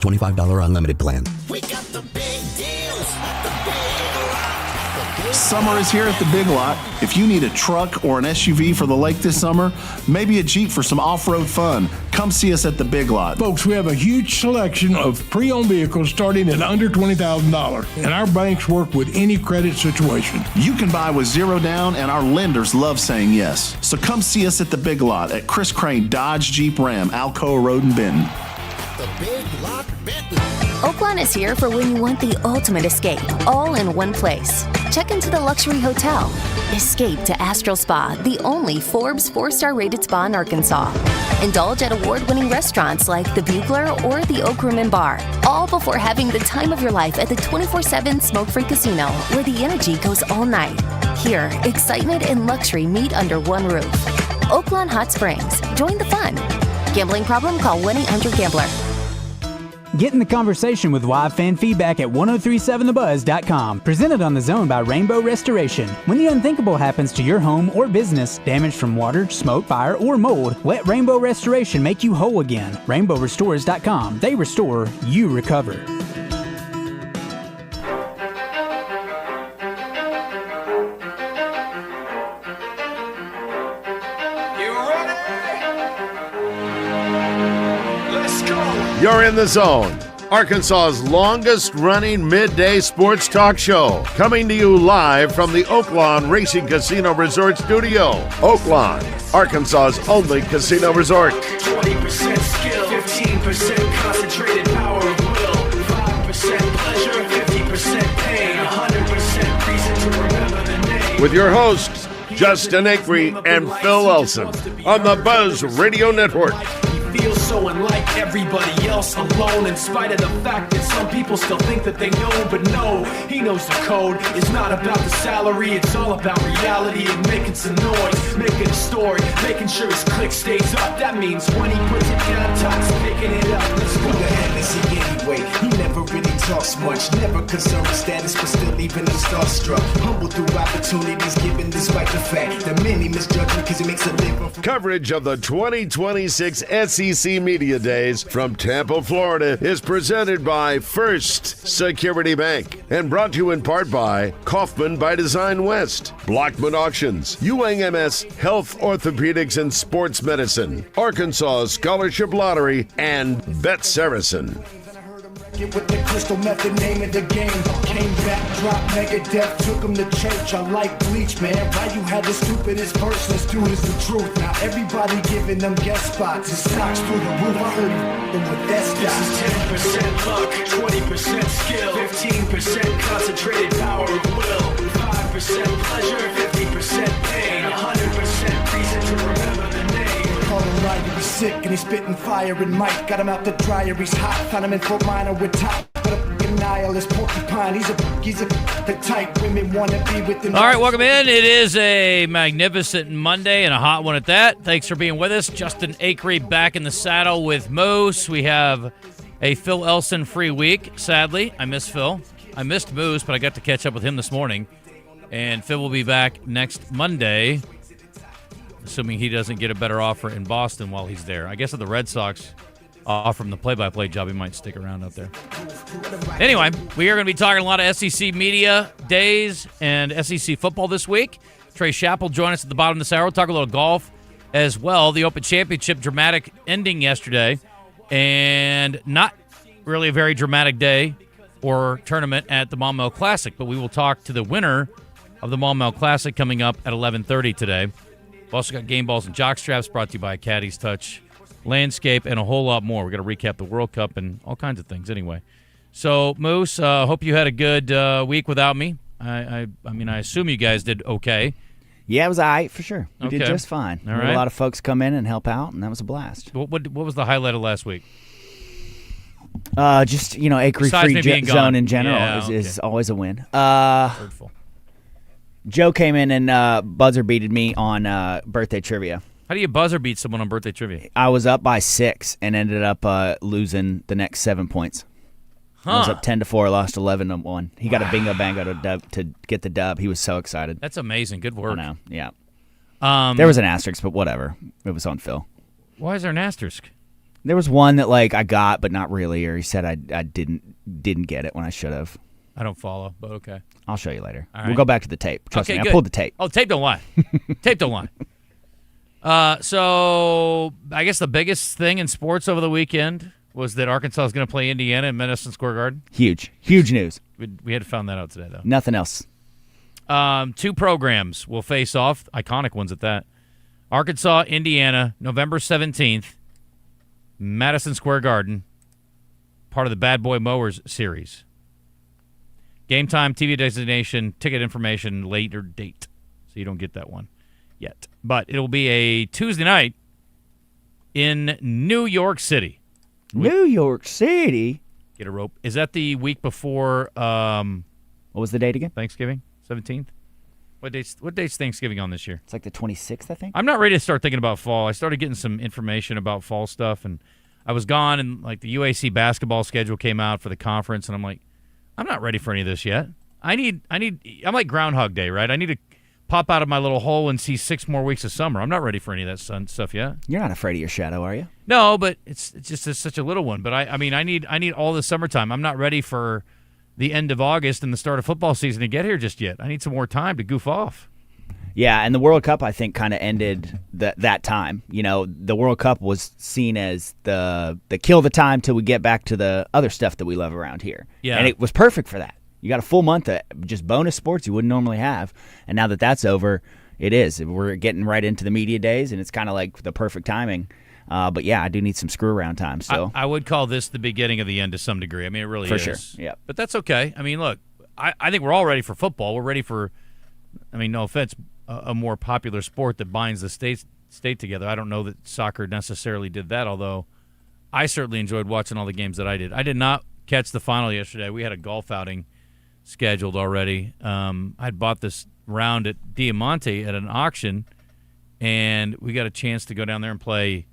$25 unlimited plan. We got the big deals. The big lot. Summer is here at the Big Lot. If you need a truck or an SUV for the lake this summer, maybe a Jeep for some off-road fun, come see us at the Big Lot. Folks, we have a huge selection of pre-owned vehicles starting at under $20,000, and our banks work with any credit situation. You can buy with zero down, and our lenders love saying yes. So come see us at the Big Lot at Chris Crane Dodge Jeep Ram, Alcoa Road in Benton. The Big Lot Benton. Oaklawn is here for when you want the ultimate escape, all in one place. Check into the luxury hotel. Escape to Astral Spa, the only Forbes 4-star rated spa in Arkansas. Indulge at award-winning restaurants like the Bugler or the Oak Room and Bar, all before having the time of your life at the 24/7 smoke-free casino, where the energy goes all night. Here, excitement and luxury meet under one roof. Oaklawn Hot Springs. Join the fun. Gambling problem? Call 1-800-GAMBLER. Get in the conversation with live fan feedback at 1037thebuzz.com. Presented on The Zone by Rainbow Restoration. When the unthinkable happens to your home or business, damage from water, smoke, fire, or mold, let Rainbow Restoration make you whole again. RainbowRestores.com. They restore, you recover. You're in the Zone, Arkansas's longest-running midday sports talk show, coming to you live from the Oaklawn Racing Casino Resort Studio. Oaklawn, Arkansas's only casino resort. 20% skill, 15% concentrated power of will, 5% pleasure, 50% pain, 100% reason to remember the name. With your hosts, Justin Acri and Phil Elson, on the Buzz Radio Network. Feels so unlike everybody else, alone in spite of the fact that some people still think that they know, but no, he knows the code. It's not about the salary, it's all about reality and making some noise, making a story, making sure his click stays up. That means when he puts it down, Todd's picking it up. Let's go. Who the hell is he anyway? He never really talks much, never concerned with status, but still even him starstruck. Humble through opportunities given despite the fact that many misjudge him because he makes a living. Coverage of the 2026 SEC Media Days from Tampa, Florida is presented by First Security Bank and brought to you in part by Kaufman by Design West, Blockman Auctions, UAMS Health, Orthopedics, and Sports Medicine, Arkansas Scholarship Lottery, and Bet Saracen. With the crystal method, name of the game. Came back, dropped Megadeth, took him to church. I like Bleach, man. Why you had the stupidest verse? Let's do this the truth. Now everybody giving them guest spots. His stocks through the roof. I heard him with that stock. This is 10% luck, 20% skill, 15% concentrated power of will, 5% pleasure, 50% pain, 100% reason to remember the name. Call him right, he be sick and he's spitting fire and Mike. Got him out the dryer, he's hot. Found him in Fort Minor with top. But a f***ing nihilist porcupine. He's the type women want to be with him. All right, welcome in. It is a magnificent Monday and a hot one at that. Thanks for being with us. Justin Acri back in the saddle with Moose. We have a Phil Elson free week, sadly. I miss Phil. I missed Moose, but I got to catch up with him this morning. And Phil will be back next Monday, assuming he doesn't get a better offer in Boston while he's there. I guess if the Red Sox offer him the play-by-play job, he might stick around up there. Anyway, we are going to be talking a lot of SEC Media Days and SEC football this week. Trey Schapp will join us at the bottom of this hour. We'll talk a little golf as well. The Open Championship, dramatic ending yesterday, and not really a very dramatic day or tournament at the Maumelle Classic, but we will talk to the winner of the Maumelle Classic coming up at 11:30 today. We've also got game balls and jock straps brought to you by Caddy's Touch Landscape and a whole lot more. We're going to recap the World Cup and all kinds of things anyway. So, Moose, hope you had a good week without me. I mean, I assume you guys did okay. Yeah, it was all right for sure. We did Okay. just fine. All We had right. a lot of folks come in and help out, and that was a blast. What was the highlight of last week? Just, Acre Besides Free me being Zone gone. in general Yeah, is always a win. Hurtful. Joe came in and buzzer beated me on birthday trivia. How do you buzzer beat someone on birthday trivia? I was up by 6 and ended up losing the next 7 points. I was up 10-4, lost 11-1. He got a bingo bango to get the dub. He was so excited. That's amazing. Good work. I know, yeah. There was an asterisk, but whatever. It was on Phil. Why is there an asterisk? There was one that I got, but not really, or he said I didn't get it when I should have. I don't follow, but okay. I'll show you later. All We'll right. go back to the tape. Trust me, good. I pulled the tape. Oh, tape don't lie. Tape don't lie. So I guess the biggest thing in sports over the weekend was that Arkansas is going to play Indiana in Madison Square Garden. Huge news. We had found that out today, though. Nothing else. 2 programs will face off, iconic ones at that. Arkansas, Indiana, November 17th, Madison Square Garden, part of the Bad Boy Mowers series. Game time, TV designation, ticket information, later date. So you don't get that one yet. But it'll be a Tuesday night in New York City. New York City? Get a rope. Is that the week before what was the date again? Thanksgiving? 17th? What date's Thanksgiving on this year? It's like the 26th, I think. I'm not ready to start thinking about fall. I started getting some information about fall stuff, and I was gone, and the UAC basketball schedule came out for the conference, and I'm like, I'm not ready for any of this yet. I'm like Groundhog Day, right? I need to pop out of my little hole and see 6 more weeks of summer. I'm not ready for any of that stuff yet. You're not afraid of your shadow, are you? No, but it's just such a little one. But I need all the summertime. I'm not ready for the end of August and the start of football season to get here just yet. I need some more time to goof off. Yeah, and the World Cup, I think, kind of ended that time. The World Cup was seen as the kill the time till we get back to the other stuff that we love around here. Yeah. And it was perfect for that. You got a full month of just bonus sports you wouldn't normally have. And now that that's over, it is. We're getting right into the media days, and it's kind of like the perfect timing. But, yeah, I do need some screw-around time still. I would call this the beginning of the end to some degree. I mean, it really For is. sure, yeah. But that's okay. I mean, look, I think we're all ready for football. We're ready for, no offense, a more popular sport that binds the state together. I don't know that soccer necessarily did that, although I certainly enjoyed watching all the games that I did. I did not catch the final yesterday. We had a golf outing scheduled already. I'd bought this round at Diamante at an auction, and we got a chance to go down there and play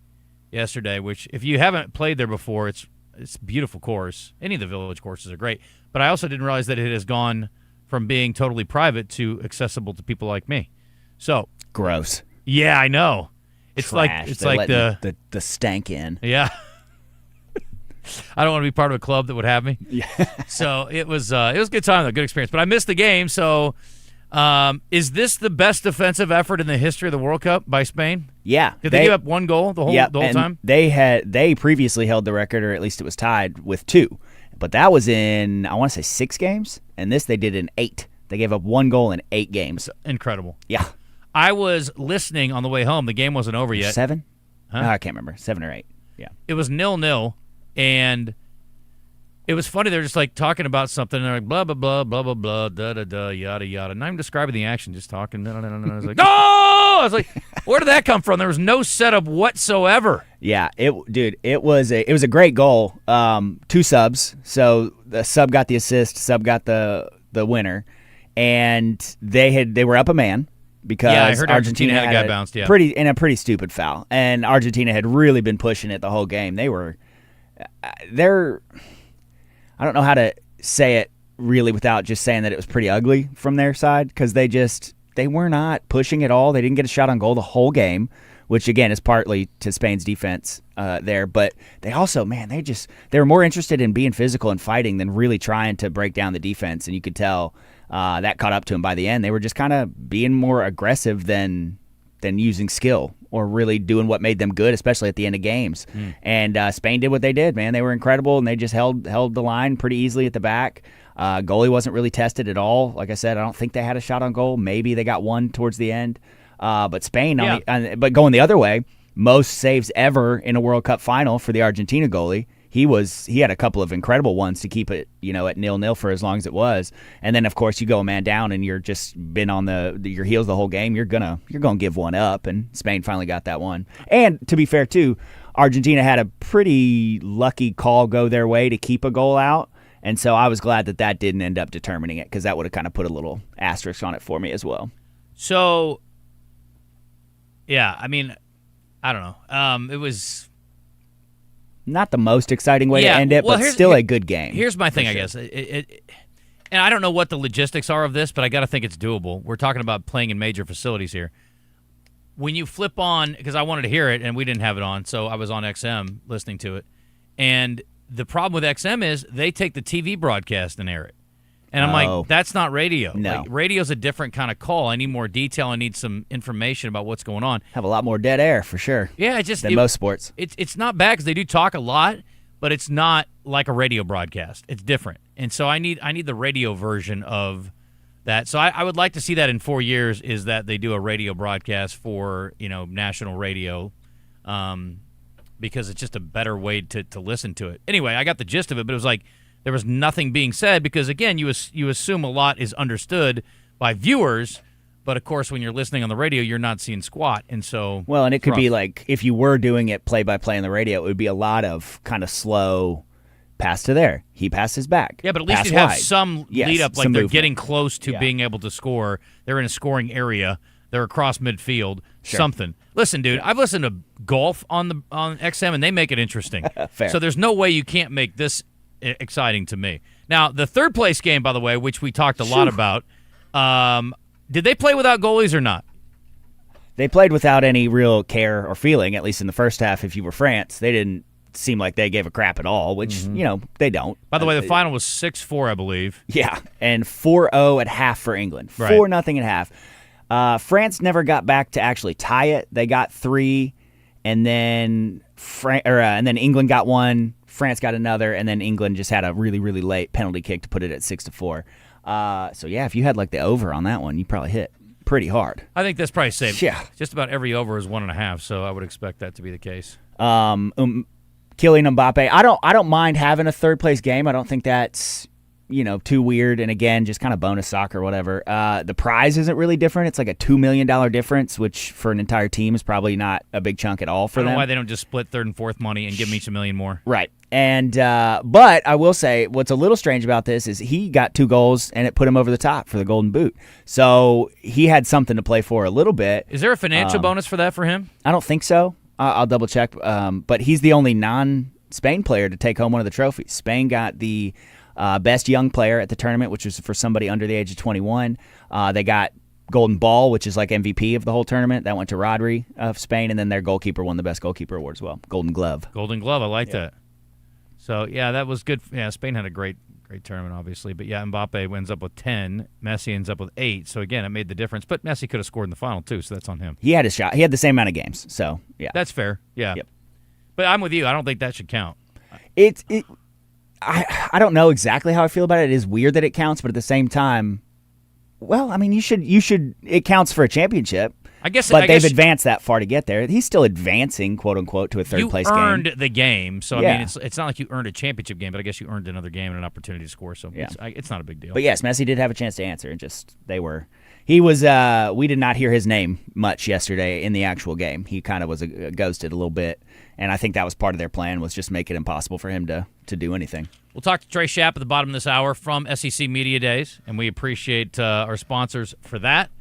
yesterday, which if you haven't played there before, it's a beautiful course. Any of the village courses are great. But I also didn't realize that it has gone from being totally private to accessible to people like me. So gross. Yeah, I know. It's Trash. it's They're like letting the stank in. Yeah. I don't want to be part of a club that would have me. Yeah. So it was a good time, though, good experience. But I missed the game. So is this the best defensive effort in the history of the World Cup by Spain? Yeah. Did they give up 1 goal the whole time? They previously held the record, or at least it was tied with 2. But that was in, I want to say 6 games, and this they did in 8. They gave up 1 goal in 8 games. Incredible. Yeah. I was listening on the way home. The game wasn't over yet. 7? Huh? No, I can't remember. 7 or 8. Yeah. It was 0-0, and it was funny. They were just talking about something. And they're like, blah, blah, blah, blah, blah, blah, da, da, da, yada, yada. Not even describing the action, just talking. No. I was like, no! I was like, where did that come from? There was no setup whatsoever. Yeah, it was a great goal. 2 subs. So the sub got the assist, sub got the winner, and they were up a man because I heard Argentina had a guy bounced. Yeah, a pretty stupid foul, and Argentina had really been pushing it the whole game. They're I don't know how to say it really without just saying that it was pretty ugly from their side, because they were not pushing at all. They didn't get a shot on goal the whole game, which again is partly to Spain's defense there. But they also, they were more interested in being physical and fighting than really trying to break down the defense. And you could tell that caught up to them by the end. They were just kind of being more aggressive than using skill or really doing what made them good, especially at the end of games. And Spain did what they did, man. They were incredible, and they just held the line pretty easily at the back. Goalie wasn't really tested at all. Like I said, I don't think they had a shot on goal. Maybe they got one towards the end. But Spain, but going the other way, most saves ever in a World Cup final for the Argentina goalie. He had a couple of incredible ones to keep it, at 0-0 for as long as it was. And then of course you go a man down and you're just been on your heels the whole game. You're gonna give one up, and Spain finally got that one. And to be fair too, Argentina had a pretty lucky call go their way to keep a goal out. And so I was glad that didn't end up determining it, because that would have kind of put a little asterisk on it for me as well. So, yeah, I don't know. It was not the most exciting way to end it, but still a good game. Here's my thing, I guess. And I don't know what the logistics are of this, but I got to think it's doable. We're talking about playing in major facilities here. when you flip on, because I wanted to hear it and we didn't have it on, so I was on XM listening to it. And the problem with XM is they take the TV broadcast and air it. And I'm like, that's not radio. No. Like, radio's a different kind of call. I need more detail. I need some information about what's going on. Have a lot more dead air for sure. Yeah, than most sports. It's not bad because they do talk a lot, but it's not like a radio broadcast. It's different. And so I need the radio version of that. So I would like to see that in 4 years, is that they do a radio broadcast for, national radio, because it's just a better way to listen to it. Anyway, I got the gist of it, but it was like there was nothing being said because, again, you assume a lot is understood by viewers, but, of course, when you're listening on the radio, you're not seeing squat. And so, well, and it could be like if you were doing it play-by-play on the radio, it would be a lot of kind of slow pass to there. He passes back. Yeah, but at least pass you'd have wide. some Yes, lead up, like some they're movement. getting close to being able to score. They're in a scoring area. They're across midfield. Sure. Something. Listen, dude, I've listened to golf on XM, and they make it interesting. Fair. So there's no way you can't make this exciting to me. Now, the third place game, by the way, which we talked a lot about, did they play without goalies or not? They played without any real care or feeling, at least in the first half. If you were France, they didn't seem like they gave a crap at all, which, they don't. By the way, the final was 6-4, I believe. Yeah, and 4-0 at half for England. Right. 4-0 at half. France never got back to actually tie it. They got 3, and then and then England got 1, France got another, and then England just had a really, really late penalty kick to put it at 6-4. So, yeah, if you had like the over on that one, you probably hit pretty hard. I think that's probably safe. Yeah. Just about every over is 1.5, so I would expect that to be the case. Kylian Mbappe, I don't mind having a third place game. I don't think that's too weird. And again, just kind of bonus soccer or whatever. The prize isn't really different. It's like a $2 million difference, which for an entire team is probably not a big chunk at all for I don't them. know why they don't just split third and fourth money and give them each $1 million more. Right. And but I will say what's a little strange about this is he got 2 goals and it put him over the top for the Golden Boot. So he had something to play for a little bit. Is there a financial bonus for that for him? I don't think so. I'll double check. But he's the only non-Spain player to take home one of the trophies. Spain got the best young player at the tournament, which was for somebody under the age of 21. They got Golden Ball, which is like MVP of the whole tournament. That went to Rodri of Spain, and then their goalkeeper won the best goalkeeper award as well. Golden Glove. Golden Glove, I like that. So, yeah, that was good. Yeah, Spain had a great tournament, obviously. But, yeah, Mbappe ends up with 10. Messi ends up with 8. So, again, it made the difference. But Messi could have scored in the final, too, so that's on him. He had his shot. He had the same amount of games. So, yeah. That's fair. Yeah. Yep. But I'm with you. I don't think that should count. I don't know exactly how I feel about it. It is weird that it counts, but at the same time, well, I mean, you should. It counts for a championship. I guess, but they've advanced that far to get there. He's still advancing, quote unquote, to a third place game. You earned the game, so I mean, it's not like you earned a championship game, but I guess you earned another game and an opportunity to score. So it's not a big deal. But yes, Messi did have a chance to answer, and he was. We did not hear his name much yesterday in the actual game. He kind of was ghosted a little bit, and I think that was part of their plan, was just make it impossible for him to do anything. We'll talk to Trey Schapp at the bottom of this hour from SEC Media Days, and we appreciate our sponsors for that.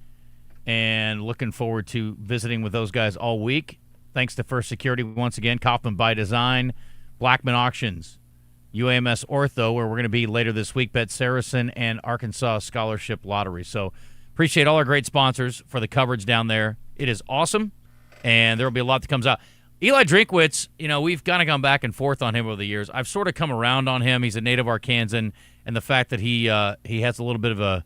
And looking forward to visiting with those guys all week. Thanks to First Security once again, Kaufman by Design, Blackman Auctions, UAMS Ortho, where we're going to be later this week, Bet Saracen, and Arkansas Scholarship Lottery. So appreciate all our great sponsors for the coverage down there. It is awesome, and there will be a lot that comes out. Eli Drinkwitz, we've kind of gone back and forth on him over the years. I've sort of come around on him. He's a native Arkansan, and the fact that he has a little bit of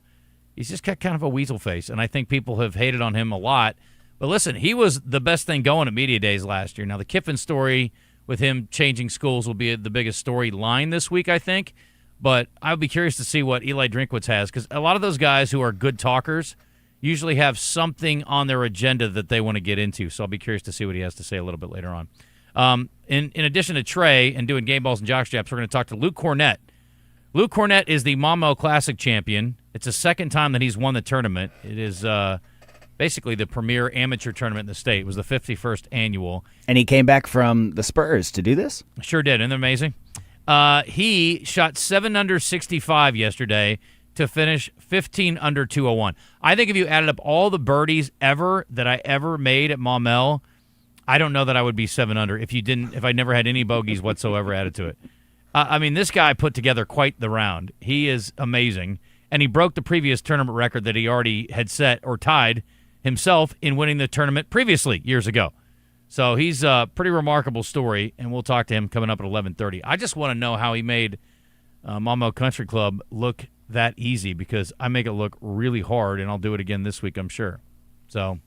he's just got kind of a weasel face, and I think people have hated on him a lot. But listen, he was the best thing going at Media Days last year. Now, the Kiffin story with him changing schools will be the biggest storyline this week, I think. But I'll be curious to see what Eli Drinkwitz has, because a lot of those guys who are good talkers usually have something on their agenda that they want to get into. So I'll be curious to see what he has to say a little bit later on. In addition to Trey and doing game balls and jockstraps, we're going to talk to Luke Cornett. Luke Cornett is the Maumelle Classic champion. It's the second time that he's won the tournament. It is basically the premier amateur tournament in the state. It was the 51st annual. And he came back from the Spurs to do this? Sure did. Isn't that amazing? He shot 7 under 65 yesterday to finish 15 under 201. I think if you added up all the birdies ever that I ever made at Maumelle, I don't know that I would be 7 under if I never had any bogeys whatsoever added to it. I mean, this guy put together quite the round. He is amazing. And he broke the previous tournament record that he already had set or tied himself in winning the tournament previously years ago. So he's a pretty remarkable story, and we'll talk to him coming up at 11:30. I just want to know how he made Monmouth Country Club look that easy, because I make it look really hard, and I'll do it again this week, I'm sure. So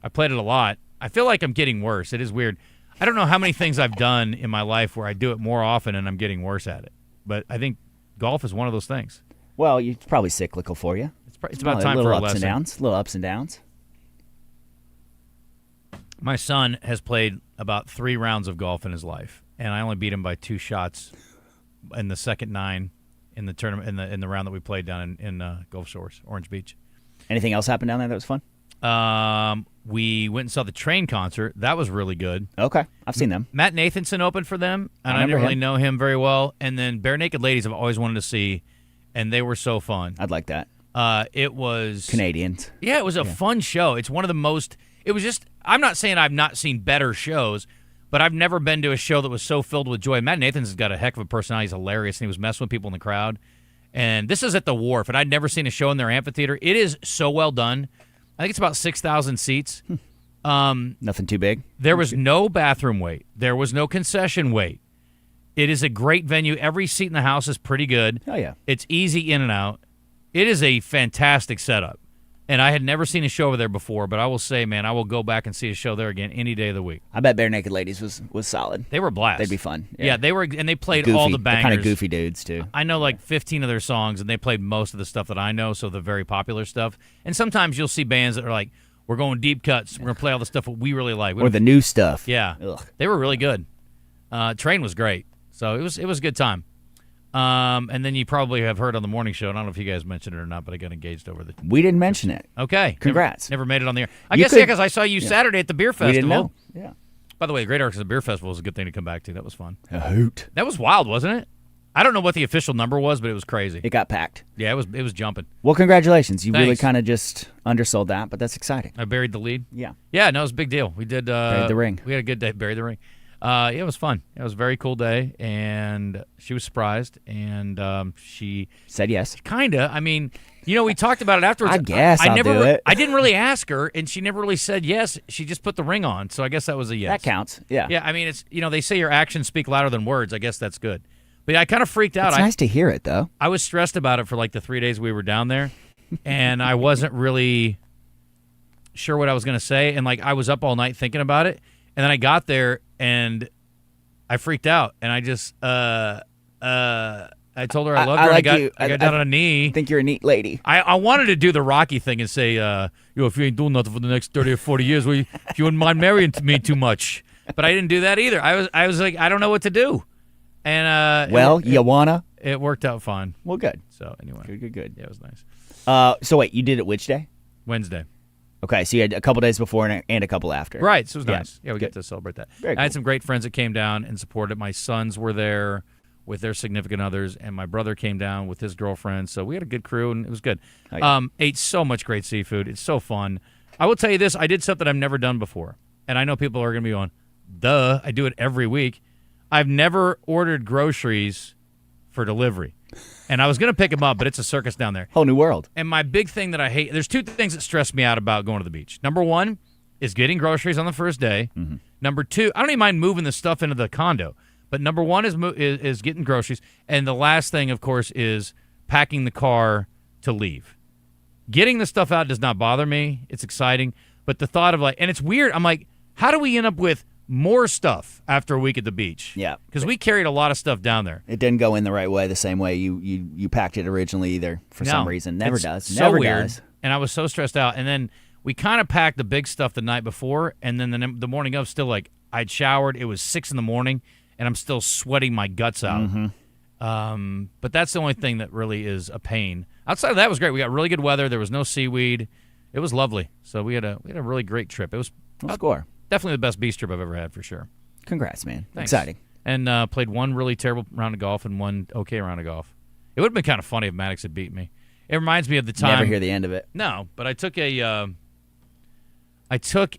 I played it a lot. I feel like I'm getting worse. It is weird. I don't know how many things I've done in my life where I do it more often and I'm getting worse at it. But I think golf is one of those things. Well, it's probably cyclical for you. It's about time for a lesson. Little ups and downs. My son has played about 3 rounds of golf in his life, and I only beat him by 2 shots in the second 9 in the tournament in the round that we played down in Gulf Shores, Orange Beach. Anything else happen down there that was fun? We went and saw the Train concert. That was really good. Okay, I've seen them. Matt Nathanson opened for them, and I didn't really know him very well. And then Bare Naked Ladies I've always wanted to see, and they were so fun. I'd like that. It was Canadians. Yeah, it was a fun show. It's one of the most. It was just. I'm not saying I've not seen better shows, but I've never been to a show that was so filled with joy. Matt Nathanson's got a heck of a personality. He's hilarious, and he was messing with people in the crowd. And this is at the Wharf, and I'd never seen a show in their amphitheater. It is so well done. I think it's about 6,000 seats. Nothing too big. There was no bathroom wait. There was no concession wait. It is a great venue. Every seat in the house is pretty good. Oh, yeah. It's easy in and out. It is a fantastic setup. And I had never seen a show over there before, but I will say, man, I will go back and see a show there again any day of the week. I bet Bare Naked Ladies was solid. They were blast. They'd be fun. Yeah, they were, and they played goofy, all the bangers. Kind of goofy dudes, too. I know like 15 of their songs, and they played most of the stuff that I know, so the very popular stuff. And sometimes you'll see bands that are like, we're going deep cuts. We're going to play all the stuff that we really like. Or the new stuff. Yeah. Ugh. They were really good. Train was great. So it was a good time. And then you probably have heard on the morning show, I don't know if you guys mentioned it or not, but I got engaged over the... We didn't mention it. Okay. Congrats. Never made it on the air. I guess, yeah, because I saw you Saturday at the beer festival. We didn't know. Yeah. By the way, the Great Arkansas Beer Festival was a good thing to come back to. That was fun. A hoot. That was wild, wasn't it? I don't know what the official number was, but it was crazy. It got packed. Yeah, it was jumping. Well, congratulations. You really Thanks. kind of just undersold that, but that's exciting. I buried the lead. Yeah. Yeah, no, it was a big deal. We did... Buried the ring. We had a good day. Buried the ring. Yeah, it was fun. It was a very cool day, and she was surprised, and she... Said yes. Kind of. I mean, we talked about it afterwards. I guess I'll do it. I didn't really ask her, and she never really said yes. She just put the ring on, so I guess that was a yes. That counts, yeah. Yeah, I mean, it's they say your actions speak louder than words. I guess that's good. But I kind of freaked out. It's nice to hear it, though. I was stressed about it for like the 3 days we were down there, and I wasn't really sure what I was going to say, and like I was up all night thinking about it, and then I got there, and I freaked out, and I just I told her I loved her. Like and I got down on a knee. I think you're a neat lady. I wanted to do the Rocky thing and say, if you ain't doing nothing for the next 30 or 40 years, if you wouldn't mind marrying me too much. But I didn't do that either. I was like, I don't know what to do. And you wanna? It worked out fine. Well, good. So anyway, good. Yeah, it was nice. So wait, you did it which day? Wednesday. Okay, so you had a couple days before and a couple after. Right, so it was nice. Yeah, we get to celebrate that. Very cool. I had some great friends that came down and supported. My sons were there with their significant others, and my brother came down with his girlfriend. So we had a good crew, and it was good. Ate so much great seafood. It's so fun. I will tell you this. I did something I've never done before, and I know people are going to be going, duh, I do it every week. I've never ordered groceries for delivery. And I was going to pick them up, but it's a circus down there. Whole new world. And my big thing that I hate, there's 2 things that stress me out about going to the beach. Number 1 is getting groceries on the first day. Mm-hmm. Number 2, I don't even mind moving the stuff into the condo. But number 1 is getting groceries. And the last thing, of course, is packing the car to leave. Getting the stuff out does not bother me. It's exciting. But the thought of and it's weird. I'm like, how do we end up with more stuff after a week at the beach? Yeah. Because we carried a lot of stuff down there. It didn't go in the right way the same way you packed it originally either for some reason. Never does. So Never weird. does. And I was so stressed out. And then we kind of packed the big stuff the night before, and then the morning of still I'd showered. It was 6 a.m, and I'm still sweating my guts out. Mm-hmm. But that's the only thing that really is a pain. Outside of that, it was great. We got really good weather. There was no seaweed. It was lovely. So we had a really great trip. It was definitely the best beach trip I've ever had for sure. Congrats, man. Thanks. Exciting. And played one really terrible round of golf and one okay round of golf. It would have been kind of funny if Maddox had beat me. It reminds me of the time. Never hear the end of it. No, but I took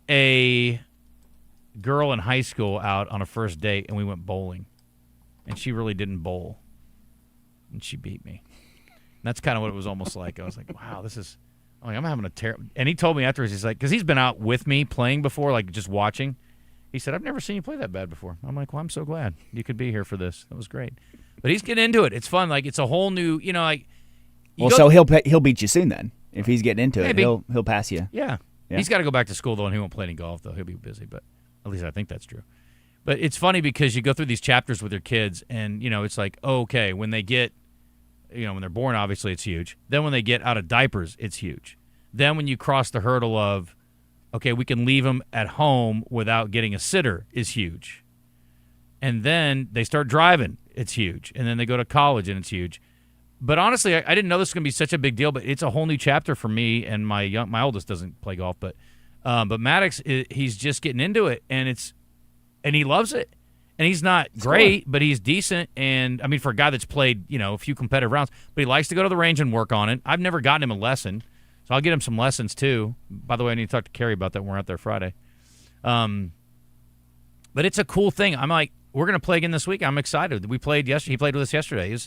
a girl in high school out on a first date, and we went bowling. And she really didn't bowl. And she beat me. And that's kind of what it was almost like. I was like, wow, this is I'm like, I'm having a terrible. And he told me afterwards, he's like, because he's been out with me playing before, like just watching. He said, I've never seen you play that bad before. I'm like, well, I'm so glad you could be here for this. That was great. But he's getting into it. It's fun. Like, it's a whole new, like. So he'll beat you soon then. If he's getting into it, he'll pass you. Yeah. He's got to go back to school, though, and he won't play any golf, though. He'll be busy, but at least I think that's true. But it's funny because you go through these chapters with your kids, and, it's like, okay, when they get, when they're born, obviously it's huge. Then when they get out of diapers, it's huge. Then when you cross the hurdle of, okay, we can leave them at home without getting a sitter is huge. And then they start driving, it's huge. And then they go to college, and it's huge. But honestly, I didn't know this was going to be such a big deal, but it's a whole new chapter for me, and my oldest doesn't play golf, but Maddox, he's just getting into it, and he loves it. And he's not great, but he's decent. And, I mean, for a guy that's played, a few competitive rounds, but he likes to go to the range and work on it. I've never gotten him a lesson, so I'll get him some lessons, too. By the way, I need to talk to Carrie about that when we're out there Friday. But it's a cool thing. I'm like, we're going to play again this week. I'm excited. We played yesterday. He played with us yesterday.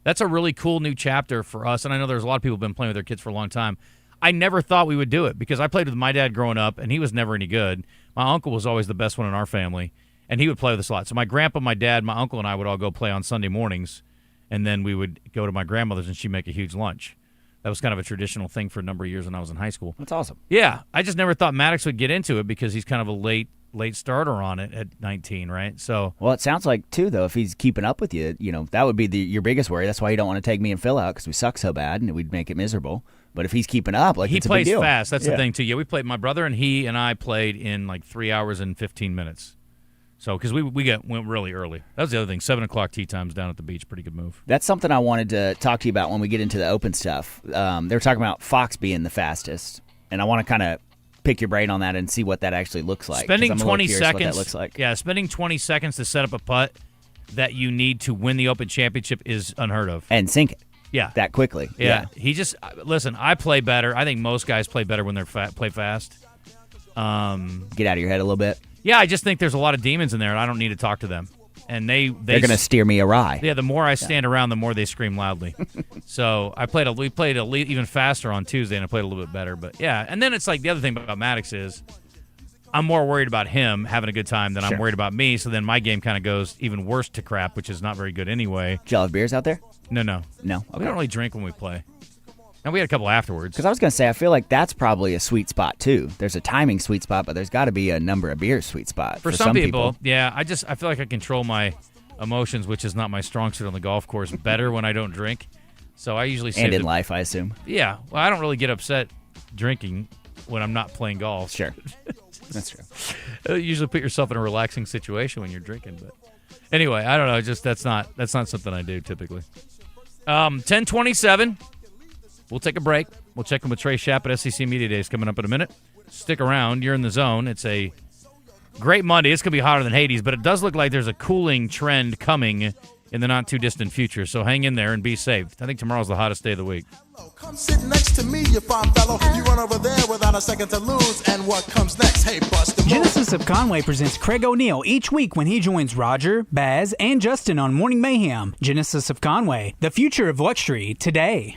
That's a really cool new chapter for us, and I know there's a lot of people who have been playing with their kids for a long time. I never thought we would do it because I played with my dad growing up, and he was never any good. My uncle was always the best one in our family, and he would play with us a lot. So my grandpa, my dad, my uncle, and I would all go play on Sunday mornings, and then we would go to my grandmother's, and she'd make a huge lunch. That was kind of a traditional thing for a number of years when I was in high school. That's awesome. Yeah, I just never thought Maddox would get into it because he's kind of a late starter on it at 19, right? So, well, it sounds like too, though, if he's keeping up with you, that would be your biggest worry. That's why you don't want to take me and Phil out because we suck so bad and we'd make it miserable. But if he's keeping up, he it's plays a big deal. fast. That's the thing too. Yeah, we played. My brother and he and I played in like 3 hours and 15 minutes. So, because we went really early. That was the other thing. 7:00 tee times down at the beach. Pretty good move. That's something I wanted to talk to you about when we get into the open stuff. They were talking about Fox being the fastest, and I want to kind of pick your brain on that and see what that actually looks like. Spending 20 seconds. What that looks like. Yeah, spending 20 seconds to set up a putt that you need to win the Open Championship is unheard of. And sink it. Yeah. That quickly. Yeah. He just listen. I play better. I think most guys play better when they're play fast. Get out of your head a little bit. Yeah, I just think there's a lot of demons in there, and I don't need to talk to them. And they're going to steer me awry. Yeah, the more I stand around, the more they scream loudly. So we played even faster on Tuesday, and I played a little bit better. But yeah, and then it's like the other thing about Maddox is I'm more worried about him having a good time than I'm worried about me. So then my game kind of goes even worse to crap, which is not very good anyway. Do y'all have beers out there? No. Okay. We don't really drink when we play. And we had a couple afterwards. Because I was going to say, I feel like that's probably a sweet spot, too. There's a timing sweet spot, but there's got to be a number of beers sweet spot. For some people, yeah. I feel like I control my emotions, which is not my strong suit on the golf course, better when I don't drink. So I usually save And in life, I assume. Yeah. Well, I don't really get upset drinking when I'm not playing golf. Sure. That's true. You usually put yourself in a relaxing situation when you're drinking. But anyway, I don't know. Just that's not something I do typically. 10:27. We'll take a break. We'll check in with Trey Shapp at SEC Media Days coming up in a minute. Stick around. You're in the zone. It's a great Monday. It's going to be hotter than Hades, but it does look like there's a cooling trend coming in the not-too-distant future. So hang in there and be safe. I think tomorrow's the hottest day of the week. Come sit next to me, you fine fellow. You run over there without a second to lose. And what comes next? Hey, bust the move. Genesis of Conway presents Craig O'Neill each week when he joins Roger, Baz, and Justin on Morning Mayhem. Genesis of Conway, the future of luxury today.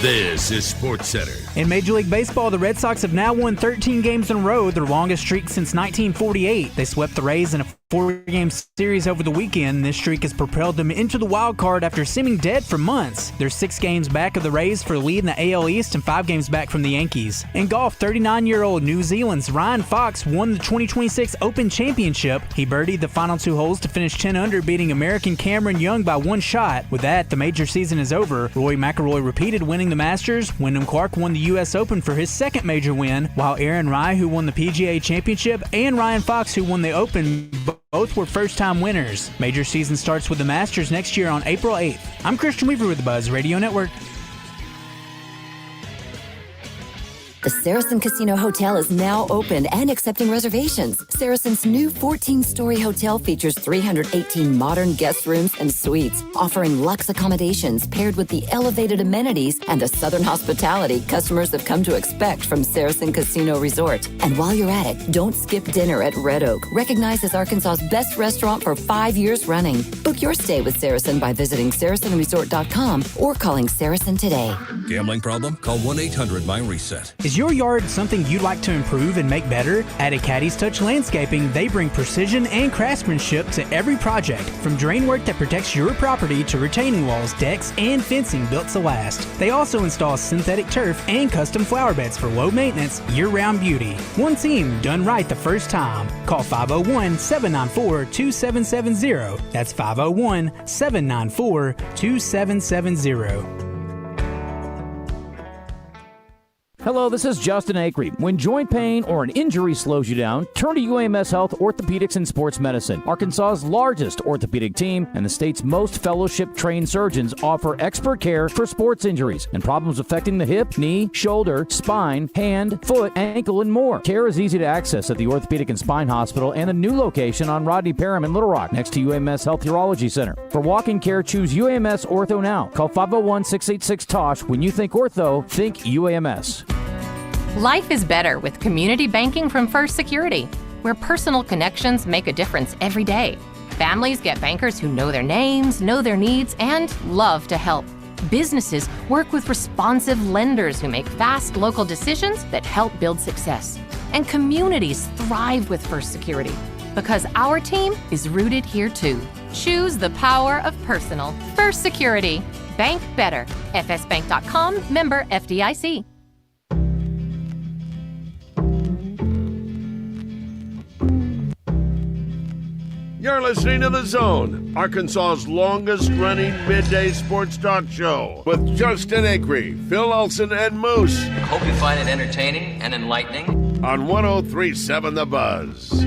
This is SportsCenter. In Major League Baseball, the Red Sox have now won 13 games in a row, their longest streak since 1948. They swept the Rays in a 4-game series over the weekend. This streak has propelled them into the wild card after seeming dead for months. They're 6 games back of the Rays for the lead in the AL East and 5 games back from the Yankees. In golf, 39-year-old New Zealand's Ryan Fox won the 2026 Open Championship. He birdied the final 2 holes to finish 10 under, beating American Cameron Young by 1 shot. With that, the major season is over. Rory McIlroy repeated winning the Masters. Wyndham Clark won the U.S. Open for his 2nd major win, while Aaron Rai, who won the PGA Championship, and Ryan Fox, who won the Open, both were first-time winners. Major season starts with the Masters next year on April 8th. I'm Christian Weaver with the Buzz Radio Network. The Saracen Casino Hotel is now open and accepting reservations. Saracen's new 14-story hotel features 318 modern guest rooms and suites, offering luxe accommodations paired with the elevated amenities and the Southern hospitality customers have come to expect from Saracen Casino Resort. And while you're at it, don't skip dinner at Red Oak, recognized as Arkansas's best restaurant for 5 years running. Book your stay with Saracen by visiting SaracenResort.com or calling Saracen today. Gambling problem? Call 1-800-MY-RESET. Is your yard something you'd like to improve and make better? At A Caddy's Touch Landscaping, they bring precision and craftsmanship to every project, from drain work that protects your property to retaining walls, decks, and fencing built to last. They also install synthetic turf and custom flower beds for low maintenance, year-round beauty. One team done right the first time. Call 501-794-2770. That's 501-794-2770. Hello, this is Justin Acri. When joint pain or an injury slows you down, turn to UAMS Health Orthopedics and Sports Medicine. Arkansas's largest orthopedic team and the state's most fellowship-trained surgeons offer expert care for sports injuries and problems affecting the hip, knee, shoulder, spine, hand, foot, ankle, and more. Care is easy to access at the Orthopedic and Spine Hospital and a new location on Rodney Parham in Little Rock, next to UAMS Health Urology Center. For walk-in care, choose UAMS Ortho now. Call 501-686-TOSH. When you think ortho, think UAMS. Life is better with community banking from First Security, where personal connections make a difference every day. Families get bankers who know their names, know their needs, and love to help. Businesses work with responsive lenders who make fast local decisions that help build success. And communities thrive with First Security because our team is rooted here too. Choose the power of personal. First Security. Bank better. fsbank.com, member FDIC. You're listening to The Zone, Arkansas's longest-running midday sports talk show with Justin Acri, Phil Elson, and Moose. Hope you find it entertaining and enlightening. On 103.7 The Buzz.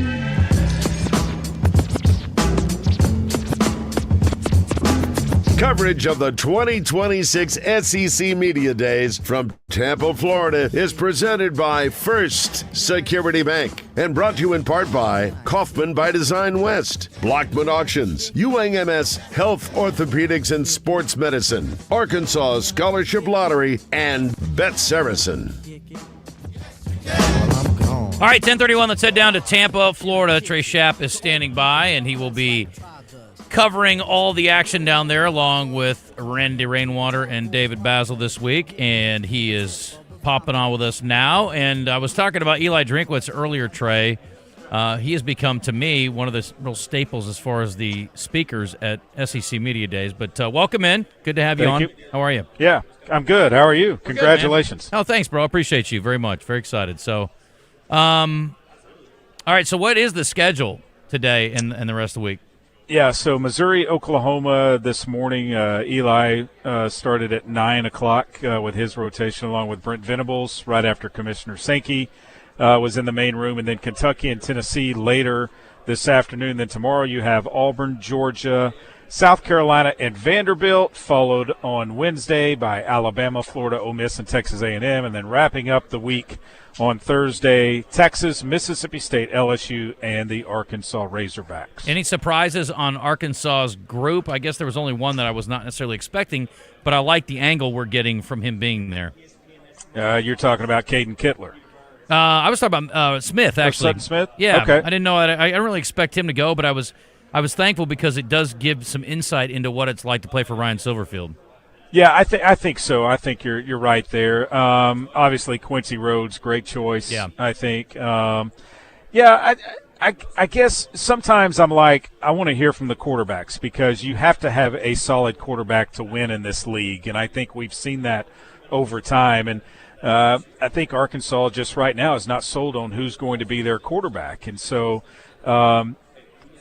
Coverage of the 2026 SEC Media Days from Tampa, Florida is presented by First Security Bank and brought to you in part by Kaufman by Design West, Blockman Auctions, UAMS Health Orthopedics and Sports Medicine, Arkansas Scholarship Lottery, and Bet Saracen. All right, 10:31. Let's head down to Tampa, Florida. Trey Schapp is standing by, and he will be covering all the action down there along with Randy Rainwater and David Basil this week, and he is popping on with us now. And I was talking about Eli Drinkwitz earlier, Trey. He has become, to me, one of the real staples as far as the speakers at SEC Media Days. But welcome in. Good to have you on. How are you? Yeah, I'm good. How are you? Congratulations. Good, thanks, bro. I appreciate you very much. Very excited. So, all right, so what is the schedule today and the rest of the week? Yeah, so Missouri, Oklahoma this morning. Eli started at 9 o'clock with his rotation along with Brent Venables right after Commissioner Sankey was in the main room. And then Kentucky and Tennessee later this afternoon. Then tomorrow you have Auburn, Georgia, South Carolina, and Vanderbilt, followed on Wednesday by Alabama, Florida, Ole Miss, and Texas A&M. And then wrapping up the week on Thursday, Texas, Mississippi State, LSU, and the Arkansas Razorbacks. Any surprises on Arkansas's group? I guess there was only one that I was not necessarily expecting, but I like the angle we're getting from him being there. You're talking about Caden Kittler. I was talking about Smith, actually. Sutton Smith? Yeah, okay. I didn't know. I didn't really expect him to go, but I was thankful because it does give some insight into what it's like to play for Ryan Silverfield. Yeah, I think so. I think you're right there. Obviously, Quincy Rhodes, great choice. Yeah, I think. I guess sometimes I'm like, I want to hear from the quarterbacks because you have to have a solid quarterback to win in this league, and I think we've seen that over time. And I think Arkansas just right now is not sold on who's going to be their quarterback, and so.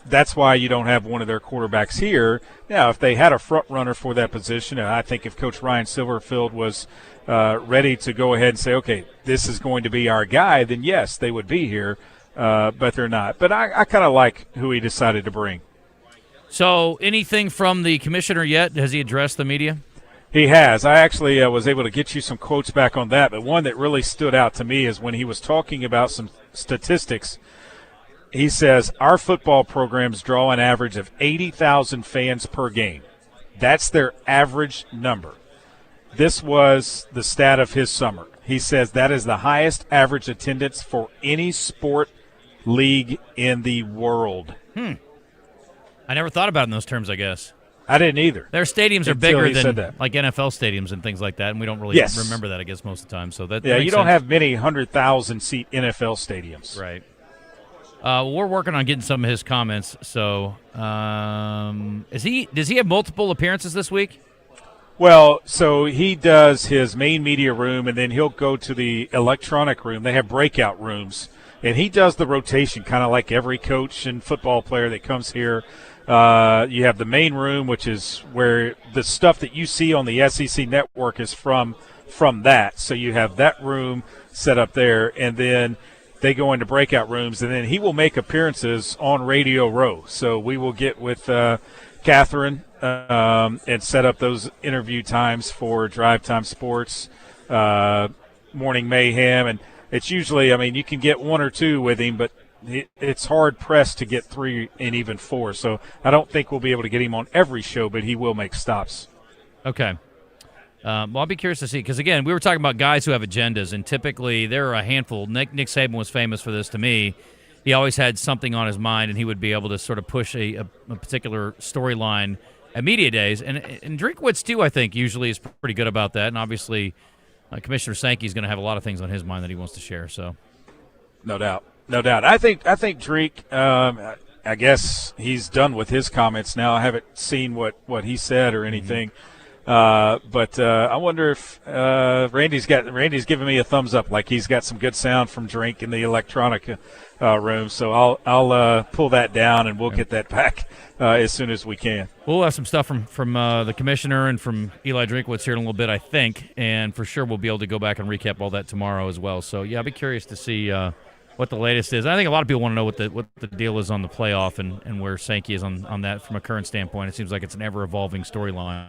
That's why you don't have one of their quarterbacks here. Now, if they had a front runner for that position, and I think if Coach Ryan Silverfield was ready to go ahead and say, okay, this is going to be our guy, then yes, they would be here, but they're not. But I kind of like who he decided to bring. So anything from the commissioner yet? Has he addressed the media? He has. I actually was able to get you some quotes back on that, but one that really stood out to me is when he was talking about some statistics. He says, our football programs draw an average of 80,000 fans per game. That's their average number. This was the stat of his summer. He says that is the highest average attendance for any sport league in the world. I never thought about it in those terms, I guess. I didn't either. Their stadiums are bigger than like NFL stadiums and things like that, and we don't really remember that, I guess, most of the time. So that you makes don't sense. have many 100,000-seat NFL stadiums. Right. We're working on getting some of his comments. So does he have multiple appearances this week? Well, so he does his main media room, and then he'll go to the electronic room. They have breakout rooms, and he does the rotation, kind of like every coach and football player that comes here. You have the main room, which is where the stuff that you see on the SEC network is from that. So you have that room set up there, and then they go into breakout rooms, and then he will make appearances on Radio Row. So we will get with Catherine and set up those interview times for Drive Time Sports, Morning Mayhem, and it's usually, you can get one or two with him, but it's hard-pressed to get 3 and even 4. So I don't think we'll be able to get him on every show, but he will make stops. Okay. Well, I'll be curious to see, because, again, we were talking about guys who have agendas, and typically there are a handful. Nick Saban was famous for this to me. He always had something on his mind, and he would be able to sort of push a particular storyline at media days. And Drinkwitz, too, I think, usually is pretty good about that. And obviously, Commissioner Sankey is going to have a lot of things on his mind that he wants to share. So, no doubt. I think Drake, I guess he's done with his comments now. I haven't seen what he said or anything. But I wonder if Randy's giving me a thumbs up, like he's got some good sound from Drink in the electronic room. So I'll pull that down, and we'll get that back as soon as we can. We'll have some stuff from the commissioner and from Eli Drinkwitz here in a little bit, I think, and for sure we'll be able to go back and recap all that tomorrow as well. So yeah, I'll be curious to see what the latest is. I think a lot of people want to know what the deal is on the playoff and where Sankey is on that from a current standpoint. It seems like it's an ever-evolving storyline.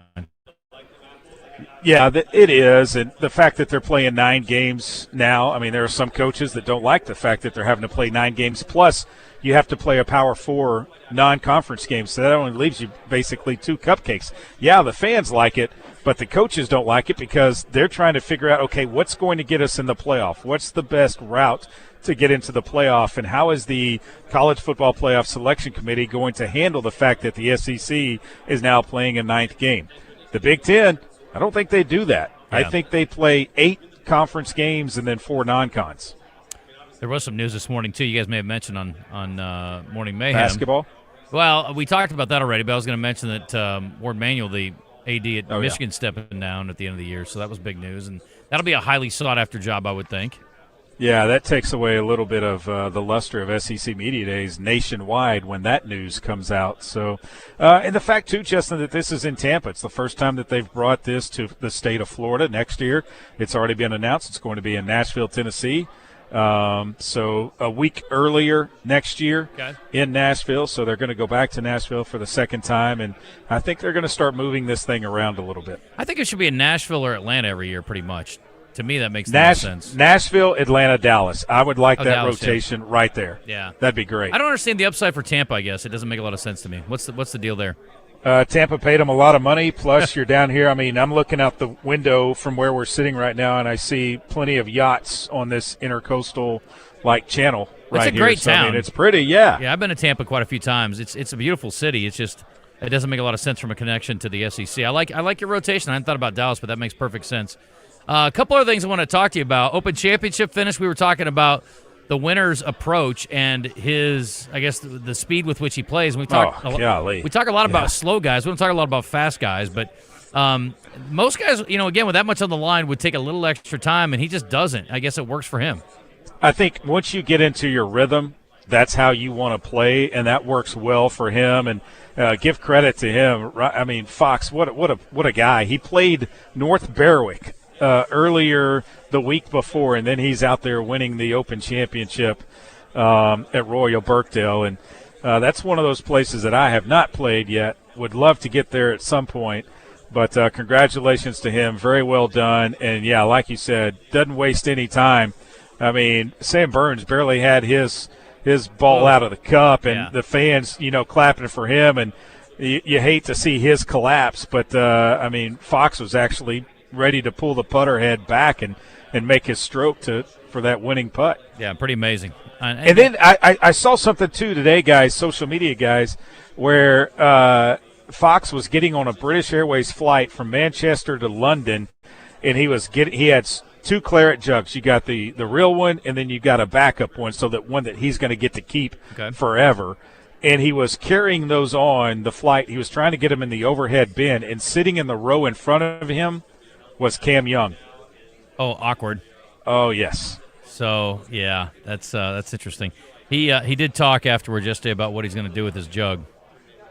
Yeah, it is, and the fact that they're playing 9 games now, there are some coaches that don't like the fact that they're having to play 9 games, plus you have to play a Power 4 non-conference game, so that only leaves you basically 2 cupcakes. Yeah, the fans like it, but the coaches don't like it because they're trying to figure out, okay, what's going to get us in the playoff? What's the best route to get into the playoff, and how is the College Football Playoff Selection Committee going to handle the fact that the SEC is now playing a 9th game? The Big Ten, I don't think they do that. Yeah. I think they play 8 conference games and then 4 non-cons. There was some news this morning, too. You guys may have mentioned on Morning Mayhem. Basketball? Well, we talked about that already, but I was going to mention that Ward Manuel, the AD at Michigan, stepping down at the end of the year, so that was big news. And that'll be a highly sought-after job, I would think. Yeah, that takes away a little bit of the luster of SEC Media Days nationwide when that news comes out. So, and the fact, too, Justin, that this is in Tampa. It's the first time that they've brought this to the state of Florida. Next year, it's already been announced. It's going to be in Nashville, Tennessee. So a week earlier next year in Nashville. So they're going to go back to Nashville for the second time. And I think they're going to start moving this thing around a little bit. I think it should be in Nashville or Atlanta every year pretty much. To me, that makes no sense. Nashville, Atlanta, Dallas. I would like that Dallas, rotation right there. Yeah. That'd be great. I don't understand the upside for Tampa, I guess. It doesn't make a lot of sense to me. What's the deal there? Tampa paid them a lot of money, plus you're down here. I'm looking out the window from where we're sitting right now, and I see plenty of yachts on this intercoastal-like channel right here. It's a great town. It's pretty, yeah. Yeah, I've been to Tampa quite a few times. It's a beautiful city. It's just it doesn't make a lot of sense from a connection to the SEC. I like your rotation. I hadn't thought about Dallas, but that makes perfect sense. A couple other things I want to talk to you about. Open Championship finish. We were talking about the winner's approach and his, I guess, the speed with which he plays. We talk a lot about slow guys. We don't talk a lot about fast guys, but most guys, again, with that much on the line, would take a little extra time, and he just doesn't. I guess it works for him. I think once you get into your rhythm, that's how you want to play, and that works well for him. And give credit to him. Fox, what a guy. He played North Berwick earlier the week before, and then he's out there winning the Open Championship at Royal Birkdale. And that's one of those places that I have not played yet. Would love to get there at some point. But congratulations to him. Very well done. And, yeah, like you said, doesn't waste any time. I mean, Sam Burns barely had his ball out of the cup, and the fans, clapping for him. And you hate to see his collapse. But, I mean, Fox was actually ready to pull the putter head back and make his stroke for that winning putt. Yeah, pretty amazing. And then I saw something, too, today, guys, social media guys, where Fox was getting on a British Airways flight from Manchester to London, and he had 2 claret jugs. You got the real one, and then you got a backup one, so that one that he's going to get to keep forever. And he was carrying those on the flight. He was trying to get them in the overhead bin, and sitting in the row in front of him was Cam Young. Oh, awkward. Oh, yes. So, yeah, that's interesting. He did talk afterwards yesterday about what he's going to do with his jug.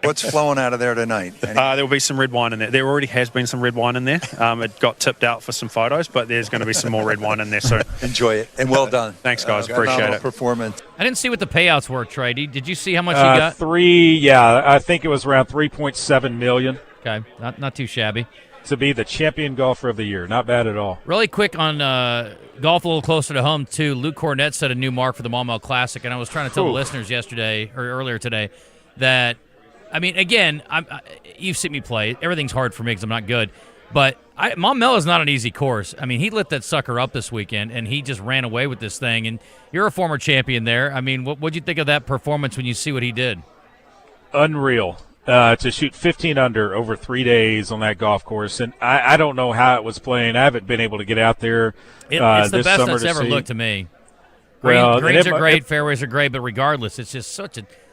What's flowing out of there tonight? There will be some red wine in there. There already has been some red wine in there. It got tipped out for some photos, but there's going to be some more red wine in there soon. Enjoy it, and well done. Thanks, guys. Appreciate it. Performance. I didn't see what the payouts were, Trey. Did you see how much he got? I think it was around $3.7 million. Okay, not too shabby. To be the champion golfer of the year. Not bad at all. Really quick on golf a little closer to home, too. Luke Cornett set a new mark for the Maumelle Classic, and I was trying to tell the listeners earlier today that, I mean, again, you've seen me play. Everything's hard for me because I'm not good. But Maumelle is not an easy course. I mean, he lit that sucker up this weekend, and he just ran away with this thing. And you're a former champion there. I mean, what'd you think of that performance when you see what he did? Unreal. To shoot 15 under over 3 days on that golf course. And I don't know how it was playing. I haven't been able to get out there it's the this best summer that's to ever see. looked to me. Well, greens are great, fairways are great, but regardless, it's just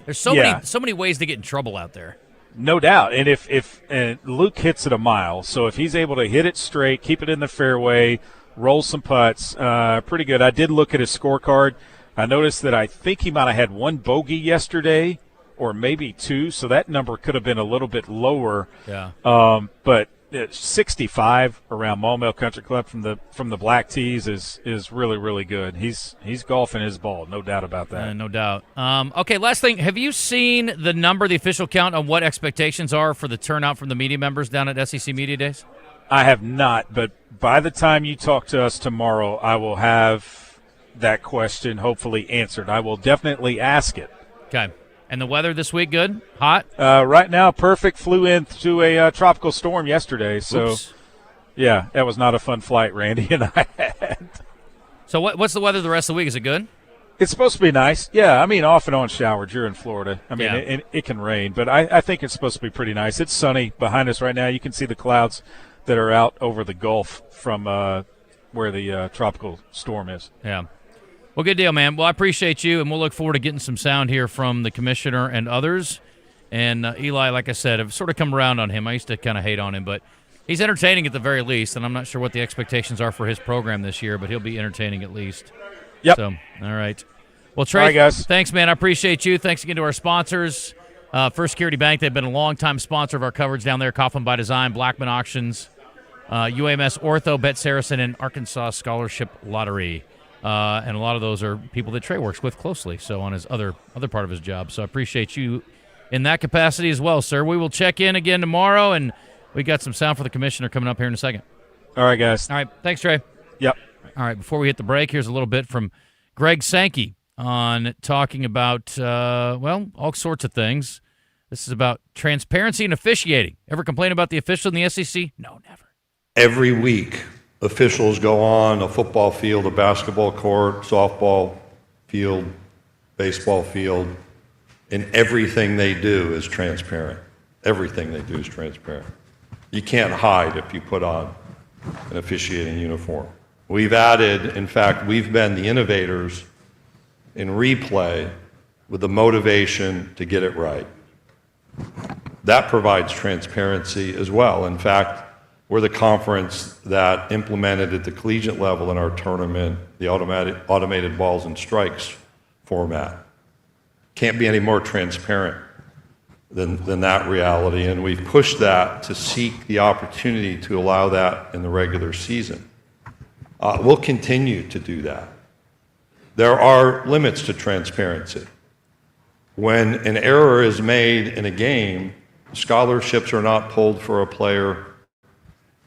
there's so many ways to get in trouble out there. No doubt. And if Luke hits it a mile, so if he's able to hit it straight, keep it in the fairway, roll some putts, pretty good. I did look at his scorecard. I noticed that I think he might have had 1 bogey yesterday, or maybe 2, so that number could have been a little bit lower. Yeah. But 65 around Maumelle Country Club from the black tees is really, really good. He's golfing his ball, no doubt about that. No doubt. Okay, last thing. Have you seen the official count on what expectations are for the turnout from the media members down at SEC Media Days? I have not, but by the time you talk to us tomorrow, I will have that question hopefully answered. I will definitely ask it. Okay. And the weather this week, good? Hot? Right now, perfect. Flew into a tropical storm yesterday. So, Oops. Yeah, that was not a fun flight Randy and I had. So what's the weather the rest of the week? Is it good? It's supposed to be nice. Yeah, I mean, off and on showers. You're in Florida. I mean, it can rain, but I think it's supposed to be pretty nice. It's sunny behind us right now. You can see the clouds that are out over the Gulf from where the tropical storm is. Yeah. Well, good deal, man. Well, I appreciate you, and we'll look forward to getting some sound here from the commissioner and others. And Eli, like I said, I've sort of come around on him. I used to kind of hate on him, but he's entertaining at the very least, and I'm not sure what the expectations are for his program this year, but he'll be entertaining at least. Yep. So, all right. Well, Trey, all right, guys. Thanks, man. I appreciate you. Thanks again to our sponsors. First Security Bank, they've been a longtime sponsor of our coverage down there, Kaufman by Design, Blackman Auctions, UAMS Ortho, Bet Saracen, and Arkansas Scholarship Lottery. And a lot of those are people that Trey works with closely, so on his other part of his job. So I appreciate you in that capacity as well, sir. We will check in again tomorrow, and we got some sound for the commissioner coming up here in a second. All right, guys. All right. Thanks, Trey. Yep. All right. Before we hit the break, here's a little bit from Greg Sankey on talking about, all sorts of things. This is about transparency and officiating. Ever complain about the official in the SEC? No, never. Every week, officials go on a football field, a basketball court, softball field, baseball field, and everything they do is transparent. Everything they do is transparent. You can't hide if you put on an officiating uniform. We've added, in fact, we've been the innovators in replay with the motivation to get it right. That provides transparency as well. In fact, we're the conference that implemented at the collegiate level in our tournament the automated balls and strikes format. Can't be any more transparent than that reality, and we've pushed that to seek the opportunity to allow that in the regular season. We'll continue to do that. There are limits to transparency. When an error is made in a game, scholarships are not pulled for a player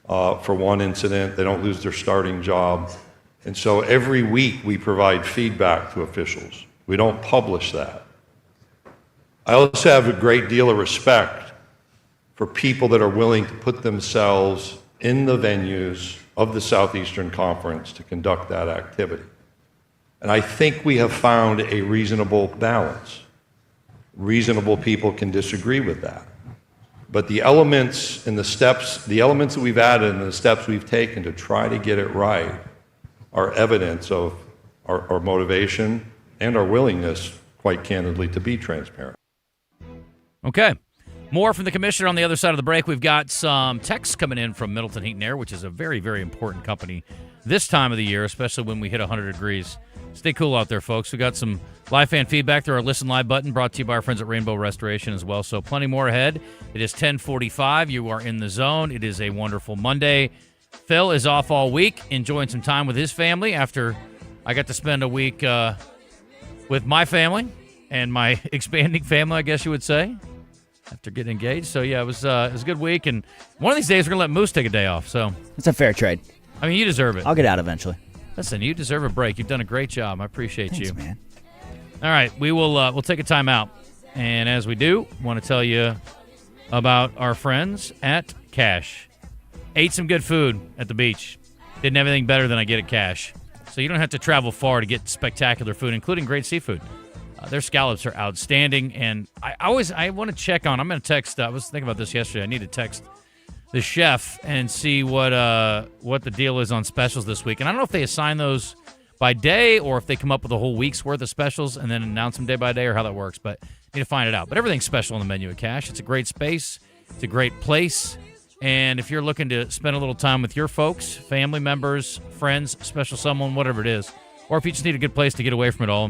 for one incident. They don't lose their starting job. And so every week we provide feedback to officials. We don't publish that. I also have a great deal of respect for people that are willing to put themselves in the venues of the Southeastern Conference to conduct that activity. And I think we have found a reasonable balance. Reasonable people can disagree with that. But the elements and the elements that we've added and the steps we've taken to try to get it right are evidence of our motivation and our willingness, quite candidly, to be transparent. Okay. More from the commissioner on the other side of the break. We've got some texts coming in from Middleton Heat and Air, which is a very, very important company this time of the year, especially when we hit 100 degrees. Stay cool out there, folks. We got some live fan feedback through our Listen Live button, brought to you by our friends at Rainbow Restoration as well. So plenty more ahead. It is 10:45. You are in the zone. It is a wonderful Monday. Phil is off all week, enjoying some time with his family after I got to spend a week with my family and my expanding family, I guess you would say, after getting engaged. So, yeah, it was a good week. And one of these days, we're going to let Moose take a day off. So it's a fair trade. I mean, you deserve it. I'll get out eventually. Listen, you deserve a break. You've done a great job. I appreciate Thanks, you. Man. All right, we'll take a time out. And as we do, I want to tell you about our friends at Cash. Ate some good food at the beach. Didn't have anything better than I get at Cash. So you don't have to travel far to get spectacular food, including great seafood. Their scallops are outstanding, and I want to check on. I'm going to text. I was thinking about this yesterday. I need to text the chef and see what the deal is on specials this week. And I don't know if they assign those by day or if they come up with a whole week's worth of specials and then announce them day by day, or how that works. But I need to find it out. But everything's special on the menu at Cash. It's a great space. It's a great place. And if you're looking to spend a little time with your folks, family members, friends, special someone, whatever it is, or if you just need a good place to get away from it all,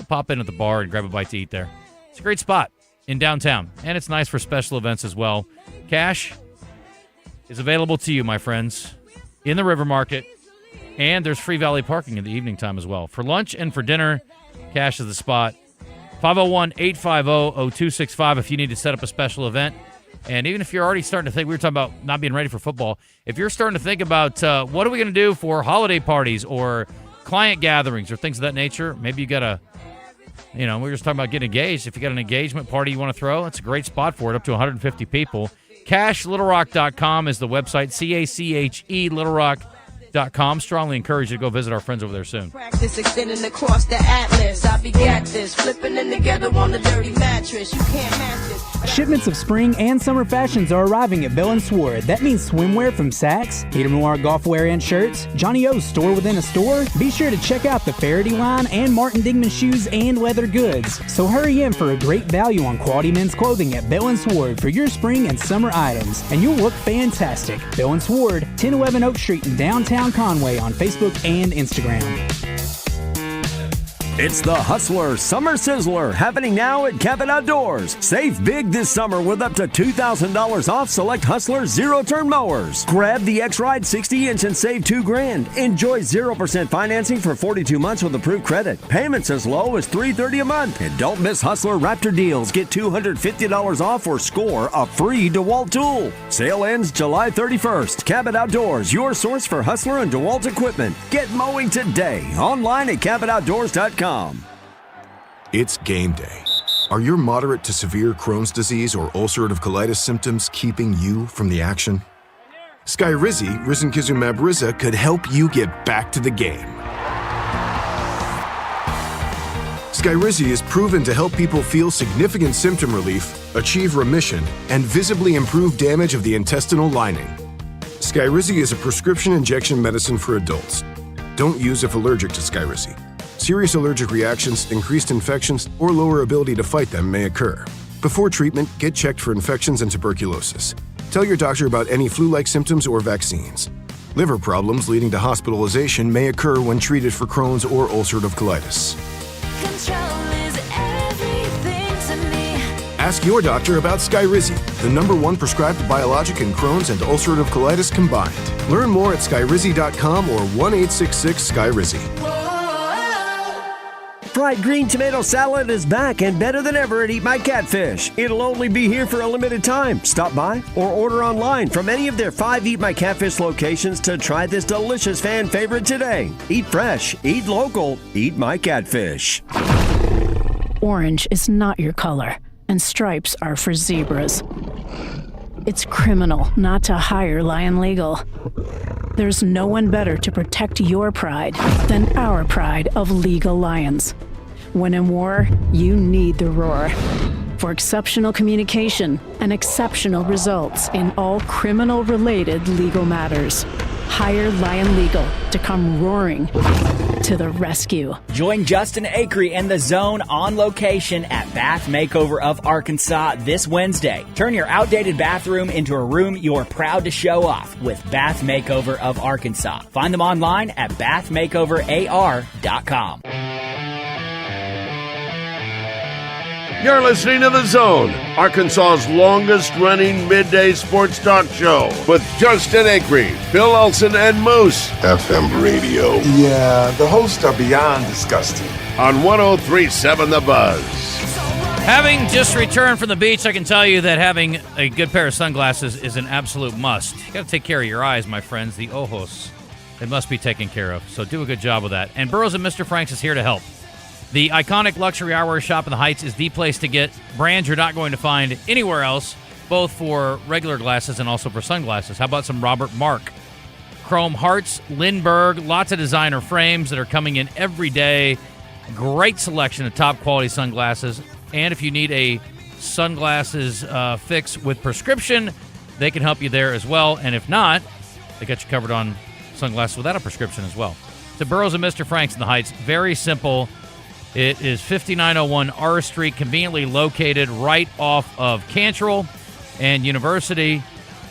pop in at the bar and grab a bite to eat there. It's a great spot in downtown, and it's nice for special events as well. Cash is available to you, my friends, in the River Market, and there's free valet parking in the evening time as well. For lunch and for dinner, Cash is the spot. 501-850-0265 if you need to set up a special event. And even if you're already starting to think, we were talking about not being ready for football, if you're starting to think about what are we going to do for holiday parties or client gatherings or things of that nature, maybe you got a, we were just talking about getting engaged. If you got an engagement party you want to throw, it's a great spot for it, up to 150 people. CashLittleRock.com is the website, CACHE, littlerock.com. Strongly encourage you to go visit our friends over there soon. Practice extending across the atlas. I be got this, flipping them together on the dirty mattress. You can't match this. Shipments of spring and summer fashions are arriving at Bell & Sword. That means swimwear from Saks, Peter Millar golf wear and shirts, Johnny O's store within a store. Be sure to check out the Faraday line and Martin Dingman shoes and leather goods. So hurry in for a great value on quality men's clothing at Bell & Sword for your spring and summer items, and you'll look fantastic. Bell & Sword, 1011 Oak Street in downtown Conway on Facebook and Instagram. It's the Hustler Summer Sizzler happening now at Cabot Outdoors. Save big this summer with up to $2,000 off select Hustler zero-turn mowers. Grab the X-Ride 60-inch and save $2,000. Enjoy 0% financing for 42 months with approved credit. Payments as low as $330 a month. And don't miss Hustler Raptor deals. Get $250 off or score a free DeWalt tool. Sale ends July 31st. Cabot Outdoors, your source for Hustler and DeWalt equipment. Get mowing today. Online at CabotOutdoors.com. It's game day. Are your moderate to severe Crohn's disease or ulcerative colitis symptoms keeping you from the action? Skyrizi, risankizumab Riza, could help you get back to the game. Skyrizi is proven to help people feel significant symptom relief, achieve remission, and visibly improve damage of the intestinal lining. Skyrizi is a prescription injection medicine for adults. Don't use if allergic to Skyrizi. Serious allergic reactions, increased infections, or lower ability to fight them may occur. Before treatment, get checked for infections and tuberculosis. Tell your doctor about any flu-like symptoms or vaccines. Liver problems leading to hospitalization may occur when treated for Crohn's or ulcerative colitis. Ask your doctor about Skyrizi, the #1 prescribed biologic in Crohn's and ulcerative colitis combined. Learn more at skyrizi.com or 1-866-SKYRIZI. Fried green tomato salad is back and better than ever at Eat My Catfish. It'll only be here for a limited time. Stop by or order online from any of their 5 Eat My Catfish locations to try this delicious fan favorite today. Eat fresh, eat local, Eat My Catfish. Orange is not your color, and stripes are for zebras. It's criminal not to hire Lion Legal. There's no one better to protect your pride than our pride of legal lions. When in war, you need the roar. For exceptional communication and exceptional results in all criminal-related legal matters, hire Lion Legal to come roaring to the rescue. Join Justin Acri and The Zone on location at Bath Makeover of Arkansas this Wednesday. Turn your outdated bathroom into a room you're proud to show off with Bath Makeover of Arkansas. Find them online at bathmakeoverar.com. You're listening to The Zone, Arkansas's longest-running midday sports talk show with Justin Acri, Phil Elson, and Moose. FM radio. Yeah, the hosts are beyond disgusting. On 103.7 The Buzz. Having just returned from the beach, I can tell you that having a good pair of sunglasses is an absolute must. You got to take care of your eyes, my friends, the ojos. They must be taken care of, so do a good job with that. And Burroughs and Mr. Franks is here to help. The iconic luxury eyewear shop in the Heights is the place to get brands you're not going to find anywhere else, both for regular glasses and also for sunglasses. How about some Robert Mark? Chrome Hearts, Lindbergh, lots of designer frames that are coming in every day. Great selection of top quality sunglasses. And if you need a sunglasses fix with prescription, they can help you there as well. And if not, they got you covered on sunglasses without a prescription as well. So Burroughs and Mr. Franks in the Heights, very simple. It is 5901 R Street, conveniently located right off of Cantrell and University,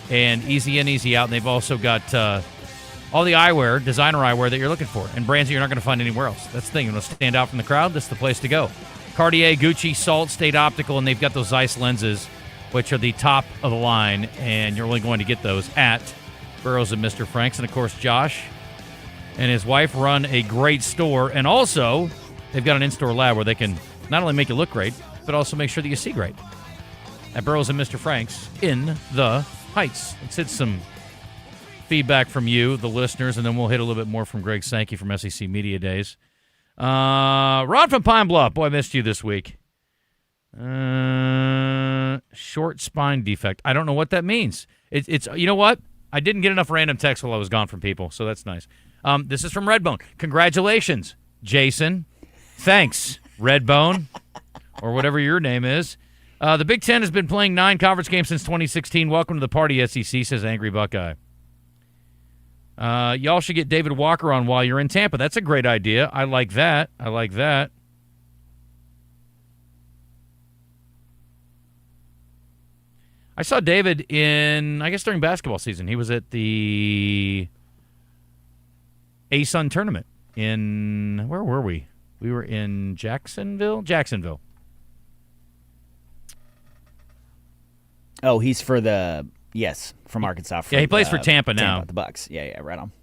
and easy in, easy out. And they've also got all the eyewear, designer eyewear that you're looking for, and brands that you're not going to find anywhere else. That's the thing. You want to stand out from the crowd? That's the place to go. Cartier, Gucci, Salt, State Optical, and they've got those Zeiss lenses, which are the top of the line, and you're only going to get those at Burroughs and Mr. Franks. And, of course, Josh and his wife run a great store, and also they've got an in-store lab where they can not only make you look great, but also make sure that you see great. At Burroughs and Mr. Franks in the Heights. Let's hit some feedback from you, the listeners, and then we'll hit a little bit more from Greg Sankey from SEC Media Days. Ron from Pine Bluff. Boy, I missed you this week. Short spine defect. I don't know what that means. It's you know what? I didn't get enough random texts while I was gone from people, so that's nice. This is from Redbone. Congratulations, Jason. Thanks, Redbone, or whatever your name is. The Big Ten has been playing 9 conference games since 2016. Welcome to the party, SEC, says Angry Buckeye. Y'all should get David Walker on while you're in Tampa. That's a great idea. I like that. I saw David I guess during basketball season. He was at the ASUN tournament where were we? We were in Jacksonville. Oh, he's from Arkansas. Yeah, he plays for Tampa now. The Bucks. Yeah, right on.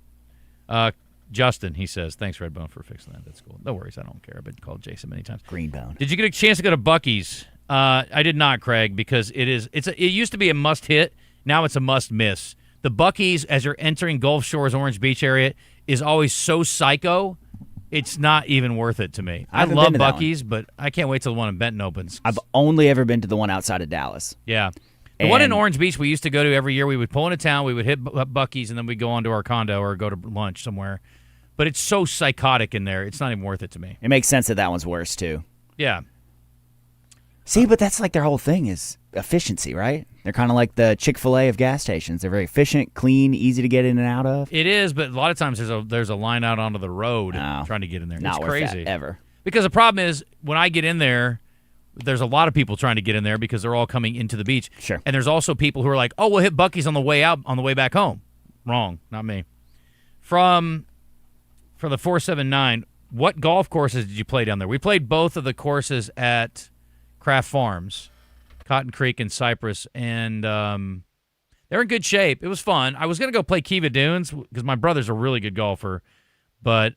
Justin, he says, thanks, Redbone, for fixing that. That's cool. No worries, I don't care. I've been called Jason many times. Greenbone. Did you get a chance to go to Buc-ee's? I did not, Craig, because it used to be a must hit. Now it's a must miss. The Buc-ee's, as you're entering Gulf Shores, Orange Beach area, is always so psycho. It's not even worth it to me. I love Buc-ee's, but I can't wait till the one in Benton opens. I've only ever been to the one outside of Dallas. Yeah. The one in Orange Beach we used to go to every year. We would pull into town, we would hit Buc-ee's, and then we'd go on to our condo or go to lunch somewhere. But it's so psychotic in there, it's not even worth it to me. It makes sense that one's worse, too. Yeah. See, but that's like their whole thing is efficiency, right? They're kind of like the Chick-fil-A of gas stations. They're very efficient, clean, easy to get in and out of. It is, but a lot of times there's a line out onto the road trying to get in there. Not it's worth crazy. That, ever. Because the problem is, when I get in there, there's a lot of people trying to get in there because they're all coming into the beach. Sure. And there's also people who are like, oh, we'll hit Buc-ee's on the way out, on the way back home. Wrong, not me. For the 479, what golf courses did you play down there? We played both of the courses at Craft Farms, Cotton Creek and Cypress, and they're in good shape. It was fun. I was going to go play Kiva Dunes because my brother's a really good golfer, but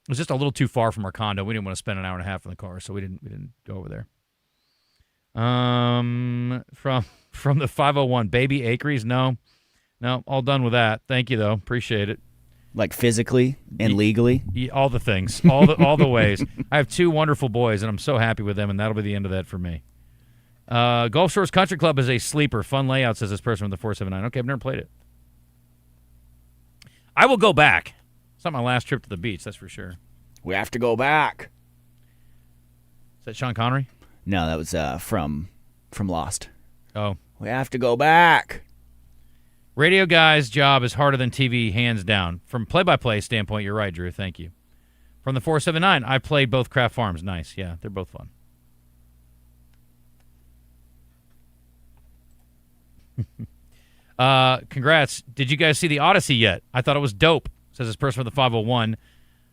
It was just a little too far from our condo. We didn't want to spend an hour and a half in the car, so we didn't go over there. From the 501, baby Acres? No, all done with that. Thank you, though. Appreciate it. Like physically and legally? All the things, all the ways. I have 2 wonderful boys, and I'm so happy with them, and that'll be the end of that for me. Gulf Shores Country Club is a sleeper. Fun layout, says this person with the 479. Okay, I've never played it. I will go back. It's not my last trip to the beach, that's for sure. We have to go back. Is that Sean Connery? No, that was from Lost. Oh. We have to go back. Radio guy's job is harder than TV, hands down. From play-by-play standpoint, you're right, Drew. Thank you. From the 479, I played both Kraft Farms. Nice. Yeah, they're both fun. Congrats. Did you guys see the Odyssey yet? I thought it was dope, says this person from the 501.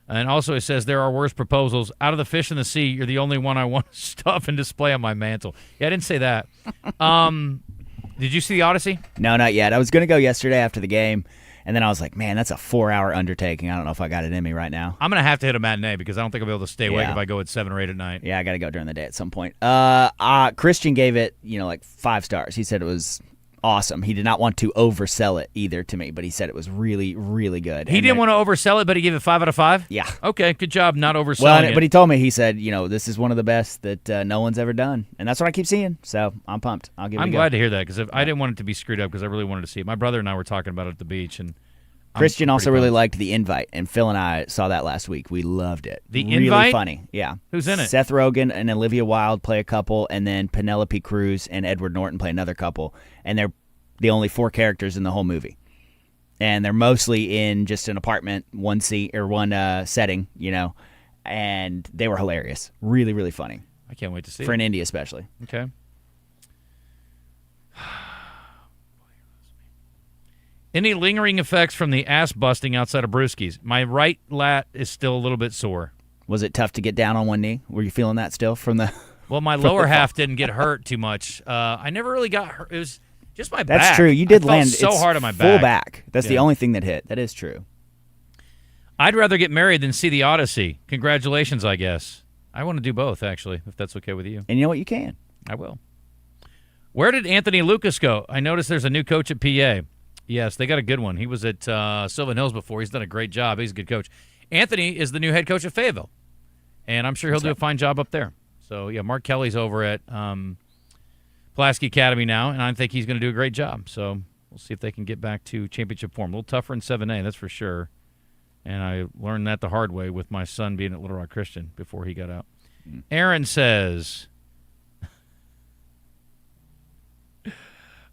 And also it says, there are worse proposals. Out of the fish in the sea, you're the only one I want to stuff and display on my mantle. Yeah, I didn't say that. Did you see the Odyssey? No, not yet. I was going to go yesterday after the game, and then I was like, man, that's a 4-hour undertaking. I don't know if I got it in me right now. I'm going to have to hit a matinee because I don't think I'll be able to stay awake if I go at 7 or 8 at night. Yeah, I got to go during the day at some point. Christian gave it, like 5 stars. He said it was awesome. He did not want to oversell it either to me, but he said it was really, really good. He didn't want to oversell it, but he gave it 5 out of 5? Yeah. Okay, good job not overselling it. But he told me, he said, this is one of the best that no one's ever done. And that's what I keep seeing. So I'm pumped. I'll give it a go. I'm glad to hear that because I didn't want it to be screwed up because I really wanted to see it. My brother and I were talking about it at the beach. And Christian also really liked The Invite, and Phil and I saw that last week. We loved it. The really Invite? Funny, yeah. Who's in it? Seth Rogen and Olivia Wilde play a couple, and then Penelope Cruz and Edward Norton play another couple. And they're the only 4 characters in the whole movie. And they're mostly in just an apartment, one setting, and they were hilarious. Really, really funny. I can't wait to see For it. an indie especially. Okay. Any lingering effects from the ass busting outside of Brewski's? My right lat is still a little bit sore. Was it tough to get down on one knee? Were you feeling that still from the... Well, my lower half didn't get hurt too much. I never really got hurt. It was just my back. That's true. You did land so hard on my back. Full back. That's the only thing that hit. That is true. I'd rather get married than see the Odyssey. Congratulations, I guess. I want to do both, actually, if that's okay with you. And you know what? You can. I will. Where did Anthony Lucas go? I noticed there's a new coach at PA. Yes, they got a good one. He was at Sylvan Hills before. He's done a great job. He's a good coach. Anthony is the new head coach at Fayetteville, and I'm sure he'll do a fine job up there. So, yeah, Mark Kelly's over at Pulaski Academy now, and I think he's going to do a great job. So we'll see if they can get back to championship form. A little tougher in 7A, that's for sure. And I learned that the hard way with my son being at Little Rock Christian before he got out. Aaron says,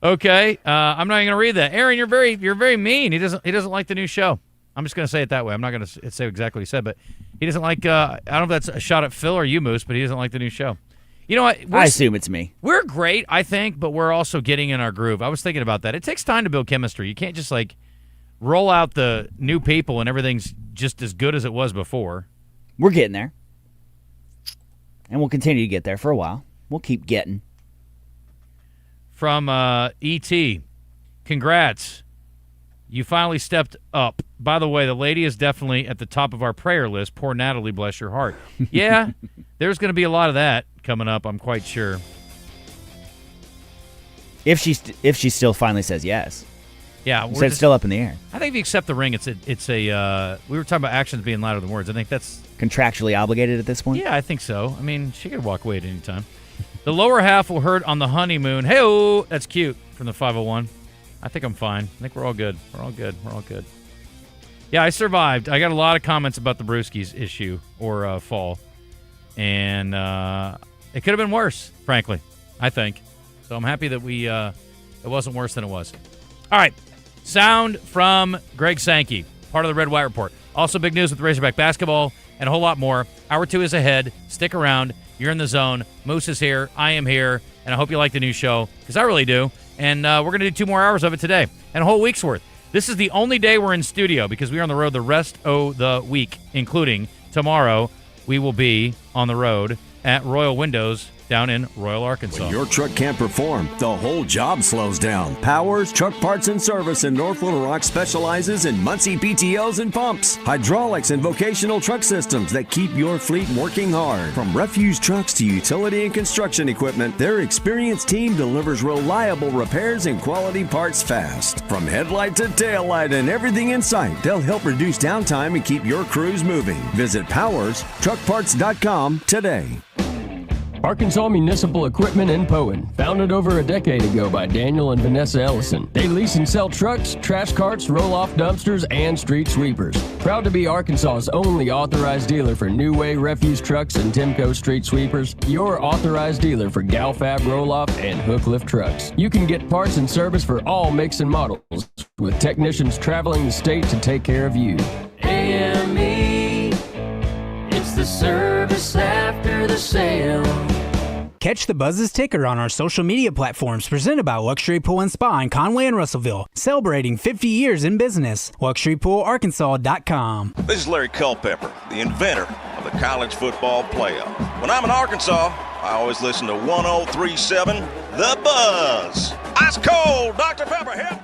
okay, I'm not even going to read that. Aaron, you're very mean. He doesn't like the new show. I'm just going to say it that way. I'm not going to say exactly what he said, but he doesn't like. I don't know if that's a shot at Phil or you, Moose, but he doesn't like the new show. You know what? I assume it's me. We're great, I think, but we're also getting in our groove. I was thinking about that. It takes time to build chemistry. You can't just roll out the new people and everything's just as good as it was before. We're getting there. And we'll continue to get there for a while. We'll keep getting. From E.T., congrats. You finally stepped up. By the way, the lady is definitely at the top of our prayer list. Poor Natalie, bless your heart. Yeah, there's going to be a lot of that coming up, I'm quite sure. If she still finally says yes. Yeah, it's still up in the air. I think if you accept the ring, it's a. We were talking about actions being louder than words. I think that's contractually obligated at this point. Yeah, I think so. I mean, she could walk away at any time. The lower half will hurt on the honeymoon. Hey-oh, that's cute from the 501. I think I'm fine. I think we're all good. We're all good. Yeah, I survived. I got a lot of comments about the Brewskis issue or fall, and it could have been worse, frankly. I think. So I'm happy that it wasn't worse than it was. All right. Sound from Greg Sankey, part of the Red White Report. Also big news with Razorback basketball and a whole lot more. Hour 2 is ahead. Stick around. You're in the zone. Moose is here. I am here. And I hope you like the new show, because I really do. And we're going to do 2 more hours of it today and a whole week's worth. This is the only day we're in studio because we are on the road the rest of the week, including tomorrow. We will be on the road at Royal Windows down in Royal, Arkansas. When your truck can't perform, the whole job slows down. Powers Truck Parts and Service in North Little Rock specializes in Muncie PTOs and pumps, hydraulics, and vocational truck systems that keep your fleet working hard. From refuse trucks to utility and construction equipment, their experienced team delivers reliable repairs and quality parts fast. From headlight to tail light and everything in sight, they'll help reduce downtime and keep your crews moving. Visit PowersTruckParts.com today. Arkansas Municipal Equipment in Poen, founded over a decade ago by Daniel and Vanessa Ellison. They lease and sell trucks, trash carts, roll-off dumpsters, and street sweepers. Proud to be Arkansas's only authorized dealer for New Way refuse trucks and Timco street sweepers, your authorized dealer for Galfab roll-off and hook lift trucks. You can get parts and service for all makes and models, with technicians traveling the state to take care of you. AME, it's the service after the sale. Catch the Buzz's ticker on our social media platforms presented by Luxury Pool and Spa in Conway and Russellville, celebrating 50 years in business. LuxuryPoolArkansas.com. This is Larry Culpepper, the inventor of the college football playoff. When I'm in Arkansas, I always listen to 103.7 The Buzz. Ice cold, Dr. Pepper, help!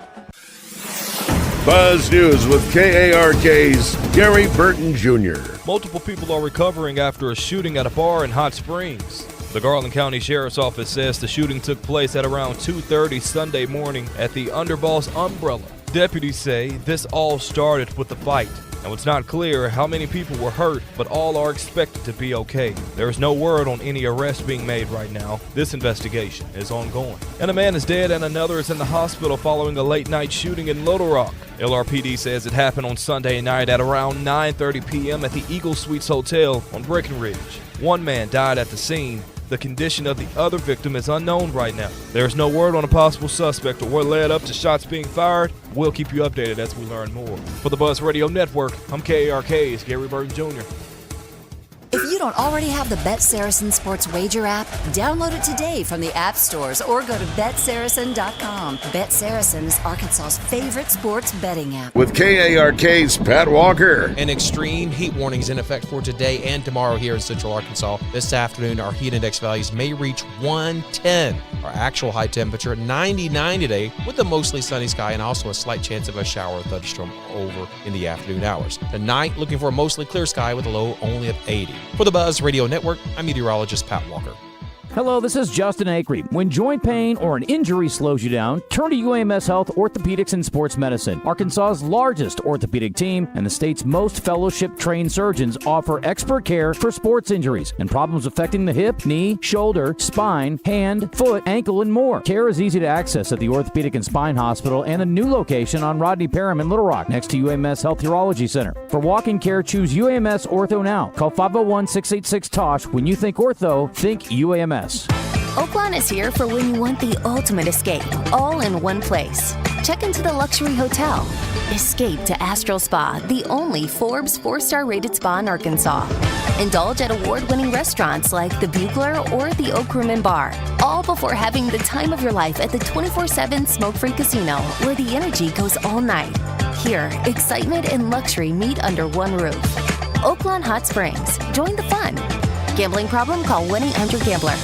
Buzz News with KARK's Gary Burton Jr. Multiple people are recovering after a shooting at a bar in Hot Springs. The Garland County Sheriff's Office says the shooting took place at around 2:30 Sunday morning at the Underboss Umbrella. Deputies say this all started with the fight. Now, it's not clear how many people were hurt, but all are expected to be okay. There is no word on any arrests being made right now. This investigation is ongoing. And a man is dead and another is in the hospital following a late-night shooting in Little Rock. LRPD says it happened on Sunday night at around 9:30 p.m. at the Eagle Suites Hotel on Breckenridge. One man died at the scene. The condition of the other victim is unknown right now. There is no word on a possible suspect or what led up to shots being fired. We'll keep you updated as we learn more. For the Buzz Radio Network, I'm KARK's Gary Burton Jr. If you don't already have the Bet Saracen Sports Wager app, download it today from the app stores or go to BetSaracen.com. Bet Saracen is Arkansas's favorite sports betting app. With KARK's Pat Walker. An extreme heat warning is in effect for today and tomorrow here in Central Arkansas. This afternoon, our heat index values may reach 110. Our actual high temperature at 99 today with a mostly sunny sky and also a slight chance of a shower or thunderstorm over in the afternoon hours. Tonight, looking for a mostly clear sky with a low only of 80. For the Buzz Radio Network, I'm meteorologist Pat Walker. Hello, this is Justin Acri. When joint pain or an injury slows you down, turn to UAMS Health Orthopedics and Sports Medicine. Arkansas's largest orthopedic team and the state's most fellowship-trained surgeons offer expert care for sports injuries and problems affecting the hip, knee, shoulder, spine, hand, foot, ankle, and more. Care is easy to access at the Orthopedic and Spine Hospital and a new location on Rodney Parham in Little Rock next to UAMS Health Urology Center. For walk-in care, choose UAMS Ortho now. Call 501-686-TOSH. When you think ortho, think UAMS. Oaklawn is here for when you want the ultimate escape, all in one place. Check into the luxury hotel. Escape to Astral Spa, the only Forbes 4-star rated spa in Arkansas. Indulge at award-winning restaurants like the Bugler or the Oak Room and Bar, all before having the time of your life at the 24/7 smoke-free casino where the energy goes all night. Here, excitement and luxury meet under one roof. Oaklawn Hot Springs. Join the fun. Gambling problem? Call 1-800-GAMBLER.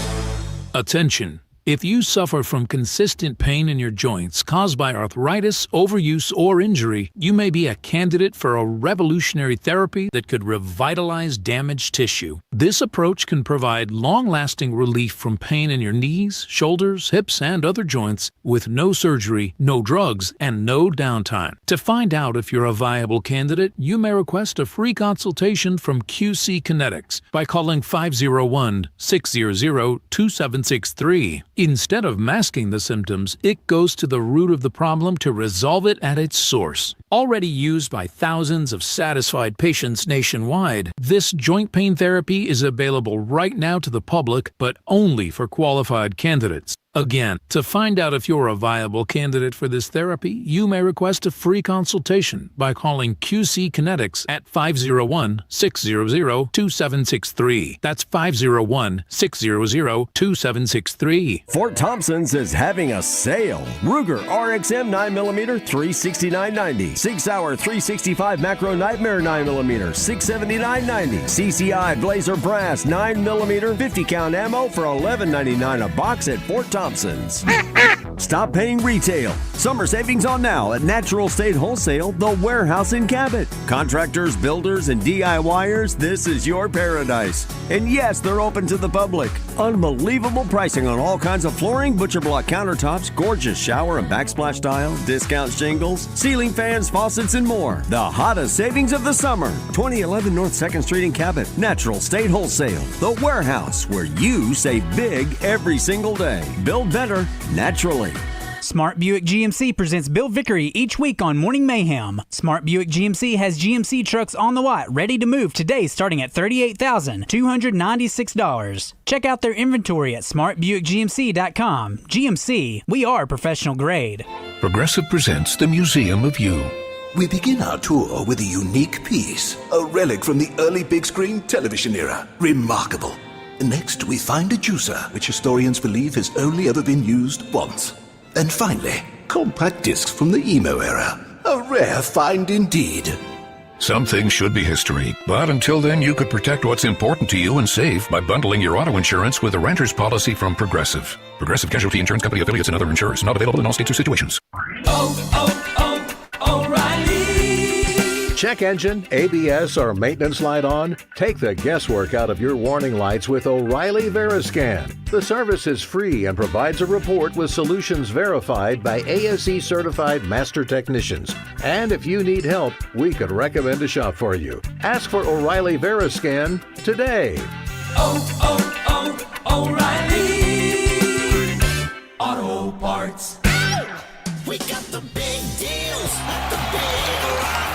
Attention. If you suffer from consistent pain in your joints caused by arthritis, overuse, or injury, you may be a candidate for a revolutionary therapy that could revitalize damaged tissue. This approach can provide long-lasting relief from pain in your knees, shoulders, hips, and other joints with no surgery, no drugs, and no downtime. To find out if you're a viable candidate, you may request a free consultation from QC Kinetics by calling 501-600-2763. Instead of masking the symptoms, it goes to the root of the problem to resolve it at its source. Already used by thousands of satisfied patients nationwide, this joint pain therapy is available right now to the public, but only for qualified candidates. Again, to find out if you're a viable candidate for this therapy, you may request a free consultation by calling QC Kinetics at 501-600-2763. That's 501-600-2763. Fort Thompson's is having a sale. Ruger RXM 9mm $369.90. 6-hour 365 Macro Nightmare 9mm $679.90. CCI Blazer Brass 9mm 50 count ammo for $11.99 a box at Fort Thompson's. Stop paying retail. Summer savings on now at Natural State Wholesale, the warehouse in Cabot. Contractors, builders, and DIYers, this is your paradise. And yes, they're open to the public. Unbelievable pricing on all kinds of flooring, butcher block countertops, gorgeous shower and backsplash tile, discount shingles, ceiling fans, faucets, and more. The hottest savings of the summer. 2011 North 2nd Street in Cabot. Natural State Wholesale, the warehouse where you save big every single day. Build better, naturally. Smart Buick GMC presents Bill Vickery each week on Morning Mayhem. Smart Buick GMC has GMC trucks on the lot ready to move today starting at $38,296. Check out their inventory at smartbuickgmc.com. GMC, we are professional grade. Progressive presents the Museum of You. We begin our tour with a unique piece, a relic from the early big screen television era. Remarkable. Next, we find a juicer, which historians believe has only ever been used once. And finally, compact discs from the emo era. A rare find indeed. Some things should be history, but until then you could protect what's important to you and save by bundling your auto insurance with a renter's policy from Progressive. Progressive Casualty Insurance Company affiliates and other insurers. Not available in all states or situations. O'Reilly! Check engine, ABS, or maintenance light on? Take the guesswork out of your warning lights with O'Reilly Veriscan. The service is free and provides a report with solutions verified by ASE certified master technicians. And if you need help, we could recommend a shop for you. Ask for O'Reilly Veriscan today. O'Reilly Auto Parts. We got the big deals. The big rock.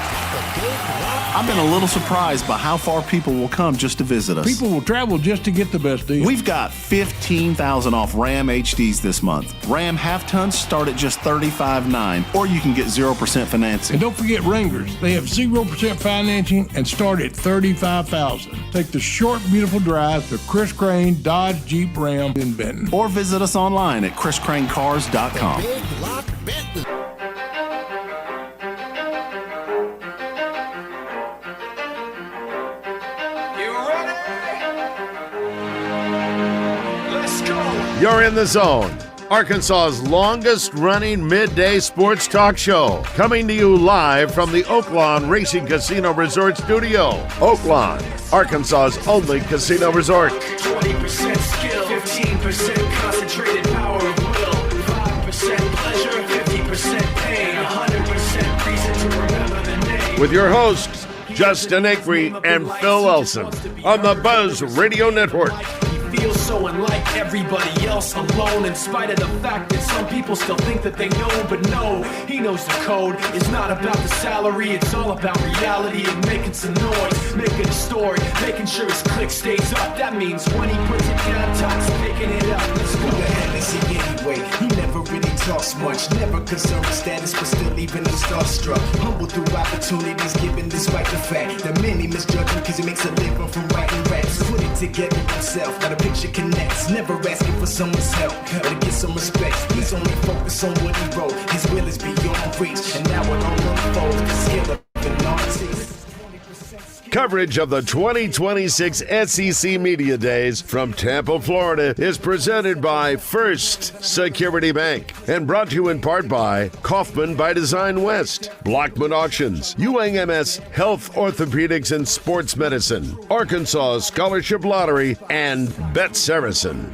I've been a little surprised by how far people will come just to visit us. People will travel just to get the best deal. We've got 15,000 off Ram HDs this month. Ram half-tons start at just $35,900, or you can get 0% financing. And don't forget Wranglers. They have 0% financing and start at $35,000. Take the short, beautiful drive to Chris Crane Dodge Jeep Ram in Benton. Or visit us online at chriscranecars.com. Big Lock Benton. You're in the zone. Arkansas's longest-running midday sports talk show. Coming to you live from the Oaklawn Racing Casino Resort Studio. Oaklawn, Arkansas's only casino resort. 20% skill, 15% concentrated power of will, 5% pleasure, 50% pain, 100% reason to remember the name. With your hosts, Justin Acri and Phil Elson on the Buzz Radio Network. Feels so unlike everybody else, alone in spite of the fact that some people still think that they know, but no, he knows the code. It's not about the salary, it's all about reality and making some noise, making a story, making sure his click stays up. That means when he puts it down, Todd's picking it up. Let's go. Who the hell is he anyway? He never really talks much, never concerned with status, but still leaving him starstruck. Humble through opportunities given despite the fact that many misjudge him because he makes a living from writing raps. Put it together himself, got a picture connects, never asking for someone's help or to get some respect. He's only focused on what he wrote. His will is beyond reach, and now it all unfolds. The skill of an artist. Coverage of the 2026 SEC Media Days from Tampa, Florida is presented by First Security Bank and brought to you in part by Kaufman by Design West, Blockman Auctions, UAMS Health, Orthopedics, and Sports Medicine, Arkansas Scholarship Lottery, and Bet Saracen.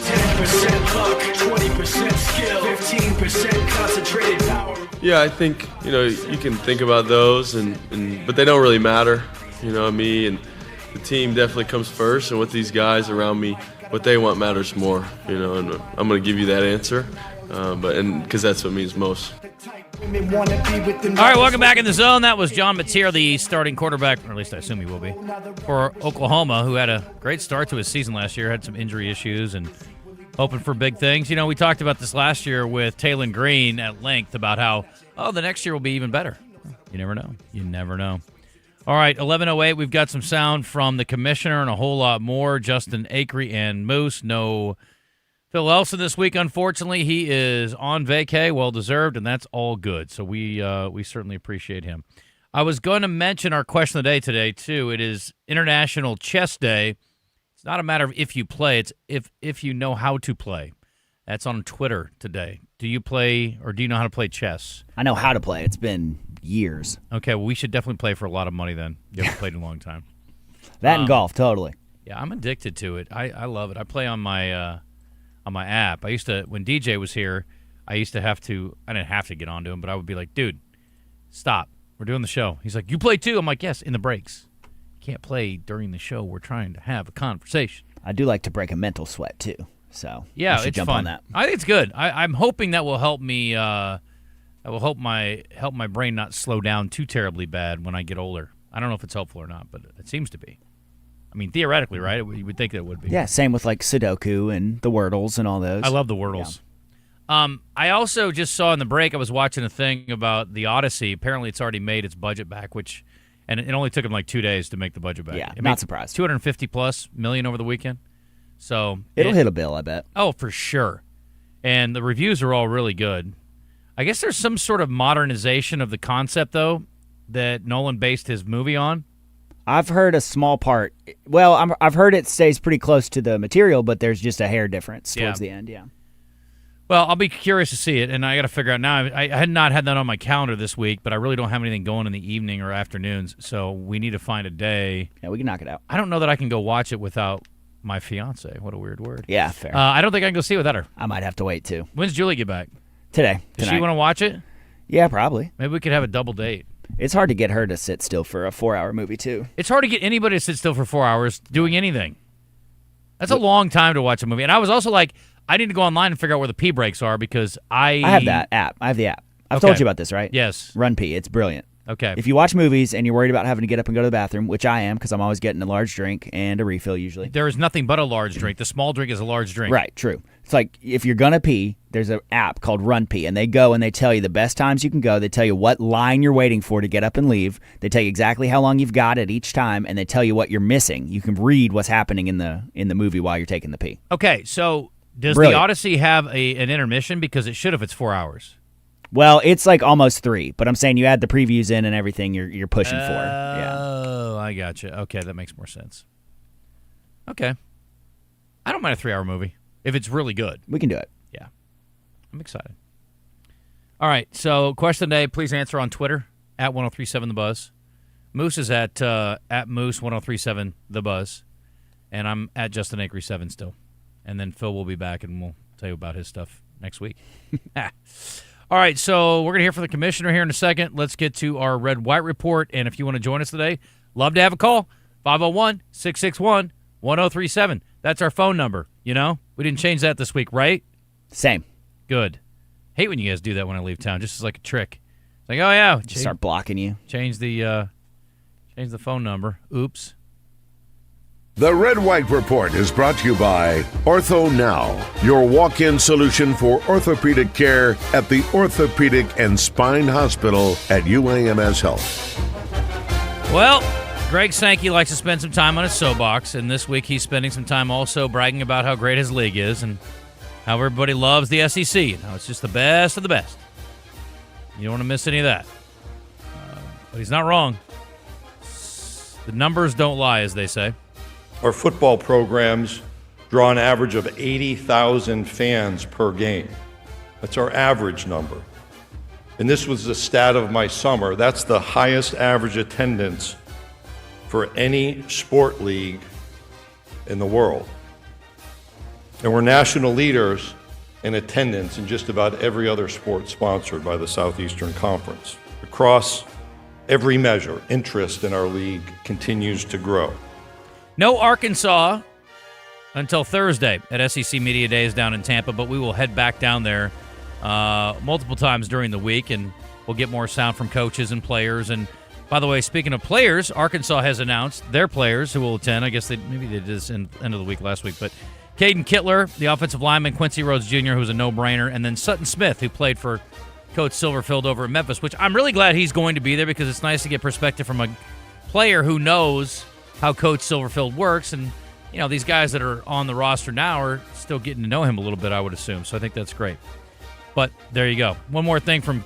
10% luck, 20% skill, 15% concentrated power. Yeah, I think, you can think about those, but they don't really matter. Me and the team definitely comes first, and what these guys around me, what they want matters more, and I'm going to give you that answer, because that's what means most. All right, welcome back in the zone. That was John Mateer, the starting quarterback, or at least I assume he will be, for Oklahoma, who had a great start to his season last year, had some injury issues, and hoping for big things. You know, we talked about this last year with Taylon Green at length about how, the next year will be even better. You never know. You never know. All right, 11:08, we've got some sound from the commissioner and a whole lot more. Justin Acri and Moose. No Phil Elson this week, unfortunately. He is on vacay, well-deserved, and that's all good. So we certainly appreciate him. I was going to mention our question of the day today, too. It is International Chess Day. It's not a matter of if you play, it's if you know how to play. That's on Twitter today. Do you play, or do you know how to play chess? I know how to play. It's been years. Okay, well, we should definitely play for a lot of money then. You haven't played in a long time. That and golf, totally. Yeah, I'm addicted to it. I love it. I play on my app. I used to, when DJ was here, I didn't have to get onto him, but I would be like, dude, stop. We're doing the show. He's like, you play too? I'm like, yes, in the breaks. Can't play during the show. We're trying to have a conversation. I do like to break a mental sweat too. So yeah, it's jump fun. On that. I think it's good. I'm hoping that will help me. That will help my brain not slow down too terribly bad when I get older. I don't know if it's helpful or not, but it seems to be. I mean, theoretically, right? You would think that it would be. Yeah, same with like Sudoku and the Wordles and all those. I love the Wordles. Yeah. I also just saw in the break, I was watching a thing about the Odyssey. Apparently, it's already made its budget back, and it only took them like 2 days to make the budget back. Yeah, not surprised. $250+ million over the weekend. So it'll hit a bill, I bet. Oh, for sure. And the reviews are all really good. I guess there's some sort of modernization of the concept, though, that Nolan based his movie on. I've heard a small part. Well, I've heard it stays pretty close to the material, but there's just a hair difference towards the end, yeah. Well, I'll be curious to see it, and I got to figure out now. I had not had that on my calendar this week, but I really don't have anything going in the evening or afternoons, so we need to find a day. Yeah, we can knock it out. I don't know that I can go watch it without my fiance. What a weird word. Yeah, fair. I don't think I can go see it without her. I might have to wait, too. When's Julie get back? Today. Does she want to watch it? Yeah, probably. Maybe we could have a double date. It's hard to get her to sit still for a 4-hour movie, too. It's hard to get anybody to sit still for 4 hours doing anything. That's a long time to watch a movie. And I was also like, I need to go online and figure out where the pee breaks are because I have that app. I have the app. I've told you about this, right? Yes. Run Pee. It's brilliant. Okay. If you watch movies and you're worried about having to get up and go to the bathroom, which I am because I'm always getting a large drink and a refill usually. There is nothing but a large drink. The small drink is a large drink. Right, true. It's like if you're going to pee, there's an app called Run Pee, and they go and they tell you the best times you can go. They tell you what line you're waiting for to get up and leave. They tell you exactly how long you've got at each time, and they tell you what you're missing. You can read what's happening in the movie while you're taking the pee. Okay, so does the Odyssey have an intermission? Because it should if it's 4 hours. Well, it's like almost 3, but I'm saying you add the previews in and everything you're pushing for. Oh, I gotcha. Okay, that makes more sense. Okay. I don't mind a 3-hour movie if it's really good. We can do it. Yeah. I'm excited. All right, so question today, please answer on Twitter, at 1037TheBuzz. Moose is at Moose1037TheBuzz. And I'm at Justin Acri 7 still. And then Phil will be back, and we'll tell you about his stuff next week. All right, so we're going to hear from the commissioner here in a second. Let's get to our red-white report. And if you want to join us today, love to have a call. 501-661-1037. That's our phone number, you know? We didn't change that this week, right? Same. Good. Hate when you guys do that when I leave town, just as like a trick. It's like, oh, yeah. Just start blocking you. Change the phone number. Oops. The Red White Report is brought to you by Ortho Now, your walk-in solution for orthopedic care at the Orthopedic and Spine Hospital at UAMS Health. Well, Greg Sankey likes to spend some time on his soapbox, and this week he's spending some time also bragging about how great his league is and how everybody loves the SEC and how it's just the best of the best. You don't want to miss any of that. But he's not wrong. The numbers don't lie, as they say. Our football programs draw an average of 80,000 fans per game. That's our average number. And this was the stat of my summer. That's the highest average attendance for any sport league in the world. And we're national leaders in attendance in just about every other sport sponsored by the Southeastern Conference. Across every measure, interest in our league continues to grow. No Arkansas until Thursday at SEC Media Days down in Tampa, but we will head back down there multiple times during the week, and we'll get more sound from coaches and players. And by the way, speaking of players, Arkansas has announced their players who will attend. I guess maybe they did this in end of the week last week, but Caden Kittler, the offensive lineman, Quincy Rhodes Jr., who's a no-brainer, and then Sutton Smith, who played for Coach Silverfield over at Memphis, which I'm really glad he's going to be there because it's nice to get perspective from a player who knows how Coach Silverfield works. And, these guys that are on the roster now are still getting to know him a little bit, I would assume. So I think that's great. But there you go. One more thing from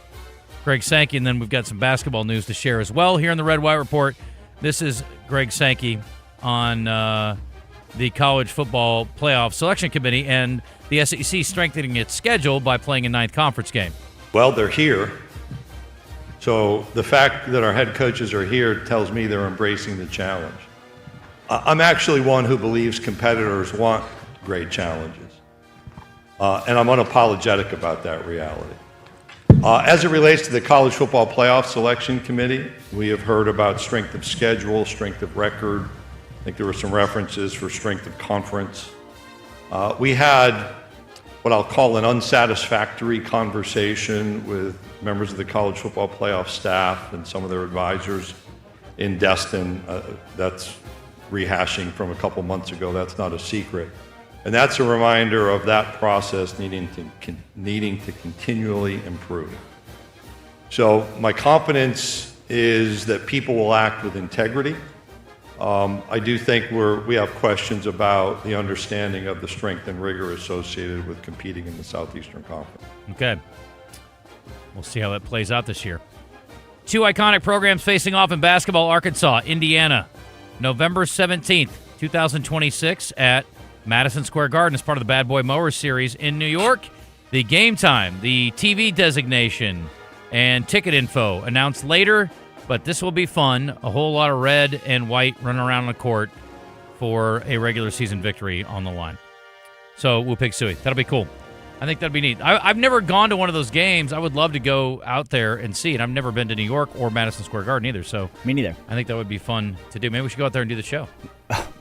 Greg Sankey, and then we've got some basketball news to share as well here in the Red White Report. This is Greg Sankey on the College Football Playoff Selection Committee and the SEC strengthening its schedule by playing a ninth conference game. Well, they're here. So the fact that our head coaches are here tells me they're embracing the challenge. I'm actually one who believes competitors want great challenges. And I'm unapologetic about that reality. As it relates to the College Football Playoff Selection Committee, we have heard about strength of schedule, strength of record. I think there were some references for strength of conference. We had what I'll call an unsatisfactory conversation with members of the College Football Playoff staff and some of their advisors in Destin. That's rehashing from a couple months ago. That's not a secret. And that's a reminder of that process needing to continually improve. So my confidence is that people will act with integrity. I do think we have questions about the understanding of the strength and rigor associated with competing in the Southeastern Conference. Okay. We'll see how that plays out this year. Two iconic programs facing off in basketball: Arkansas, Indiana, November 17th, 2026 at Madison Square Garden as part of the Bad Boy Mowers series in New York. The game time, the TV designation, and ticket info announced later, but this will be fun. A whole lot of red and white running around the court for a regular season victory on the line. So we'll pick Suey. That'll be cool. I think that'd be neat. I've never gone to one of those games. I would love to go out there and see it. I've never been to New York or Madison Square Garden either. So me neither. I think that would be fun to do. Maybe we should go out there and do the show.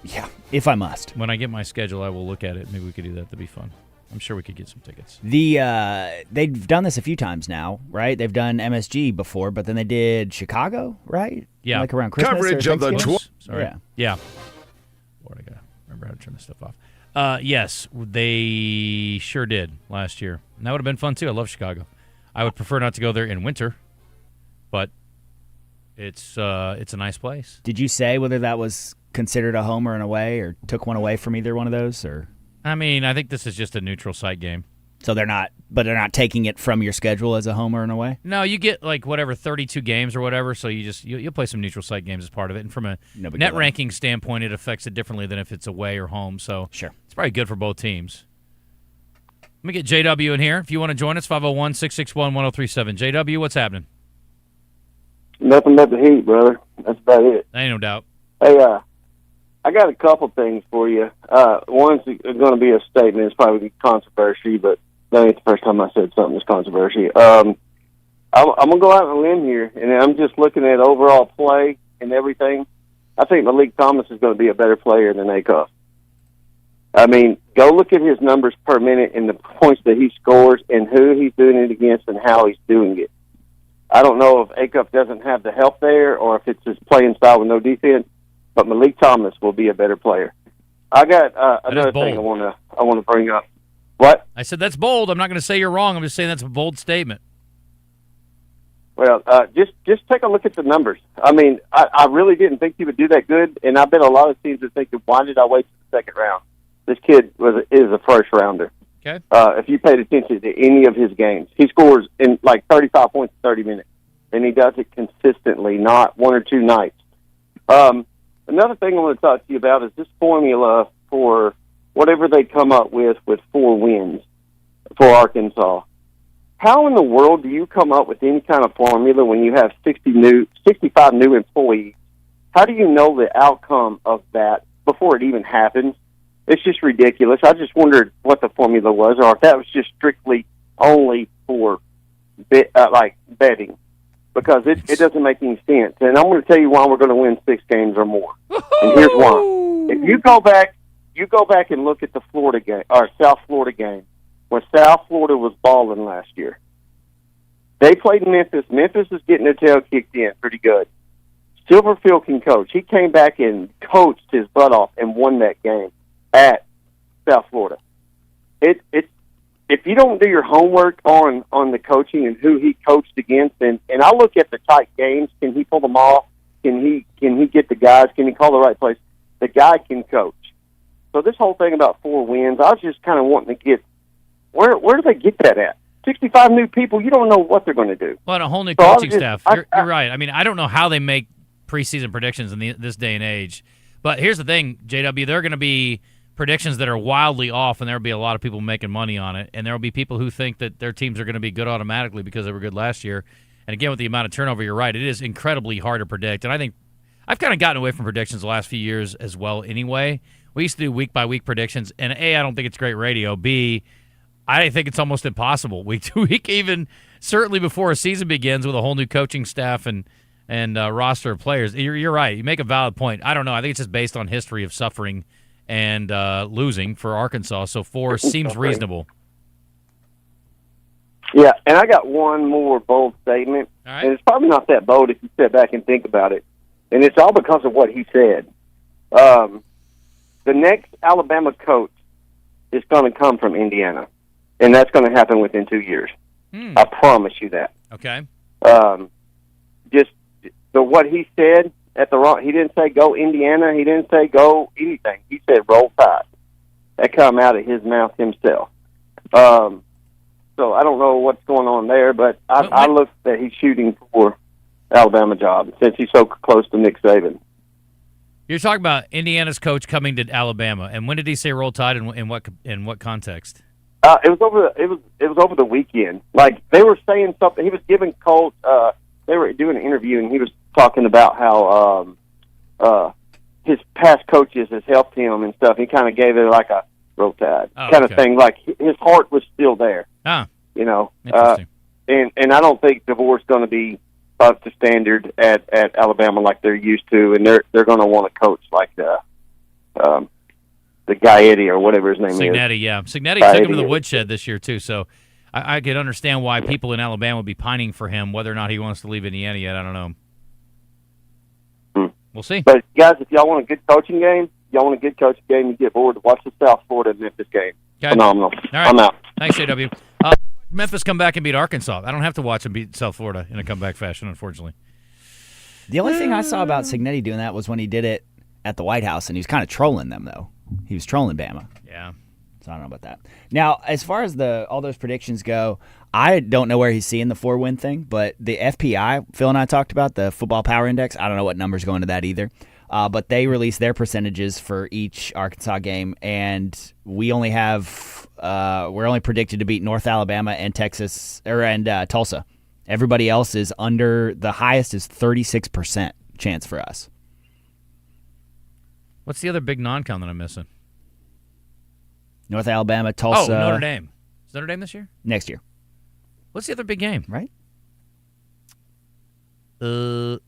Yeah, if I must. When I get my schedule, I will look at it. Maybe we could do that. That'd be fun. I'm sure we could get some tickets. They've done this a few times now, right? They've done MSG before, but then they did Chicago, right? Yeah. Like around Christmas. Coverage of the Sorry. Yeah. Lord, I gotta remember how to turn this stuff off. Yes, they sure did last year. And that would have been fun, too. I love Chicago. I would prefer not to go there in winter, but it's a nice place. Did you say whether that was considered a home or an away, or took one away from either one of those? Or I mean, I think this is just a neutral site game. So they're not taking it from your schedule as a home or an away? No, you get 32 games or whatever, so you'll play some neutral site games as part of it. And from a net ranking standpoint, it affects it differently than if it's away or home. So sure, it's probably good for both teams. Let me get JW in here. If you want to join us, 501-661-1037. JW, what's happening? Nothing but the heat, brother. That's about it. Ain't no doubt. Hey, I got a couple things for you. One's going to be a statement. It's probably controversial, but that ain't the first time I said something that's controversial. I'm going to go out on a limb here, and I'm just looking at overall play and everything. I think Malik Thomas is going to be a better player than Acuff. I mean, go look at his numbers per minute and the points that he scores and who he's doing it against and how he's doing it. I don't know if Acuff doesn't have the help there or if it's his playing style with no defense, but Malik Thomas will be a better player. I got another thing I want to bring up. What? I said that's bold. I'm not going to say you're wrong. I'm just saying that's a bold statement. Well, just take a look at the numbers. I mean, I really didn't think he would do that good, and I bet a lot of teams are thinking, why did I wait to the second round? This kid is a first rounder. Okay. If you paid attention to any of his games, he scores in 35 points in 30 minutes, and he does it consistently, not one or two nights. Another thing I want to talk to you about is this formula for whatever they come up with 4 wins for Arkansas. How in the world do you come up with any kind of formula when you have 65 new employees? How do you know the outcome of that before it even happens? It's just ridiculous. I just wondered what the formula was, or if that was just strictly only for betting, because it doesn't make any sense. And I'm going to tell you why we're going to win 6 games or more. And here's why. If you go back and look at the Florida game or South Florida game, when South Florida was balling last year, they played Memphis. Memphis is getting their tail kicked in pretty good. Silverfield can coach. He came back and coached his butt off and won that game at South Florida. If you don't do your homework on the coaching and who he coached against, and I look at the tight games, can he pull them off? Can he get the guys? Can he call the right place? The guy can coach. So this whole thing about 4 wins, I was just kind of wanting to get where do they get that at? 65 new people, you don't know what they're going to do. Well, a whole new coaching staff. You're right. I mean, I don't know how they make preseason predictions in this day and age. But here's the thing, JW, there are going to be predictions that are wildly off, and there will be a lot of people making money on it. And there will be people who think that their teams are going to be good automatically because they were good last year. And again, with the amount of turnover, you're right. It is incredibly hard to predict. And I think I've kind of gotten away from predictions the last few years as well anyway. We used to do week-by-week predictions. And A, I don't think it's great radio. B, I think it's almost impossible week to week, even certainly before a season begins with a whole new coaching staff and roster of players. You're right. You make a valid point. I don't know. I think it's just based on history of suffering and losing for Arkansas. So 4 seems reasonable. Yeah, and I got one more bold statement, and it's probably not that bold if you sit back and think about it, and it's all because of what he said. The next Alabama coach is going to come from Indiana, and that's going to happen within 2 years. I promise you that. Okay. Just what he said at the wrong. He didn't say go Indiana. He didn't say go anything. He said roll Tide. That come out of his mouth himself. So I don't know what's going on there, but I look that he's shooting for Alabama job since he's so close to Nick Saban. You're talking about Indiana's coach coming to Alabama, and when did he say roll Tide? In what context? It was over the weekend. Like they were saying something. He was giving Colt. They were doing an interview, and he was talking about how his past coaches has helped him and stuff. He kind of gave it like a roll Tide kind of thing. Like his heart was still there. You know. And I don't think DeVore's going to be up to standard at Alabama like they're used to, and they're going to want to coach like the Gaetti or whatever his name is. Signetti, yeah. Signetti took him to the woodshed this year too, so I could understand why people in Alabama would be pining for him. Whether or not he wants to leave Indiana yet, I don't know. We'll see. But guys, if y'all want a good coaching game, you get bored to watch the South Florida Memphis game. Okay. Phenomenal. All right. I'm out. Thanks, JW. Memphis come back and beat Arkansas. I don't have to watch them beat South Florida in a comeback fashion, unfortunately. The only thing I saw about Signetti doing that was when he did it at the White House, and he was kind of trolling them, though. He was trolling Bama. Yeah. So I don't know about that. Now, as far as all those predictions go, I don't know where he's seeing the 4-win thing, but the FPI, Phil and I talked about, the Football Power Index, I don't know what numbers go into that either. But they released their percentages for each Arkansas game, and we only have we're only predicted to beat North Alabama and Tulsa. Everybody else is under. The highest is 36% chance for us. What's the other big non-con that I'm missing? North Alabama, Tulsa. Oh, Notre Dame. Is Notre Dame this year? Next year. What's the other big game? Right. Oh,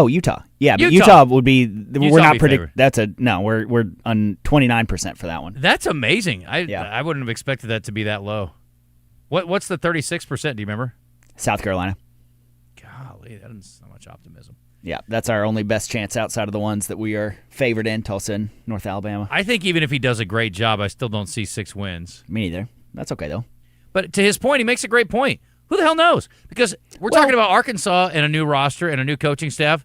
Utah. Yeah, but Utah would be. We're not predicting. That's a no. We're on 29% for that one. That's amazing. I wouldn't have expected that to be that low. What's the 36%? Do you remember? South Carolina. Golly, that is so much optimism. Yeah, that's our only best chance outside of the ones that we are favored in, Tulsa and North Alabama. I think even if he does a great job, I still don't see 6 wins. Me neither. That's okay, though. But to his point, he makes a great point. Who the hell knows? Because we're talking about Arkansas and a new roster and a new coaching staff.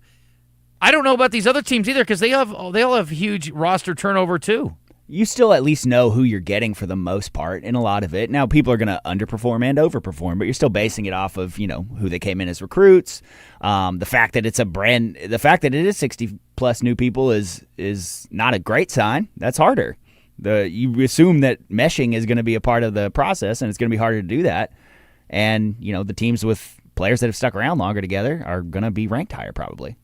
I don't know about these other teams either because they all have huge roster turnover too. You still at least know who you're getting for the most part in a lot of it. Now, people are going to underperform and overperform, but you're still basing it off of, who they came in as recruits. The fact that it is 60 plus new people is not a great sign. That's harder. You assume that meshing is going to be a part of the process, and it's going to be harder to do that. And, the teams with players that have stuck around longer together are going to be ranked higher probably.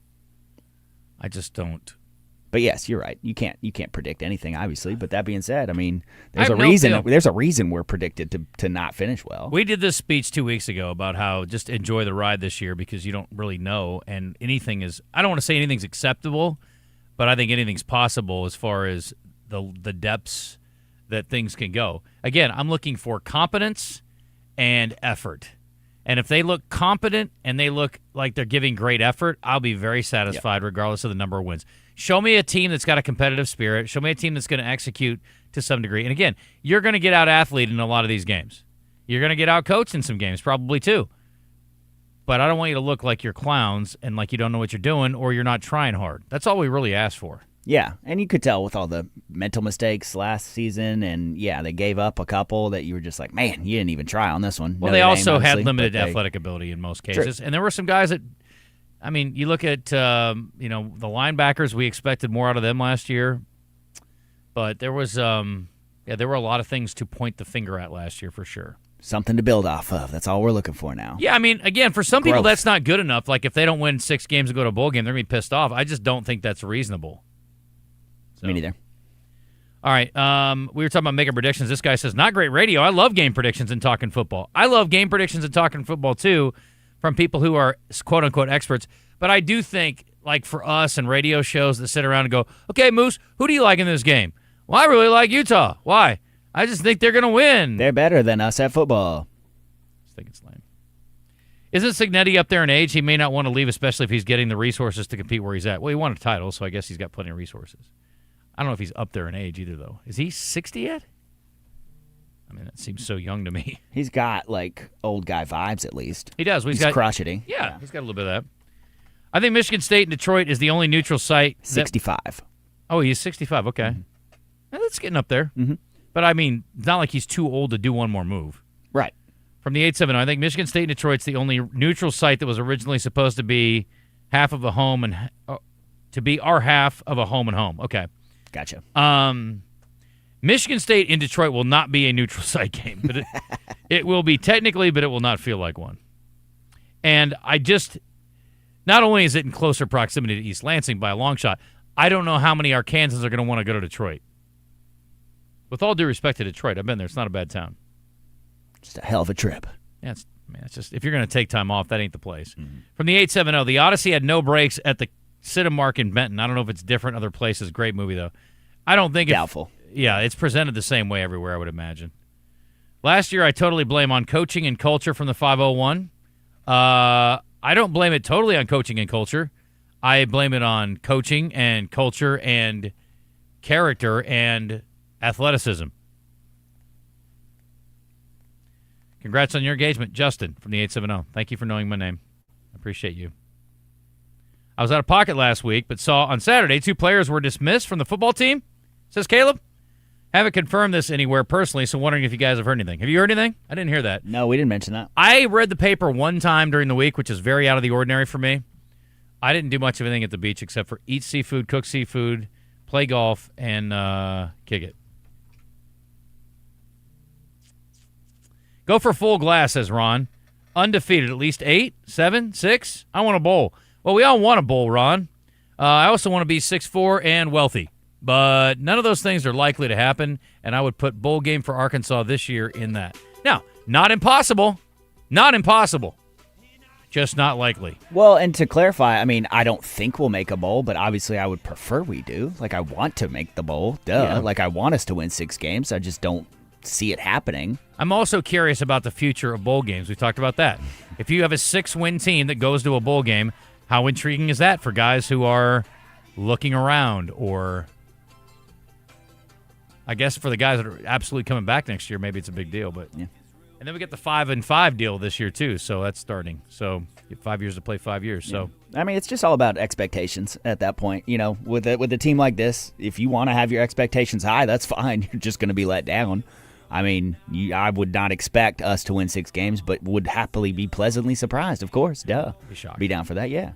I just don't. But yes, you're right. You can't predict anything, obviously. But that being said, I mean, there's a reason we're predicted to not finish well. We did this speech 2 weeks ago about how just enjoy the ride this year because you don't really know, and anything is. I don't want to say anything's acceptable, but I think anything's possible as far as the depths that things can go. Again, I'm looking for competence and effort. And if they look competent and they look like they're giving great effort, I'll be very satisfied regardless of the number of wins. Show me a team that's got a competitive spirit. Show me a team that's going to execute to some degree. And again, you're going to get out-athleted in a lot of these games. You're going to get out-coached in some games, probably too. But I don't want you to look like you're clowns and like you don't know what you're doing or you're not trying hard. That's all we really ask for. Yeah, and you could tell with all the mental mistakes last season, and yeah, they gave up a couple that you were just like, man, you didn't even try on this one. Well, they also had limited athletic ability in most cases, and there were some guys that, I mean, you look at the linebackers. We expected more out of them last year, but there was there were a lot of things to point the finger at last year for sure. Something to build off of. That's all we're looking for now. Yeah, I mean, again, for some people that's not good enough. Like if they don't win 6 games and go to a bowl game, they're gonna be pissed off. I just don't think that's reasonable. So. Me neither. All right. We were talking about making predictions. This guy says, not great radio. I love game predictions and talking football. I love game predictions and talking football, too, from people who are quote-unquote experts. But I do think, like for us and radio shows that sit around and go, okay, Moose, who do you like in this game? Well, I really like Utah. Why? I just think they're going to win. They're better than us at football. I just think it's lame. Isn't Cignetti up there in age? He may not want to leave, especially if he's getting the resources to compete where he's at. Well, he won a title, so I guess he's got plenty of resources. I don't know if he's up there in age either, though. Is he 60 yet? I mean, that seems so young to me. He's got, like, old guy vibes, at least. He does. He's crotchety. Yeah, he's got a little bit of that. I think Michigan State and Detroit is the only neutral site. 65. Oh, he's 65. Okay. Mm-hmm. That's getting up there. Mm-hmm. But, I mean, it's not like he's too old to do one more move. Right. From the 8-7, I think Michigan State and Detroit's the only neutral site that was originally supposed to be half of a home and to be our half of a home and home. Okay. Gotcha. Michigan State in Detroit will not be a neutral site game, but it will be technically, but it will not feel like one. And not only is it in closer proximity to East Lansing by a long shot, I don't know how many Arkansans are going to want to go to Detroit. With all due respect to Detroit, I've been there. It's not a bad town. Just a hell of a trip. Yeah, it's just if you're going to take time off, that ain't the place. Mm-hmm. From the 8-7-0, the Odyssey had no breaks at the Cinemark in Benton. I don't know if it's different other places. Great movie, though. I don't think doubtful. It's presented the same way everywhere, I would imagine. Last year, I totally blame on coaching and culture from the 501. I don't blame it totally on coaching and culture. I blame it on coaching and culture and character and athleticism. Congrats on your engagement, Justin, from the 870. Thank you for knowing my name. I appreciate you. I was out of pocket last week, but saw on Saturday 2 players were dismissed from the football team, says Caleb. Haven't confirmed this anywhere personally, so wondering if you guys have heard anything. Have you heard anything? I didn't hear that. No, we didn't mention that. I read the paper one time during the week, which is very out of the ordinary for me. I didn't do much of anything at the beach except for eat seafood, cook seafood, play golf, and kick it. Go for full glass, says Ron. Undefeated, at least 8, 7, 6. I want a bowl. Well, we all want a bowl, Ron. I also want to be 6'4" and wealthy. But none of those things are likely to happen, and I would put bowl game for Arkansas this year in that. Now, not impossible. Not impossible. Just not likely. Well, and to clarify, I mean, I don't think we'll make a bowl, but obviously I would prefer we do. Like, I want to make the bowl. Duh. Yeah. Like, I want us to win 6 games. I just don't see it happening. I'm also curious about the future of bowl games. We talked about that. If you have a 6-win team that goes to a bowl game, how intriguing is that for guys who are looking around? Or I guess for the guys that are absolutely coming back next year, maybe it's a big deal. But yeah. And then we get the 5-5 deal this year too, so that's starting. So you have 5 years to play 5 years. Yeah. So I mean, it's just all about expectations at that point. You know, with a team like this, if you want to have your expectations high, that's fine. You're just going to be let down. I mean, I would not expect us to win 6 games, but would happily be pleasantly surprised, of course. Duh. Be down for that, yeah.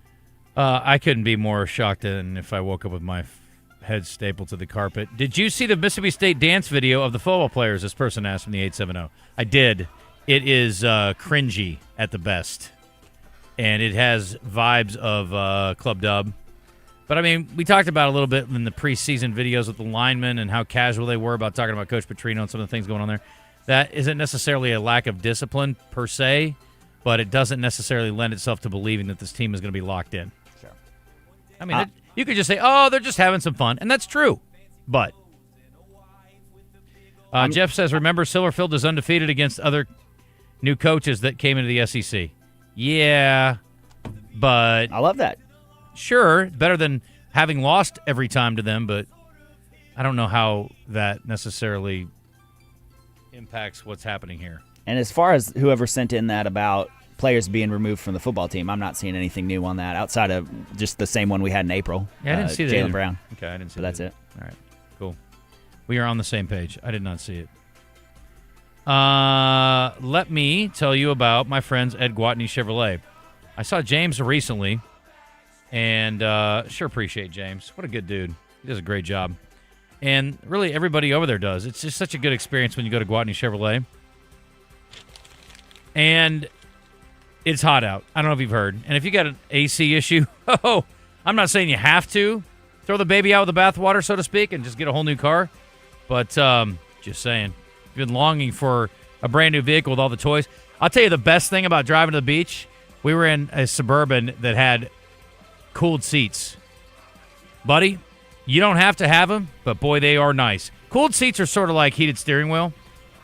I couldn't be more shocked than if I woke up with my head stapled to the carpet. Did you see the Mississippi State dance video of the football players, this person asked from the 870? I did. It is cringy at the best, and it has vibes of Club Dub. But, I mean, we talked about a little bit in the preseason videos with the linemen and how casual they were about talking about Coach Petrino and some of the things going on there. That isn't necessarily a lack of discipline per se, but it doesn't necessarily lend itself to believing that this team is going to be locked in. Sure. I mean, you could just say, oh, they're just having some fun, and that's true. But Jeff says, remember, Silverfield is undefeated against other new coaches that came into the SEC. Yeah, but I love that. Sure, better than having lost every time to them, but I don't know how that necessarily impacts what's happening here. And as far as whoever sent in that about players being removed from the football team, I'm not seeing anything new on that outside of just the same one we had in April. Yeah, I didn't see that. Jaylen Brown. Okay, I didn't see that. That's it. All right, cool. We are on the same page. I did not see it. Let me tell you about my friends at Gwatney Chevrolet. I saw James recently, and sure appreciate James. What a good dude. He does a great job. And really, everybody over there does. It's just such a good experience when you go to Gwatney Chevrolet. And it's hot out. I don't know if you've heard. And if you got an AC issue, I'm not saying you have to throw the baby out with the bathwater, so to speak, and just get a whole new car. But just saying, you've been longing for a brand new vehicle with all the toys. I'll tell you the best thing about driving to the beach. We were in a Suburban that had cooled seats. Buddy, you don't have to have them, but boy, they are nice. Cooled seats are sort of like heated steering wheel.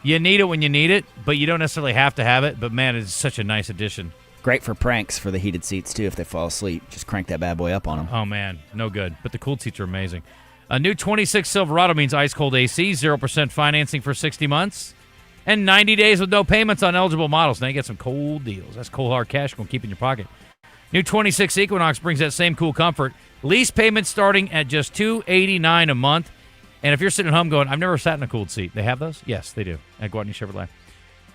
You need it when you need it, but you don't necessarily have to have it. But, man, it's such a nice addition. Great for pranks for the heated seats, too, if they fall asleep. Just crank that bad boy up on them. Oh, man, no good. But the cooled seats are amazing. A new 26 Silverado means ice-cold AC, 0% financing for 60 months, and 90 days with no payments on eligible models. Now you get some cold deals. That's cold hard cash going to keep in your pocket. New 26 Equinox brings that same cool comfort. Lease payments starting at just $289 a month. And if you're sitting at home going, I've never sat in a cooled seat, they have those? Yes, they do at Gwatney Chevrolet.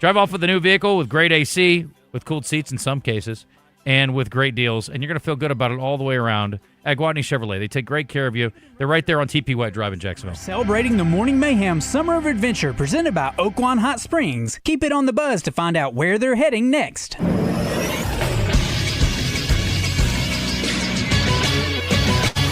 Drive off with the new vehicle with great AC, with cooled seats in some cases, and with great deals. And you're going to feel good about it all the way around at Gwatney Chevrolet. They take great care of you. They're right there on TP White Drive in Jacksonville. Celebrating the Morning Mayhem Summer of Adventure presented by Oaklawn Hot Springs. Keep it on the buzz to find out where they're heading next.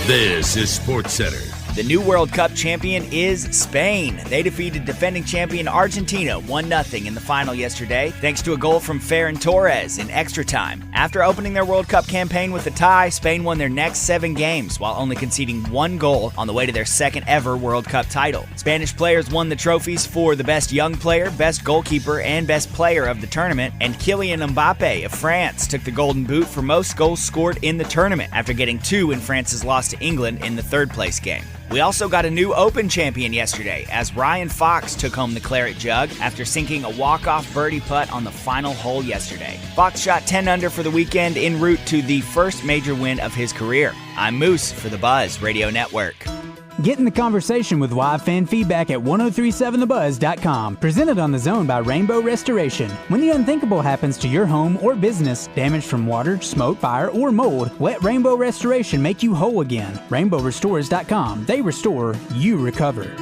This is SportsCenter. The new World Cup champion is Spain. They defeated defending champion Argentina 1-0 in the final yesterday, thanks to a goal from Ferran Torres in extra time. After opening their World Cup campaign with a tie, Spain won their next 7 games while only conceding 1 goal on the way to their second ever World Cup title. Spanish players won the trophies for the best young player, best goalkeeper, and best player of the tournament, and Kylian Mbappe of France took the Golden Boot for most goals scored in the tournament after getting 2 in France's loss to England in the third-place game. We also got a new Open champion yesterday as Ryan Fox took home the Claret Jug after sinking a walk-off birdie putt on the final hole yesterday. Fox shot 10 under for the weekend en route to the first major win of his career. I'm Moose for the Buzz Radio Network. Get in the conversation with live fan feedback at 1037thebuzz.com. Presented on The Zone by Rainbow Restoration. When the unthinkable happens to your home or business, damage from water, smoke, fire, or mold, let Rainbow Restoration make you whole again. RainbowRestores.com. They restore, you recover.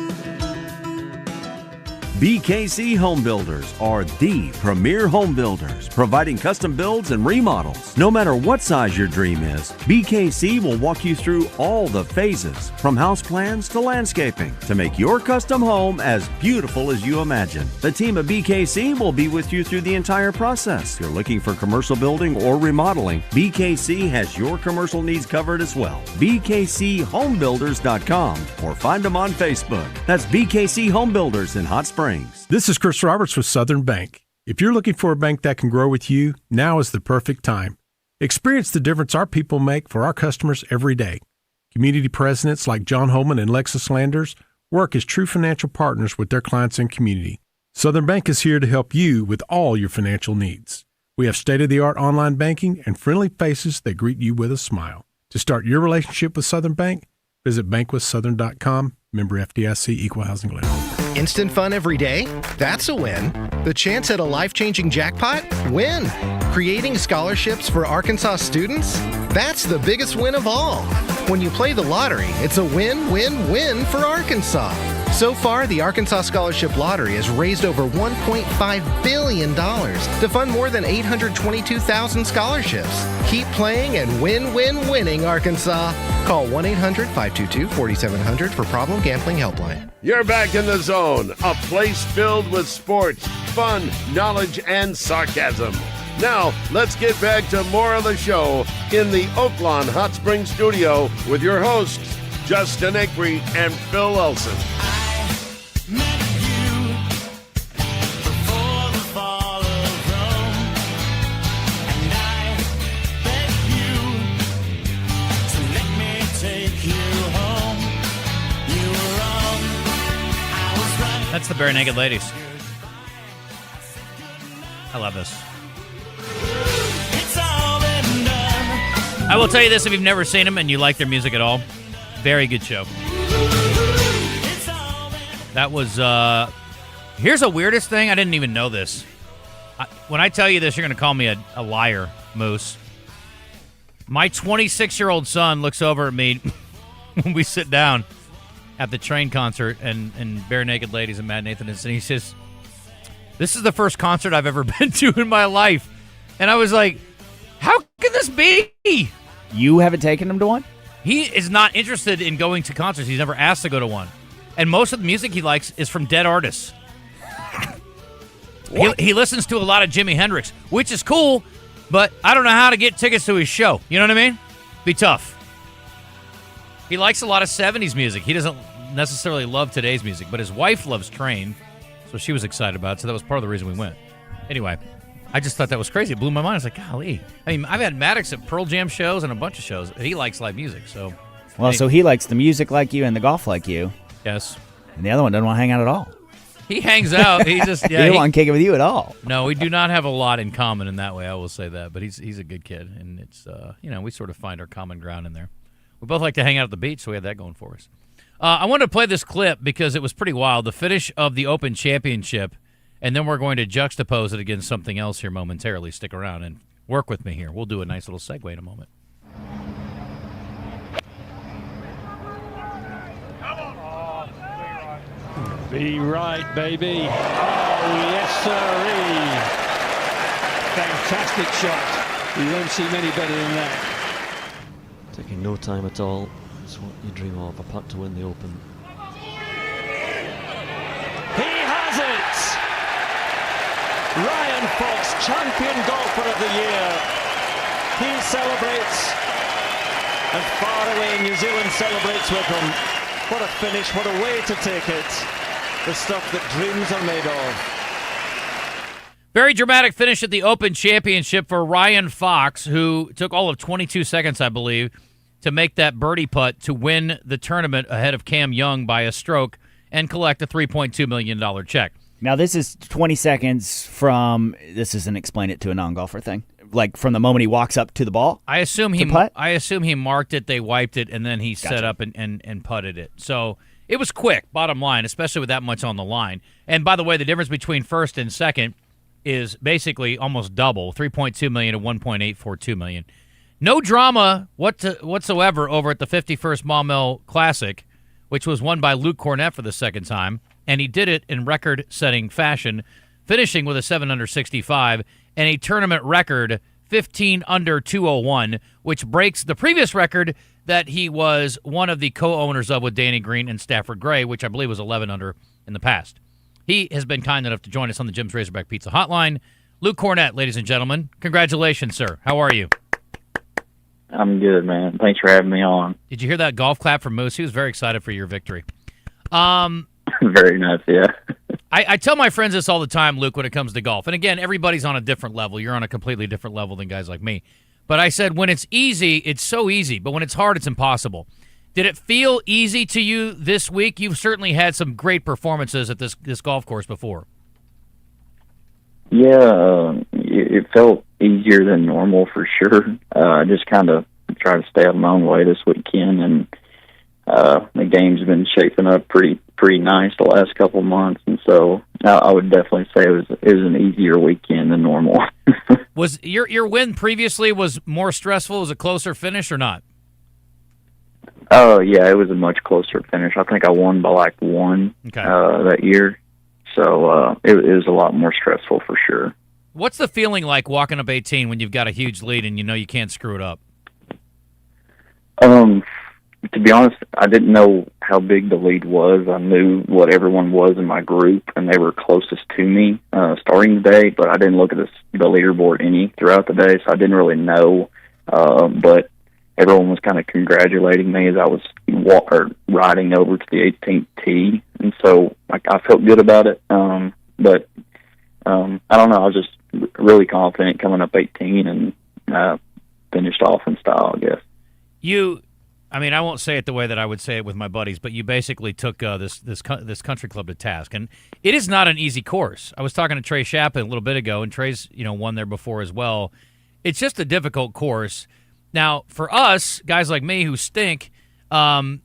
BKC Home Builders are the premier home builders, providing custom builds and remodels. No matter what size your dream is, BKC will walk you through all the phases, from house plans to landscaping, to make your custom home as beautiful as you imagine. The team at BKC will be with you through the entire process. You're looking for commercial building or remodeling, BKC has your commercial needs covered as well. BKCHomebuilders.com or find them on Facebook. That's BKC Home Builders in Hot Springs. This is Chris Roberts with Southern Bank. If you're looking for a bank that can grow with you, now is the perfect time. Experience the difference our people make for our customers every day. Community presidents like John Holman and Lexus Landers work as true financial partners with their clients and community. Southern Bank is here to help you with all your financial needs. We have state-of-the-art online banking and friendly faces that greet you with a smile. To start your relationship with Southern Bank, visit bankwithsouthern.com, member FDIC, equal housing lender. Instant fun every day? That's a win. The chance at a life-changing jackpot? Win. Creating scholarships for Arkansas students? That's the biggest win of all. When you play the lottery, it's a win-win-win for Arkansas. So far, the Arkansas Scholarship Lottery has raised over $1.5 billion to fund more than 822,000 scholarships. Keep playing and winning Arkansas. Call 1-800-522-4700 for Problem Gambling Helpline. You're back in the zone, a place filled with sports, fun, knowledge, and sarcasm. Now, let's get back to more of the show in the Oaklawn Hot Springs studio with your hosts, Justin Acri and Phil Elson. Bare Naked Ladies. I love this. I will tell you this, if you've never seen them and you like their music at all, very good show. That was, here's the weirdest thing. I didn't even know this. When I tell you this, you're going to call me a liar, Moose. My 26-year-old son looks over at me when we sit down at the Train concert and Bare Naked Ladies and Matt Nathan, and he says, "This is the first concert I've ever been to in my life." And I was like, how can this be? You haven't taken him to one? He is not interested in going to concerts. He's never asked to go to one. And most of the music he likes is from dead artists. He listens to a lot of Jimi Hendrix, which is cool, but I don't know how to get tickets to his show. You know what I mean? Be tough. He likes a lot of 70s music. He doesn't necessarily love today's music, but his wife loves Train, so she was excited about it, so that was part of the reason we went. Anyway, I just thought that was crazy. It blew my mind. I was like, golly. I mean, I've had Maddox at Pearl Jam shows and a bunch of shows. He likes live music, so. Well, so he likes the music like you and the golf like you. Yes. And the other one doesn't want to hang out at all. He hangs out. He just he don't want to kick it with you at all. No, we do not have a lot in common in that way. I will say that, but he's a good kid, and it's we sort of find our common ground in there. We both like to hang out at the beach, so we had that going for us. I wanted to play this clip because it was pretty wild. The finish of the Open Championship, and then we're going to juxtapose it against something else here momentarily. Stick around and work with me here. We'll do a nice little segue in a moment. Be right, baby. Oh, yes, sirree. Fantastic shot. You won't see many better than that. Taking no time at all. It's what you dream of, a putt to win the Open. He has it! Ryan Fox, champion golfer of the year. He celebrates, and far away New Zealand celebrates with him. What a finish, what a way to take it. The stuff that dreams are made of. Very dramatic finish at the Open Championship for Ryan Fox, who took all of 22 seconds, I believe, to make that birdie putt to win the tournament ahead of Cam Young by a stroke and collect a $3.2 million check. Now, this is 20 seconds from, this isn't explain it to a non-golfer thing, like from the moment he walks up to the ball? I assume he marked it, they wiped it, and then he set up and putted it. So it was quick, bottom line, especially with that much on the line. And by the way, the difference between first and second is basically almost double, $3.2 million to $1.842 million. No drama whatsoever over at the 51st Maumelle Classic, which was won by Luke Cornett for the second time, and he did it in record-setting fashion, finishing with a 7 under 65 and a tournament record 15 under 201, which breaks the previous record that he was one of the co-owners of with Danny Green and Stafford Gray, which I believe was 11 under in the past. He has been kind enough to join us on the Jim's Razorback Pizza Hotline. Luke Cornett, ladies and gentlemen. Congratulations, sir. How are you? I'm good, man. Thanks for having me on. Did you hear that golf clap from Moose? He was very excited for your victory. Very nice, yeah. I tell my friends this all the time, Luke, when it comes to golf. And again, everybody's on a different level. You're on a completely different level than guys like me. But I said when it's easy, it's so easy. But when it's hard, it's impossible. Did it feel easy to you this week? You've certainly had some great performances at this golf course before. Yeah, it felt easier than normal for sure. I just kind of tried to stay out of my own way this weekend, and the game's been shaping up pretty nice the last couple of months, and so I would definitely say it was an easier weekend than normal. Was your win previously was more stressful? Was it a closer finish or not? Oh, yeah, it was a much closer finish. I think I won by like one that year. So it was a lot more stressful for sure. What's the feeling like walking up 18 when you've got a huge lead and you know you can't screw it up? To be honest, I didn't know how big the lead was. I knew what everyone was in my group, and they were closest to me starting the day, but I didn't look at the leaderboard any throughout the day, so I didn't really know. But everyone was kind of congratulating me as I was riding over to the 18th tee, and so I felt good about it. But I don't know. I was just really confident coming up 18 and finished off in style, I guess. I mean, I won't say it the way that I would say it with my buddies, but you basically took this country club to task, and it is not an easy course. I was talking to Trey Chapin a little bit ago, and Trey's won there before as well. It's just a difficult course. Now, for us guys like me who stink, I'm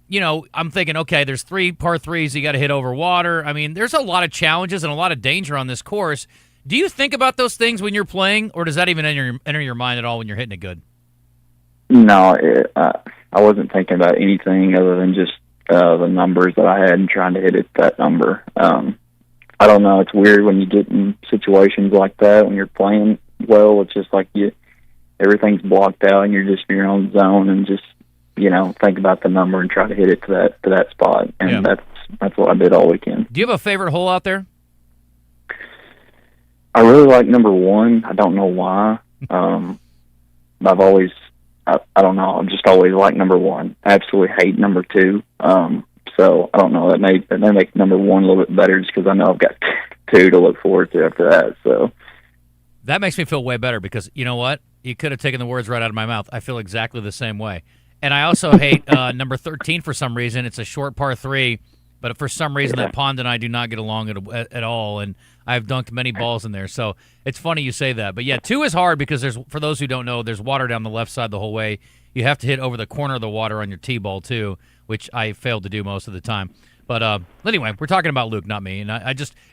thinking, okay, there's 3 par 3s you got to hit over water. I mean, there's a lot of challenges and a lot of danger on this course. Do you think about those things when you're playing, or does that even enter your mind at all when you're hitting it good? No, I wasn't thinking about anything other than just the numbers that I had and trying to hit it that number. I don't know. It's weird when you get in situations like that when you're playing well. It's just like everything's blocked out and you're just in your own zone and just think about the number and try to hit it to that spot. And that's what I did all weekend. Do you have a favorite hole out there? I really like number 1. I don't know why. I've always, I don't know, I've just always liked number 1. I absolutely hate number 2. So I don't know, that may make number 1 a little bit better just because I know I've got 2 to look forward to after that. So that makes me feel way better because you know what? You could have taken the words right out of my mouth. I feel exactly the same way. And I also hate number 13 for some reason. It's a short par 3, but for some reason that pond and I do not get along at all, and I've dunked many balls in there. So it's funny you say that. But, yeah, 2 is hard because for those who don't know, there's water down the left side the whole way. You have to hit over the corner of the water on your tee ball too, which I failed to do most of the time. But anyway, we're talking about Luke, not me. And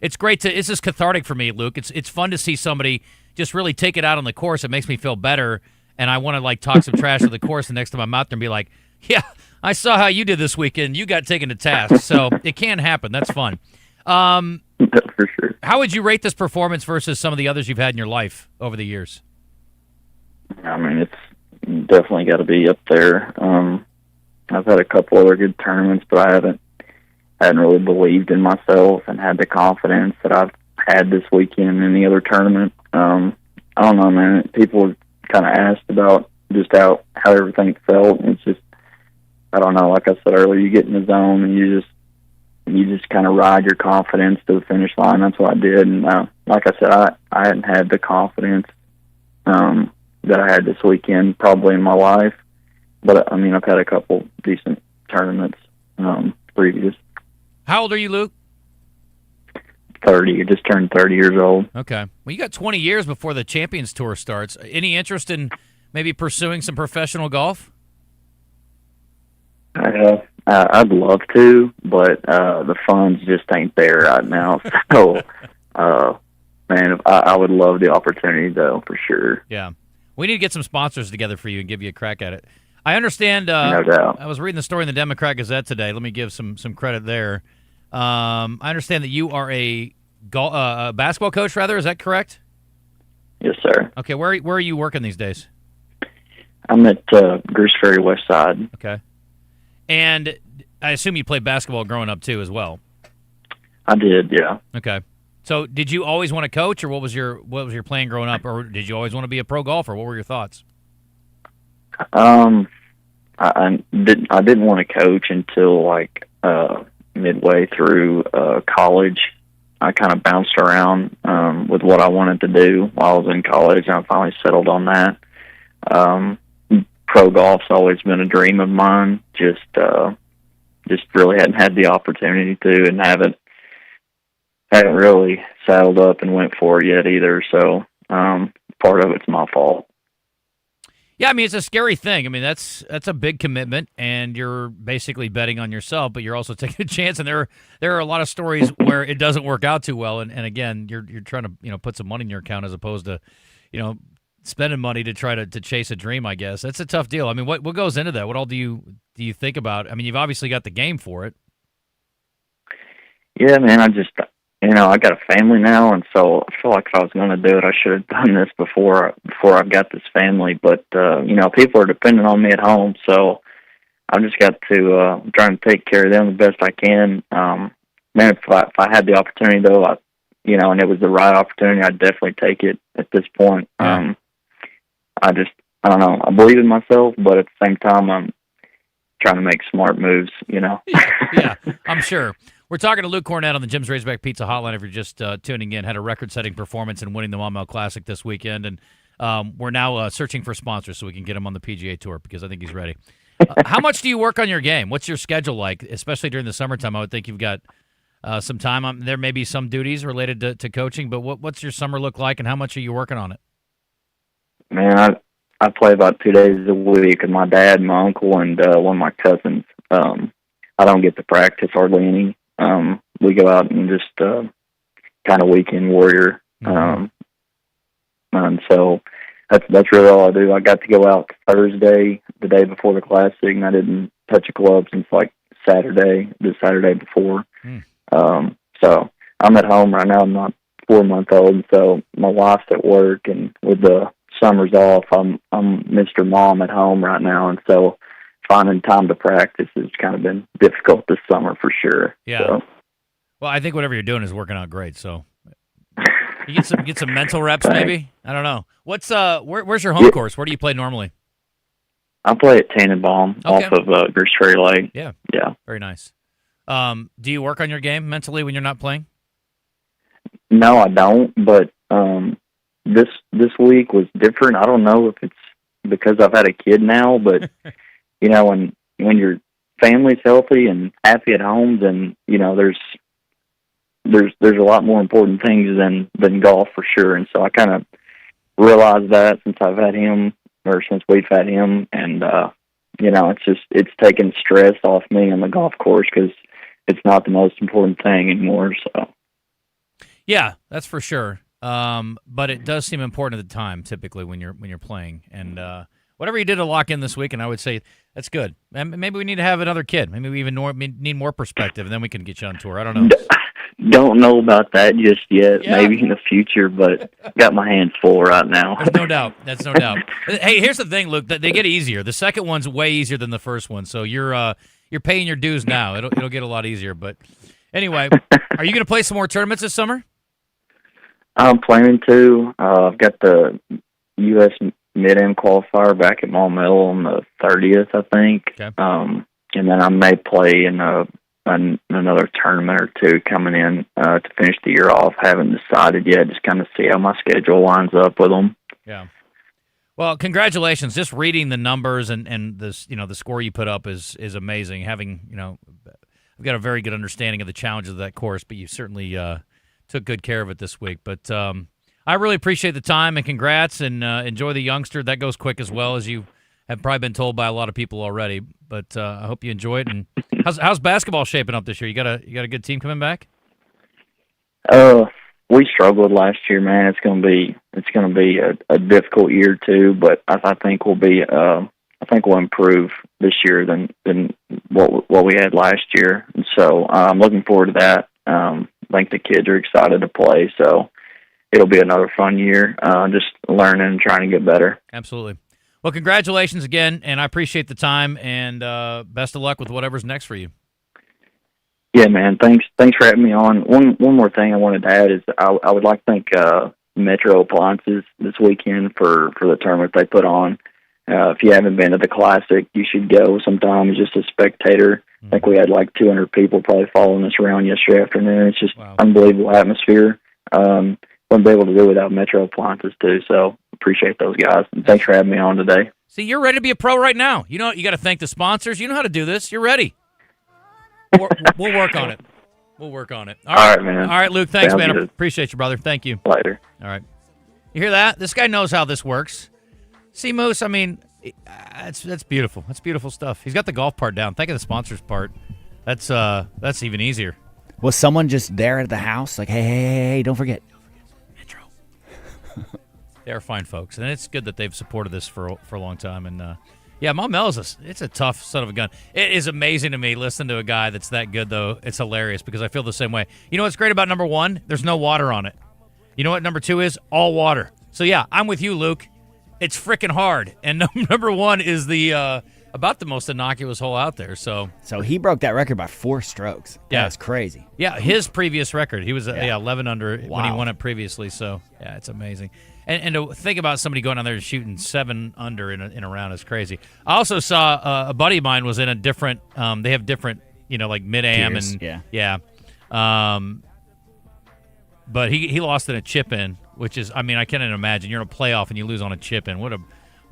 it's great it's just cathartic for me, Luke. It's fun to see somebody just really take it out on the course. It makes me feel better. And I want to talk some trash to the course the next time I'm out there and be like, yeah, I saw how you did this weekend. You got taken to task. So it can happen. That's fun. For sure. How would you rate this performance versus some of the others you've had in your life over the years? I mean, it's definitely got to be up there. I've had a couple other good tournaments, but I hadn't really believed in myself and had the confidence that I've had this weekend in the other tournament. I don't know, man. People kind of asked about just how everything felt. And it's just, I don't know, like I said earlier, you get in the zone and you just kind of ride your confidence to the finish line. That's what I did. And like I said, I hadn't had the confidence that I had this weekend probably in my life. But, I mean, I've had a couple decent tournaments previous. How old are you, Luke? 30. I just turned 30 years old. Okay. Well, you got 20 years before the Champions Tour starts. Any interest in maybe pursuing some professional golf? I'd love to, but the funds just ain't there right now. So, man, I would love the opportunity, though, for sure. Yeah. We need to get some sponsors together for you and give you a crack at it. I understand. No doubt. I was reading the story in the Democrat Gazette today. Let me give some credit there. I understand that you are a basketball coach, rather. Is that correct? Yes, sir. Okay. Where are you working these days? I'm at Grease Ferry West Side. Okay. And I assume you played basketball growing up, too, as well. I did, yeah. Okay. So did you always want to coach, or what was your plan growing up, or did you always want to be a pro golfer? What were your thoughts? I didn't want to coach until, midway through college. I kind of bounced around with what I wanted to do while I was in college, and I finally settled on that. Pro golf's always been a dream of mine. Just really hadn't had the opportunity to, and haven't really saddled up and went for it yet either. So part of it's my fault. Yeah, I mean, it's a scary thing. I mean, that's a big commitment, and you're basically betting on yourself, but you're also taking a chance. And there are a lot of stories where it doesn't work out too well. And again, you're trying to put some money in your account as opposed to spending money to try to chase a dream. I guess that's a tough deal. I mean, what goes into that? What all do you think about? I mean, you've obviously got the game for it. Yeah, man. I just I got a family now, and so I feel like if I was going to do it, I should have done this before I've got this family. But people are depending on me at home, so I've just got to try and take care of them the best I can. Man, if I had the opportunity though, and it was the right opportunity, I'd definitely take it at this point. I don't know. I believe in myself, but at the same time, I'm trying to make smart moves. Yeah, I'm sure. We're talking to Luke Cornett on the Jim's Razorback Pizza Hotline. If you're just tuning in, had a record-setting performance in winning the Monmouth Classic this weekend, and we're now searching for sponsors so we can get him on the PGA Tour because I think he's ready. How much do you work on your game? What's your schedule like, especially during the summertime? I would think you've got some time. There may be some duties related to coaching, but what's your summer look like, and how much are you working on it? Man, I play about 2 days a week with my dad, my uncle, and one of my cousins. I don't get to practice hardly any. We go out and just kind of weekend warrior. And so that's really all I do. I got to go out Thursday, the day before the Classic, and I didn't touch a club since like the Saturday before. So I'm at home right now. I'm not 4-month-old, so my wife's at work, and with the summers off, I'm Mr. Mom at home right now, and so finding time to practice has kind of been difficult this summer for sure. Yeah. So. Well, I think whatever you're doing is working out great. So you get some mental reps, maybe. I don't know. What's where's your home course? Where do you play normally? I play at Tannenbaum off of Grease Ferry Lake. Yeah. Yeah. Very nice. Do you work on your game mentally when you're not playing? No, I don't. But this week was different. I don't know if it's because I've had a kid now, but you know, when your family's healthy and happy at home, then you know there's a lot more important things than golf for sure. And so I kind of realized that since we've had him, and you know, it's taken stress off me on the golf course because it's not the most important thing anymore. So yeah, that's for sure. But it does seem important at the time, typically when you're playing. And whatever you did to lock in this week, and I would say that's good. And maybe we need to have another kid. Maybe we even need more perspective, and then we can get you on tour. I don't know. Don't know about that just yet. Yeah. Maybe in the future, but got my hands full right now. There's no doubt. That's no doubt. Hey, here's the thing, Luke. They get easier. The second one's way easier than the first one. So you're paying your dues now. It'll get a lot easier. But anyway, are you going to play some more tournaments this summer? I'm planning to. I've got the U.S. Mid-Am qualifier back at Maumelle on the 30th, I think. Okay. And then I may play in another tournament or two coming in to finish the year off. Haven't decided yet. Just kind of see how my schedule lines up with them. Yeah. Well, congratulations. Just reading the numbers and this, you know, the score you put up is amazing. Having, you know, I've got a very good understanding of the challenges of that course, but you certainly took good care of it this week. But I really appreciate the time, and congrats, and enjoy the youngster. That goes quick as well, as you have probably been told by a lot of people already. But I hope you enjoy it. And how's basketball shaping up this year? You got a good team coming back? We struggled last year, man. It's gonna be a difficult year too. But I think we'll improve this year than what we had last year. And so I'm looking forward to that. I think the kids are excited to play, so it'll be another fun year, just learning and trying to get better. Absolutely. Well, congratulations again, and I appreciate the time, and best of luck with whatever's next for you. Yeah, man. Thanks for having me on. One more thing I wanted to add is I would like to thank Metro Appliances this weekend for the tournament they put on. If you haven't been to the Classic, you should go sometime as just a spectator. I think we had like 200 people probably following us around yesterday afternoon. It's just unbelievable atmosphere. Wouldn't be able to do without Metro Appliances too. So appreciate those guys. And thanks for having me on today. See, you're ready to be a pro right now. You know, you got to thank the sponsors. You know how to do this. You're ready. We'll work on it. We'll work on it. All right, man. All right, Luke. Thanks, Sounds man. good. Appreciate you, brother. Thank you. Later. All right. You hear that? This guy knows how this works. See, Moose, I mean, that's beautiful. That's beautiful stuff. He's got the golf part down. Think of the sponsors part. That's even easier. Was someone just there at the house? Like, hey, don't forget. Metro. They are fine folks, and it's good that they've supported this for a long time. And yeah, Maumelle it's a tough son of a gun. It is amazing to me listening to a guy that's that good, though. It's hilarious because I feel the same way. You know what's great about number one? There's no water on it. You know what number two is? All water. So yeah, I'm with you, Luke. It's freaking hard, and number one is the about the most innocuous hole out there. So he broke that record by 4 strokes. That's crazy. Yeah, his previous record, he was 11 under when he won it previously. So yeah, it's amazing. And to think about somebody going on there and shooting 7 under in a round is crazy. I also saw a buddy of mine was in a different. They have different, you know, like mid-am tiers, and yeah. But he lost in a chip in, which is, I mean, I can't even imagine. You're in a playoff and you lose on a chip in. What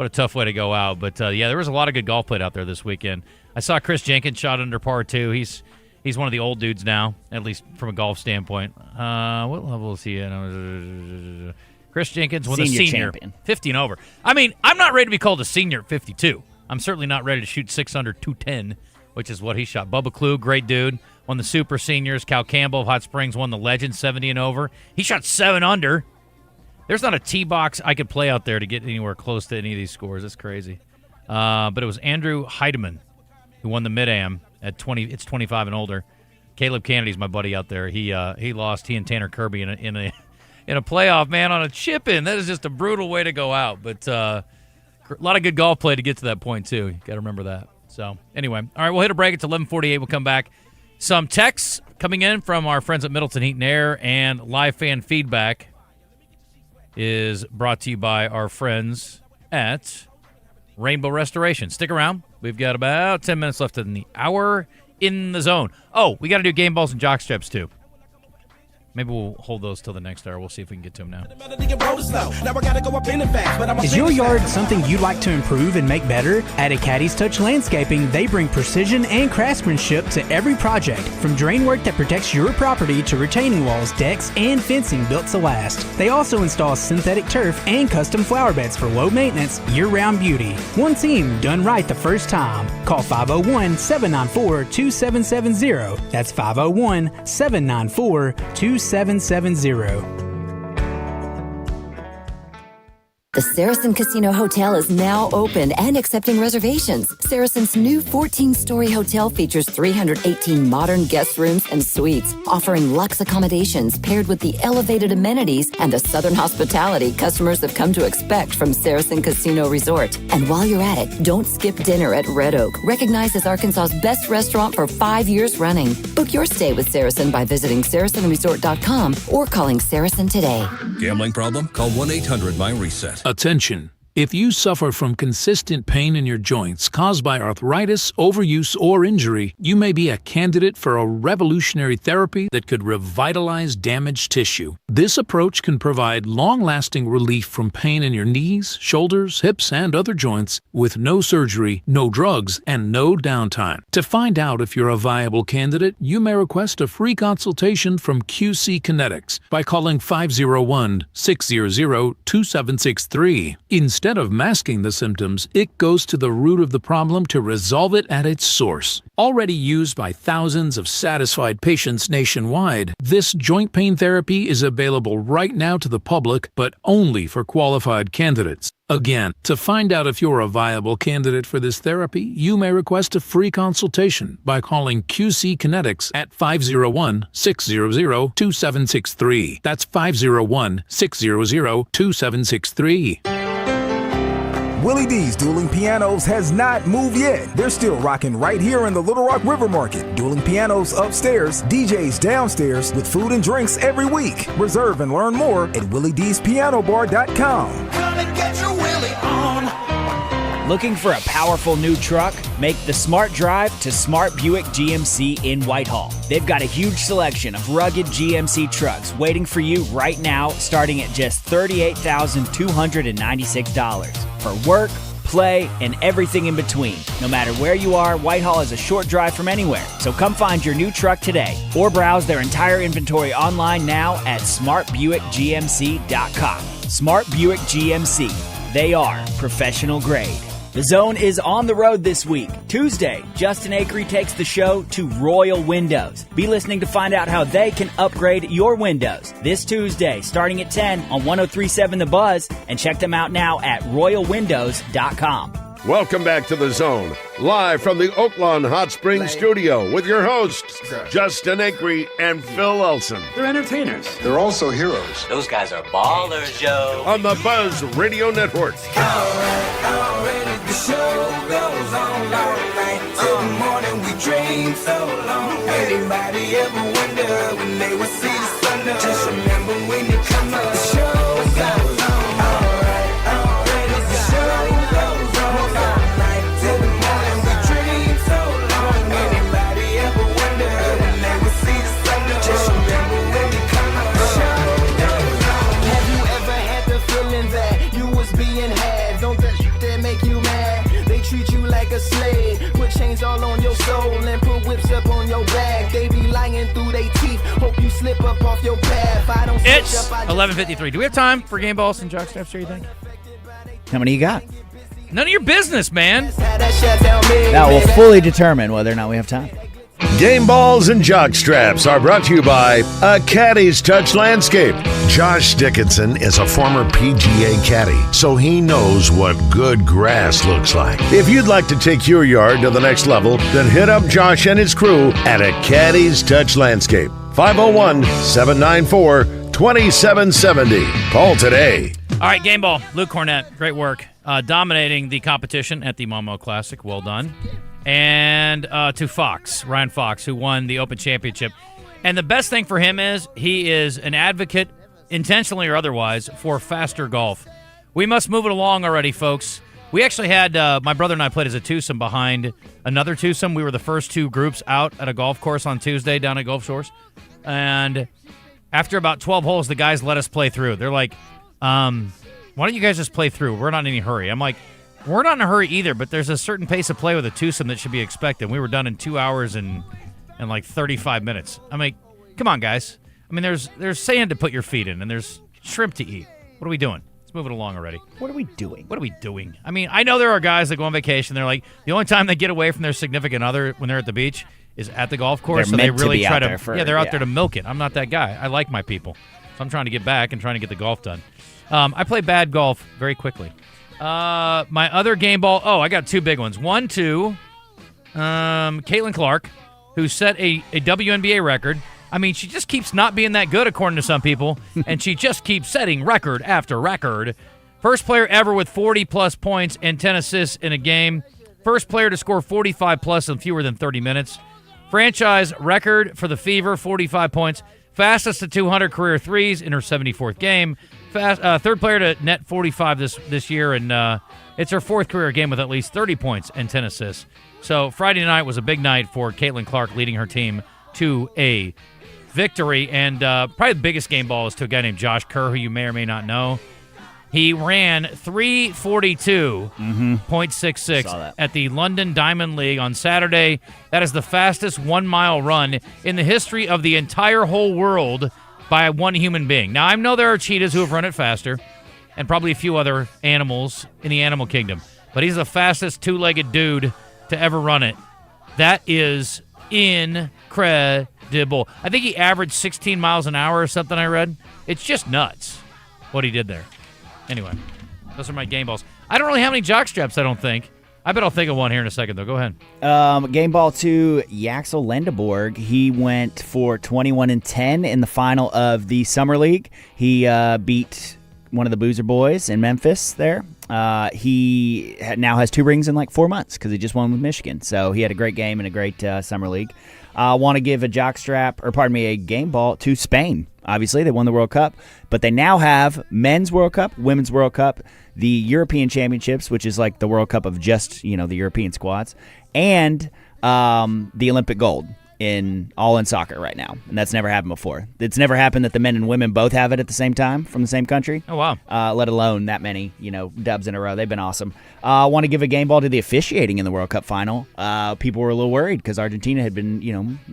What a tough way to go out. But, yeah, there was a lot of good golf played out there this weekend. I saw Chris Jenkins shot under par 2. He's one of the old dudes now, at least from a golf standpoint. What level is he at? Chris Jenkins won the senior champion. 50 and over. I mean, I'm not ready to be called a senior at 52. I'm certainly not ready to shoot 6 under 210, which is what he shot. Bubba Klug, great dude, won the Super Seniors. Cal Campbell of Hot Springs won the Legend 70 and over. He shot 7 under. There's not a tee box I could play out there to get anywhere close to any of these scores. It's crazy. But it was Andrew Heidemann who won the Mid-Am at 20. It's 25 and older. Caleb Kennedy's my buddy out there. He lost. He and Tanner Kirby in a playoff, man, on a chip-in. That is just a brutal way to go out. But a lot of good golf play to get to that point, too. You got to remember that. So, anyway. All right, we'll hit a break. It's 11:48. We'll come back. Some texts coming in from our friends at Middleton Heat and Air, and live fan feedback is brought to you by our friends at Rainbow Restoration. Stick around. We've got about 10 minutes left in the hour in the zone. Oh, we got to do game balls and jock straps, too. Maybe we'll hold those till the next hour. We'll see if we can get to them now. Is your yard something you'd like to improve and make better? At Acadi's Touch Landscaping, they bring precision and craftsmanship to every project, from drain work that protects your property to retaining walls, decks, and fencing built to last. They also install synthetic turf and custom flower beds for low maintenance, year-round beauty. One team done right the first time. Call 501-794-2770. That's 501-794-2770. The Saracen Casino Hotel is now open and accepting reservations. Saracen's new 14-story hotel features 318 modern guest rooms and suites, offering luxe accommodations paired with the elevated amenities and the southern hospitality customers have come to expect from Saracen Casino Resort. And while you're at it, don't skip dinner at Red Oak, recognized as Arkansas's best restaurant for 5 years running. Book your stay with Saracen by visiting SaracenResort.com or calling Saracen today. Gambling problem? Call 1-800-MY-RESET. Attention. If you suffer from consistent pain in your joints caused by arthritis, overuse, or injury, you may be a candidate for a revolutionary therapy that could revitalize damaged tissue. This approach can provide long-lasting relief from pain in your knees, shoulders, hips, and other joints with no surgery, no drugs, and no downtime. To find out if you're a viable candidate, you may request a free consultation from QC Kinetics by calling 501-600-2763. Instead of masking the symptoms, it goes to the root of the problem to resolve it at its source. Already used by thousands of satisfied patients nationwide, this joint pain therapy is available right now to the public, but only for qualified candidates. Again, to find out if you're a viable candidate for this therapy, you may request a free consultation by calling QC Kinetics at 501-600-2763. That's 501-600-2763. Willie D's Dueling Pianos has not moved yet. They're still rocking right here in the Little Rock River Market. Dueling Pianos upstairs, DJs downstairs with food and drinks every week. Reserve and learn more at WillieD'sPianoBar.com. Come and get your Willie on. Looking for a powerful new truck? Make the smart drive to Smart Buick GMC in Whitehall. They've got a huge selection of rugged GMC trucks waiting for you right now, starting at just $38,296. For work, play, and everything in between. No matter where you are, Whitehall is a short drive from anywhere. So come find your new truck today or browse their entire inventory online now at smartbuickgmc.com. Smart Buick GMC. They are professional grade. The Zone is on the road this week. Tuesday, Justin Acri takes the show to Royal Windows. Be listening to find out how they can upgrade your windows. This Tuesday, starting at 10 on 103.7 The Buzz, and check them out now at royalwindows.com. Welcome back to The Zone, live from the Oaklawn Hot Springs studio with your hosts, Justin Acri and Phil Elson. They're entertainers. They're also heroes. Those guys are ballers, Joe. On the Buzz Radio Network. Already the show goes on all night till the morning. We dream so long. Anybody ever wonder when they would see the sun? Just remember when you come up, the show goes on. your soul and put whips up on your back. They be lying through their teeth. Hope you slip up off your path. I don't It's 11:53. Do we have time for game balls and jockstraps here, you think? How many you got? None of your business, man. That will fully determine whether or not we have time. Game balls and jock straps are brought to you by A Caddy's Touch Landscape. Josh Dickinson is a former PGA caddy, so he knows what good grass looks like. If you'd like to take your yard to the next level, then hit up Josh and his crew at A Caddy's Touch Landscape. 501-794-2770. Call today. All right, game ball. Luke Cornett, great work. Dominating the competition at the Momo Classic. Well done. And to Fox, Ryan Fox, who won the Open Championship. And the best thing for him is he is an advocate, intentionally or otherwise, for faster golf. We must move it along already, folks. We actually had, my brother and I played as a twosome behind another twosome. We were the first two groups out at a golf course on Tuesday down at Gulf Shores. And after about 12 holes, the guys let us play through. They're like, why don't you guys just play through? We're not in any hurry. I'm like, we're not in a hurry either, but there's a certain pace of play with a twosome that should be expected. We were done in 2 hours and like 35 minutes. I'm like, come on, guys. I mean, there's sand to put your feet in, and there's shrimp to eat. What are we doing? Let's move it along already. What are we doing? What are we doing? I mean, I know there are guys that go on vacation. They're like, the only time they get away from their significant other when they're at the beach is at the golf course. They're so they meant to really be try out to. there for- yeah, they're out yeah. there to milk it. I'm not that guy. I like my people, so I'm trying to get back and trying to get the golf done. I play bad golf very quickly. My other game ball. Oh, I got two big ones. One, Caitlin Clark, who set a WNBA record. I mean, she just keeps not being that good, according to some people, and she just keeps setting record after record. First player ever with 40-plus points and 10 assists in a game. First player to score 45-plus in fewer than 30 minutes. Franchise record for the Fever, 45 points. Fastest to 200 career threes in her 74th game. Third player to net 45 this year, and it's her fourth career game with at least 30 points and 10 assists. So Friday night was a big night for Caitlin Clark, leading her team to a victory. And probably the biggest game ball is to a guy named Josh Kerr, who you may or may not know. He ran 342.66 at the London Diamond League on Saturday. That is the fastest 1 mile run in the history of the entire whole world by one human being. Now, I know there are cheetahs who have run it faster and probably a few other animals in the animal kingdom, but he's the fastest two-legged dude to ever run it. That is incredible. I think he averaged 16 miles an hour or something I read. It's just nuts what he did there. Anyway, those are my game balls. I don't really have any jock straps, I don't think. I bet I'll think of one here in a second, though. Go ahead. Game ball to Yaxel Lendeborg. He went for 21-10 in the final of the Summer League. He beat one of the Boozer boys in Memphis there. He now has 2 rings in like 4 months because he just won with Michigan. So he had a great game and a great Summer League. I want to give a game ball to Spain. Obviously, they won the World Cup, but they now have Men's World Cup, Women's World Cup, the European Championships, which is like the World Cup of just, the European squads, and the Olympic gold in soccer right now, and that's never happened before. It's never happened that the men and women both have it at the same time from the same country. Oh, wow. Let alone that many, dubs in a row. They've been awesome. I want to give a game ball to the officiating in the World Cup final. People were a little worried because Argentina had been,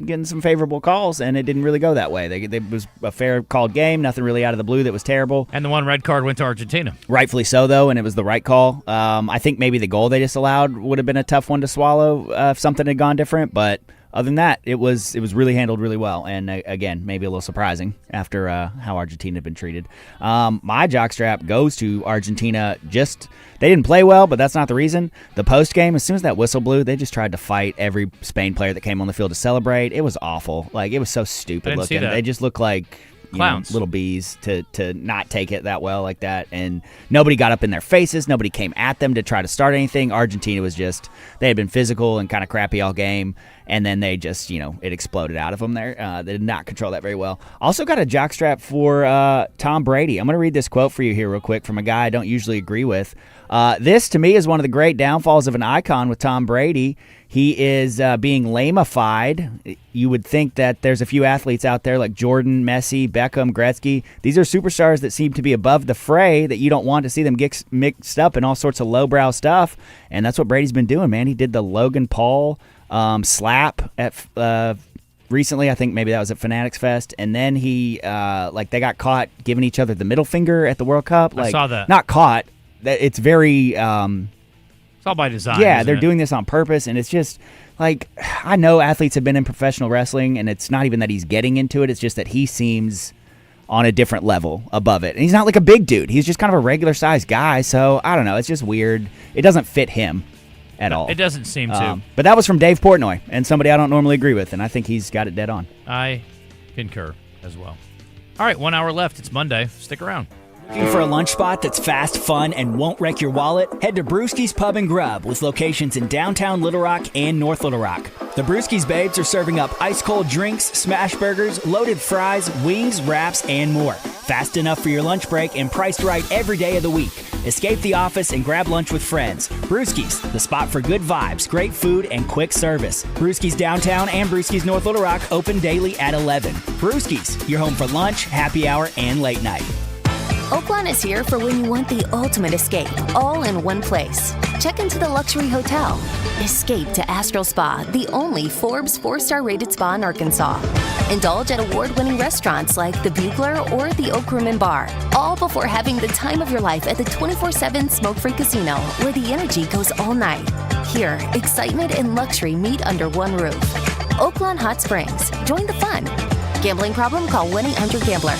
getting some favorable calls, and it didn't really go that way. It was a fair called game, nothing really out of the blue that was terrible. And the one red card went to Argentina. Rightfully so, though, and it was the right call. I think maybe the goal they disallowed would have been a tough one to swallow if something had gone different, but other than that, it was really handled really well, and again, maybe a little surprising after how Argentina had been treated. My jockstrap goes to Argentina. They didn't play well, but that's not the reason. The post game, as soon as that whistle blew, they just tried to fight every Spain player that came on the field to celebrate. It was awful. Like, it was so stupid looking. They just look like clowns, little bees to not take it that well like that. And nobody got up in their faces. Nobody came at them to try to start anything. Argentina was they had been physical and kind of crappy all game. And then they just, it exploded out of them there. They did not control that very well. Also got a jockstrap for Tom Brady. I'm going to read this quote for you here real quick from a guy I don't usually agree with. This, to me, is one of the great downfalls of an icon with Tom Brady. He is being lamified. You would think that there's a few athletes out there like Jordan, Messi, Beckham, Gretzky. These are superstars that seem to be above the fray, that you don't want to see them get mixed up in all sorts of lowbrow stuff. And that's what Brady's been doing, man. He did the Logan Paul slap at recently. I think maybe that was at Fanatics Fest, and then he they got caught giving each other the middle finger at the World Cup. I saw that. Not caught. It's very. It's all by design. Yeah, isn't they're it? doing this on purpose, and it's just like, I know athletes have been in professional wrestling, and it's not even that he's getting into it. It's just that he seems on a different level above it. And he's not like a big dude. He's just kind of a regular-sized guy, so I don't know. It's just weird. It doesn't fit him at all. It doesn't seem to. But that was from Dave Portnoy, and somebody I don't normally agree with, and I think he's got it dead on. I concur as well. All right, 1 hour left. It's Monday. Stick around. Looking for a lunch spot that's fast, fun, and won't wreck your wallet? Head to Brewski's Pub and Grub with locations in downtown Little Rock and North Little Rock. The Brewski's babes are serving up ice-cold drinks, smash burgers, loaded fries, wings, wraps, and more. Fast enough for your lunch break and priced right every day of the week. Escape the office and grab lunch with friends. Brewski's, the spot for good vibes, great food, and quick service. Brewski's Downtown and Brewski's North Little Rock open daily at 11. Brewski's, your home for lunch, happy hour, and late night. Oaklawn is here for when you want the ultimate escape, all in one place. Check into the luxury hotel. Escape to Astral Spa, the only Forbes 4-star rated spa in Arkansas. Indulge at award-winning restaurants like the Bugler or the Oak Room and Bar, all before having the time of your life at the 24/7 smoke-free casino, where the energy goes all night. Here, excitement and luxury meet under one roof. Oaklawn Hot Springs. Join the fun. Gambling problem? Call 1-800-GAMBLER.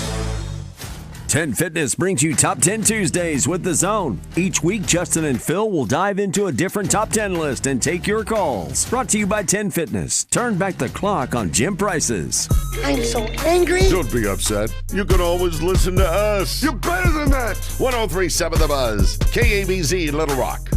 10 Fitness brings you Top 10 Tuesdays with The Zone. Each week, Justin and Phil will dive into a different Top 10 list and take your calls. Brought to you by 10 Fitness. Turn back the clock on gym prices. I'm so angry. Don't be upset. You can always listen to us. You're better than that. 103.7 The Buzz. KABZ Little Rock.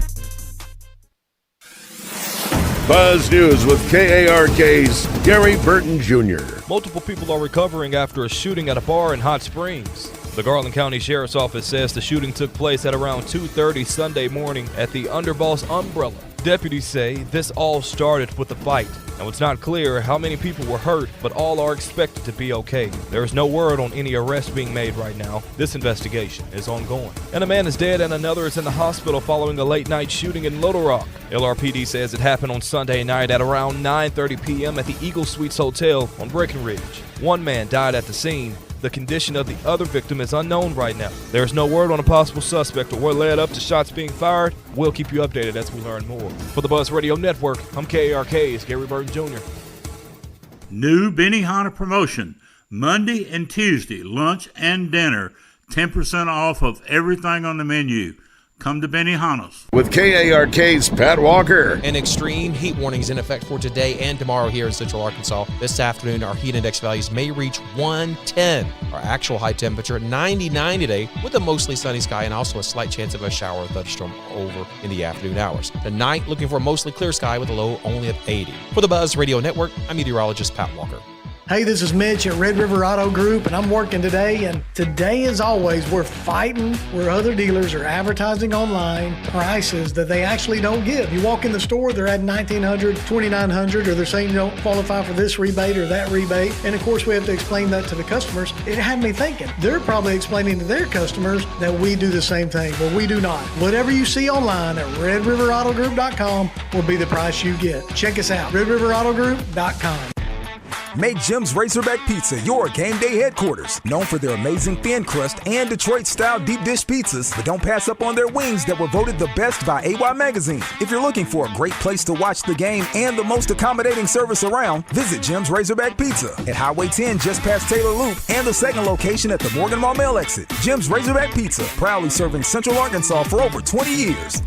Buzz News with KARK's Gary Burton Jr. Multiple people are recovering after a shooting at a bar in Hot Springs. The Garland County Sheriff's Office says the shooting took place at around 2:30 Sunday morning at the Underboss Umbrella. Deputies say this all started with a fight. Now, it's not clear how many people were hurt, but all are expected to be okay. There is no word on any arrests being made right now. This investigation is ongoing. And a man is dead and another is in the hospital following a late-night shooting in Little Rock. LRPD says it happened on Sunday night at around 9:30 p.m. at the Eagle Suites Hotel on Breckenridge. One man died at the scene. The condition of the other victim is unknown right now. There is no word on a possible suspect or what led up to shots being fired. We'll keep you updated as we learn more. For the Buzz Radio Network, I'm KARK's Gary Burton Jr. New Benihana promotion. Monday and Tuesday, lunch and dinner, 10% off of everything on the menu. Come to Benihana's. With KARK's Pat Walker. An extreme heat warning is in effect for today and tomorrow here in Central Arkansas. This afternoon, our heat index values may reach 110. Our actual high temperature at 99 today with a mostly sunny sky and also a slight chance of a shower or thunderstorm over in the afternoon hours. Tonight, looking for a mostly clear sky with a low only of 80. For the Buzz Radio Network, I'm meteorologist Pat Walker. Hey, this is Mitch at Red River Auto Group, and I'm working today. And today, as always, we're fighting where other dealers are advertising online prices that they actually don't give. You walk in the store, they're at $1,900, $2,900, or they're saying you don't qualify for this rebate or that rebate. And of course, we have to explain that to the customers. It had me thinking, they're probably explaining to their customers that we do the same thing, but we do not. Whatever you see online at redriverautogroup.com will be the price you get. Check us out, redriverautogroup.com. Make Jim's Razorback Pizza your game day headquarters. Known for their amazing thin crust and Detroit-style deep dish pizzas, but don't pass up on their wings that were voted the best by AY Magazine. If you're looking for a great place to watch the game and the most accommodating service around, visit Jim's Razorback Pizza at Highway 10 just past Taylor Loop and the second location at the Morgan Maumelle exit. Jim's Razorback Pizza, proudly serving Central Arkansas for over 20 years.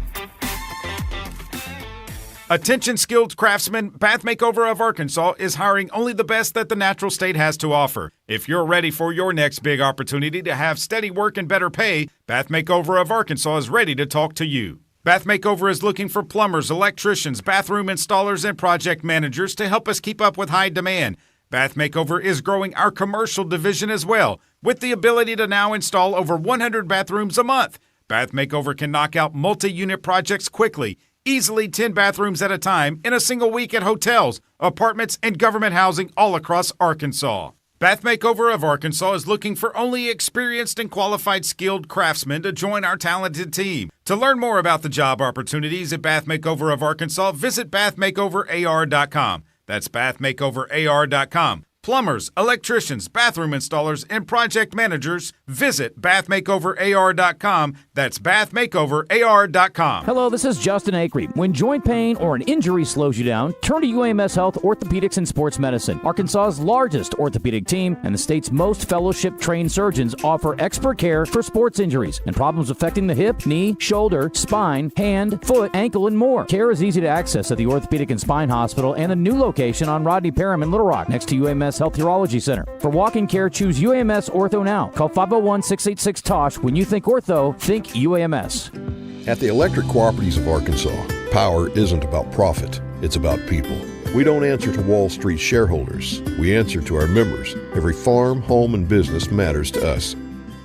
Attention skilled craftsmen, Bath Makeover of Arkansas is hiring only the best that the natural state has to offer. If you're ready for your next big opportunity to have steady work and better pay, Bath Makeover of Arkansas is ready to talk to you. Bath Makeover is looking for plumbers, electricians, bathroom installers, and project managers to help us keep up with high demand. Bath Makeover is growing our commercial division as well, with the ability to now install over 100 bathrooms a month. Bath Makeover can knock out multi-unit projects quickly, easily 10 bathrooms at a time in a single week at hotels, apartments, and government housing all across Arkansas. Bath Makeover of Arkansas is looking for only experienced and qualified skilled craftsmen to join our talented team. To learn more about the job opportunities at Bath Makeover of Arkansas, visit bathmakeoverar.com. That's bathmakeoverar.com. Plumbers, electricians, bathroom installers, and project managers, visit bathmakeoverar.com. That's bathmakeoverar.com. Hello, this is Justin Acri. When joint pain or an injury slows you down, turn to UAMS Health Orthopedics and Sports Medicine. Arkansas's largest orthopedic team and the state's most fellowship-trained surgeons offer expert care for sports injuries and problems affecting the hip, knee, shoulder, spine, hand, foot, ankle, and more. Care is easy to access at the Orthopedic and Spine Hospital and a new location on Rodney Parham in Little Rock, next to UAMS Health Urology Center. For walk-in care, choose UAMS Ortho now. Call 501-686-TOSH. When you think ortho, think UAMS. At the Electric Cooperatives of Arkansas, power isn't about profit, it's about people. We don't answer to Wall Street shareholders. We answer to our members. Every farm, home, and business matters to us.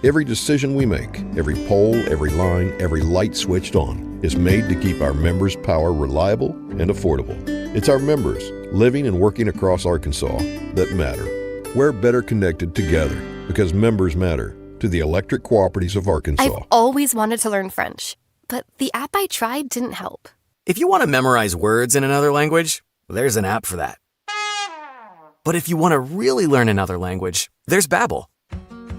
Every decision we make, every pole, every line, every light switched on is made to keep our members' power reliable and affordable. It's our members, living and working across Arkansas, that matter. We're better connected together because members matter. To the Electric Cooperatives of Arkansas. I've always wanted to learn French, but the app I tried didn't help. If you want to memorize words in another language, there's an app for that. But if you want to really learn another language, there's Babbel.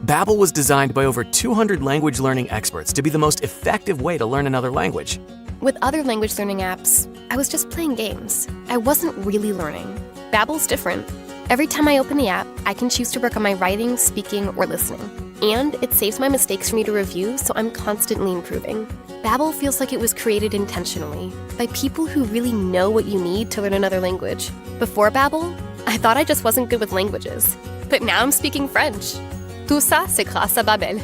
Babbel was designed by over 200 language learning experts to be the most effective way to learn another language. With other language learning apps, I was just playing games. I wasn't really learning. Babbel's different. Every time I open the app, I can choose to work on my writing, speaking, or listening. And it saves my mistakes for me to review, so I'm constantly improving. Babbel feels like it was created intentionally by people who really know what you need to learn another language. Before Babbel, I thought I just wasn't good with languages. But now I'm speaking French. Tout ça, c'est grâce à Babbel.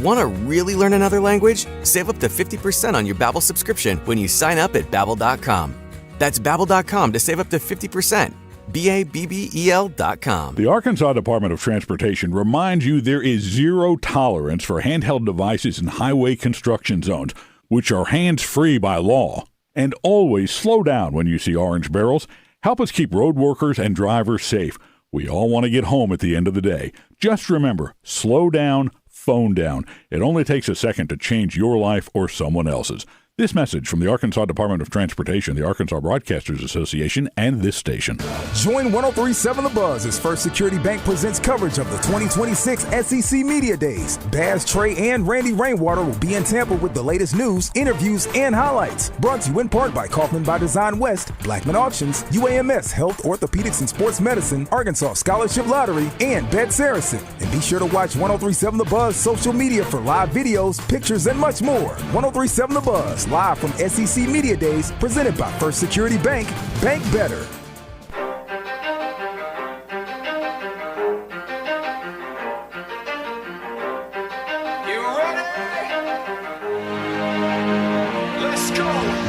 Want to really learn another language? Save up to 50% on your Babbel subscription when you sign up at Babbel.com. That's Babbel.com to save up to 50%. Babbel.com. The Arkansas Department of Transportation reminds you there is zero tolerance for handheld devices in highway construction zones, which are hands-free by law. And always slow down when you see orange barrels. Help us keep road workers and drivers safe. We all want to get home at the end of the day. Just remember, slow down, phone down. It only takes a second to change your life or someone else's. This message from the Arkansas Department of Transportation, the Arkansas Broadcasters Association, and this station. Join 103.7 The Buzz as First Security Bank presents coverage of the 2026 SEC Media Days. Baz, Trey, and Randy Rainwater will be in Tampa with the latest news, interviews, and highlights. Brought to you in part by Kaufman by Design West, Blackman Auctions, UAMS Health, Orthopedics, and Sports Medicine, Arkansas Scholarship Lottery, and Bet Saracen. And be sure to watch 103.7 The Buzz social media for live videos, pictures, and much more. 103.7 The Buzz, live from SEC Media Days, presented by First Security Bank. Bank better.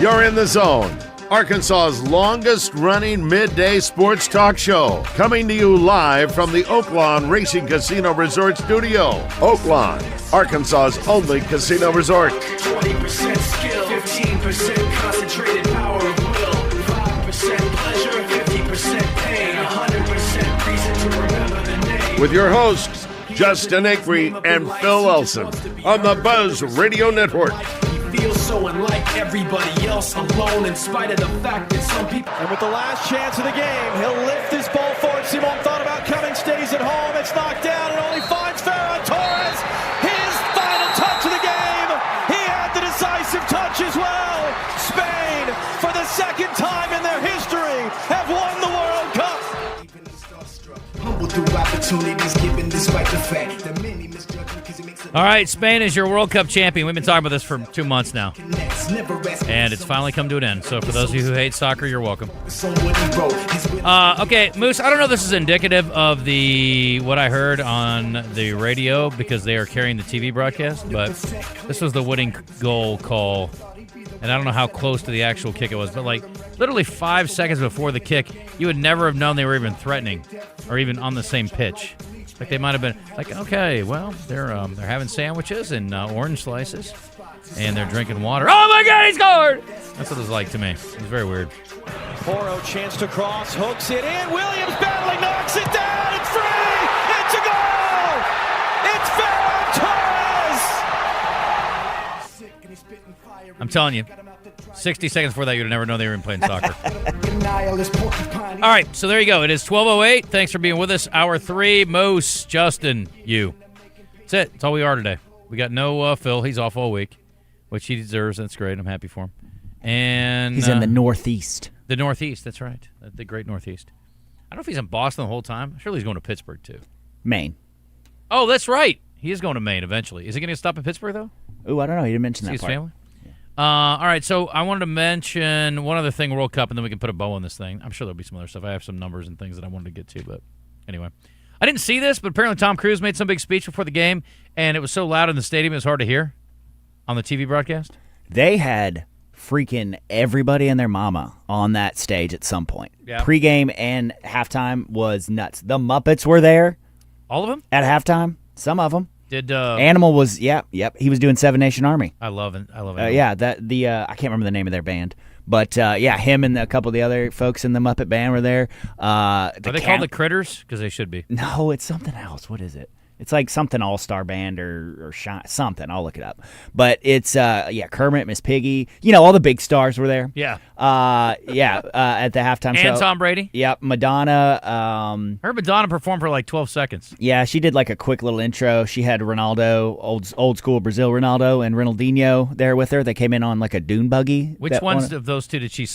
You're in the zone. Arkansas's longest-running midday sports talk show. Coming to you live from the Oaklawn Racing Casino Resort Studio. Oaklawn, Arkansas's only casino resort. 20% skill, 15% concentrated power of will, 5% pleasure, 50% pain, 100% reason to remember the name. With your hosts, Justin Acri and Phil Elson on the Buzz Radio Network. Feels so unlike everybody else, alone in spite of the fact that some people. And with the last chance of the game, he'll lift his ball forward. Simon thought about coming, stays at home. It's knocked down and only finds Ferran Torres. His final touch of the game. He had the decisive touch as well. Spain, for the second time in their history, have won the World Cup. Humble through opportunities given despite the fact that many misjudge because it makes. All right, Spain is your World Cup champion. We've been talking about this for 2 months now. And it's finally come to an end. So for those of you who hate soccer, you're welcome. Okay, Moose, I don't know if this is indicative of what I heard on the radio because they are carrying the TV broadcast, but this was the winning goal call. And I don't know how close to the actual kick it was, but like literally 5 seconds before the kick, you would never have known they were even threatening or even on the same pitch. Like they might have been like, okay, well, they're having sandwiches and orange slices, and they're drinking water. Oh my God, he scored! That's what it was like to me. It was very weird. Poro chance to cross, hooks it in. Williams battling, knocks it down. I'm telling you, 60 seconds before that, you'd have never known they were even playing soccer. All right, so there you go. It is 12:08. Thanks for being with us. Hour 3, Mose, Justin, you. That's it. That's all we are today. We got no Phil. He's off all week, which he deserves. That's great. I'm happy for him. And he's in the Northeast. The Northeast, that's right. The great Northeast. I don't know if he's in Boston the whole time. Surely he's going to Pittsburgh, too. Maine. Oh, that's right. He is going to Maine eventually. Is he going to stop in Pittsburgh, though? Oh, I don't know. He didn't mention that his part. family? All right, so I wanted to mention one other thing, World Cup, and then we can put a bow on this thing. I'm sure there'll be some other stuff. I have some numbers and things that I wanted to get to, but anyway. I didn't see this, but apparently Tom Cruise made some big speech before the game, and it was so loud in the stadium it was hard to hear on the TV broadcast. They had freaking everybody and their mama on that stage at some point. Yeah. Pre-game and halftime was nuts. The Muppets were there. All of them? At halftime. Some of them. Did Animal was, yep. He was doing Seven Nation Army. I love it. I can't remember the name of their band. But, him and a couple of the other folks in the Muppet band were there. Are they called the Critters? Because they should be. No, it's something else. What is it? It's like something all-star band or something. I'll look it up. But it's, Kermit, Miss Piggy. All the big stars were there. Yeah. At the halftime show. And Tom Brady? Yep. Madonna. I heard Madonna performed for like 12 seconds. Yeah, she did like a quick little intro. She had Ronaldo, old school Brazil Ronaldo, and Ronaldinho there with her. They came in on like a dune buggy. Which ones of those two did she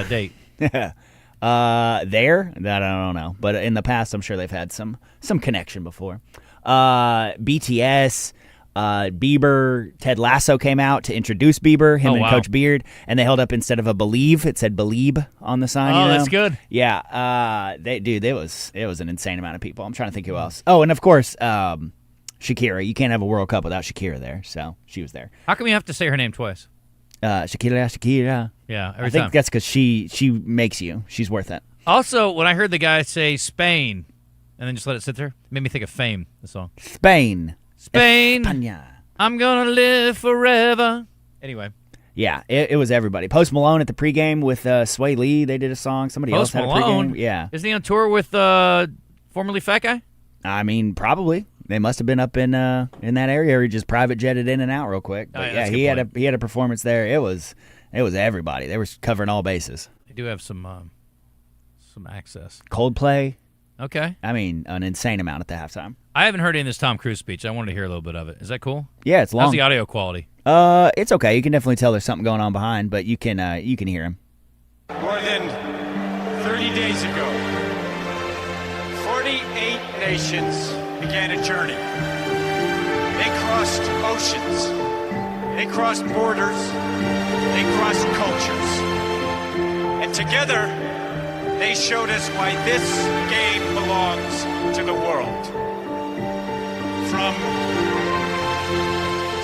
date? There? That I don't know. But in the past, I'm sure they've had some connection before. BTS, Bieber, Ted Lasso came out to introduce Bieber, him and Coach Beard, and they held up instead of a Believe, it said Believe on the sign. Oh, that's good. Yeah. It was an insane amount of people. I'm trying to think who else. Oh, and of course, Shakira. You can't have a World Cup without Shakira there, so she was there. How come you have to say her name twice? Shakira. Yeah, I think that's because she makes you. She's worth it. Also, when I heard the guy say Spain and then just let it sit there, it made me think of Fame, the song. Spain. España. I'm going to live forever. Anyway. Yeah, it was everybody. Post Malone at the pregame with Sway Lee. They did a song. Somebody else had a pregame. Yeah. Isn't he on tour with formerly Fat Guy? I mean, probably. They must have been up in that area, or he just private jetted in and out real quick. But he had a performance there. It was everybody. They were covering all bases. They do have some access. Coldplay. Okay. I mean, an insane amount at the halftime. I haven't heard any of this Tom Cruise speech. I wanted to hear a little bit of it. Is that cool? Yeah, it's long. How's the audio quality? It's okay. You can definitely tell there's something going on behind, but you can hear him. More than 30 days ago, 48 nations began a journey. They crossed oceans. They crossed borders. They crossed cultures. And together, they showed us why this game belongs to the world. From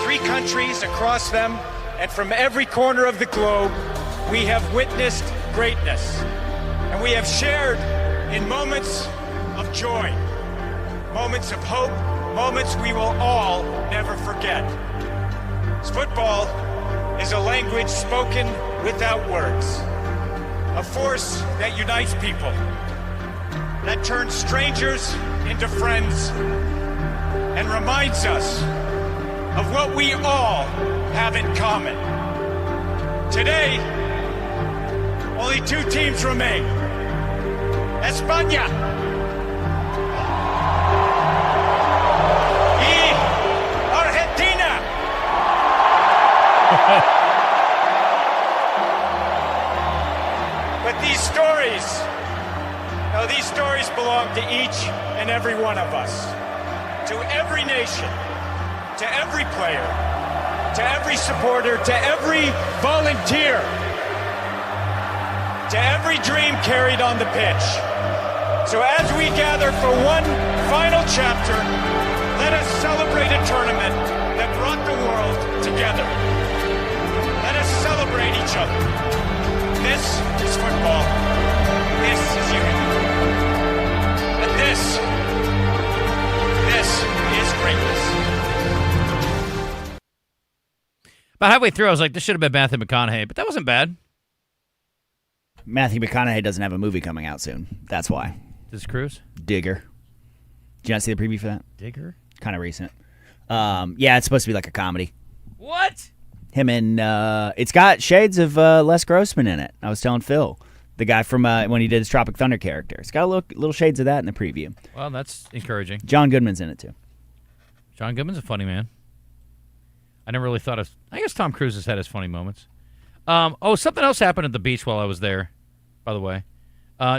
3 countries across them, and from every corner of the globe, we have witnessed greatness. And we have shared in moments of joy, moments of hope, moments we will all never forget. Football is a language spoken without words. A force that unites people, that turns strangers into friends, and reminds us of what we all have in common. Today, only 2 teams remain. España y Argentina. But these stories belong to each and every one of us. To every nation, to every player, to every supporter, to every volunteer, to every dream carried on the pitch. So as we gather for one final chapter, let us celebrate a tournament that brought the world together. Let us celebrate each other. This is football. This is unity. And this is greatness. About halfway through, I was like, this should have been Matthew McConaughey, but that wasn't bad. Matthew McConaughey doesn't have a movie coming out soon. That's why. Does Cruise? Digger. Did you not see the preview for that? Digger? Kind of recent. Yeah, it's supposed to be like a comedy. What? Him and it's got shades of Les Grossman in it. I was telling Phil, the guy from when he did his Tropic Thunder character. It's got a little shades of that in the preview. Well, that's encouraging. John Goodman's in it too. John Goodman's a funny man. I never really thought of. I guess Tom Cruise has had his funny moments. Something else happened at the beach while I was there. By the way,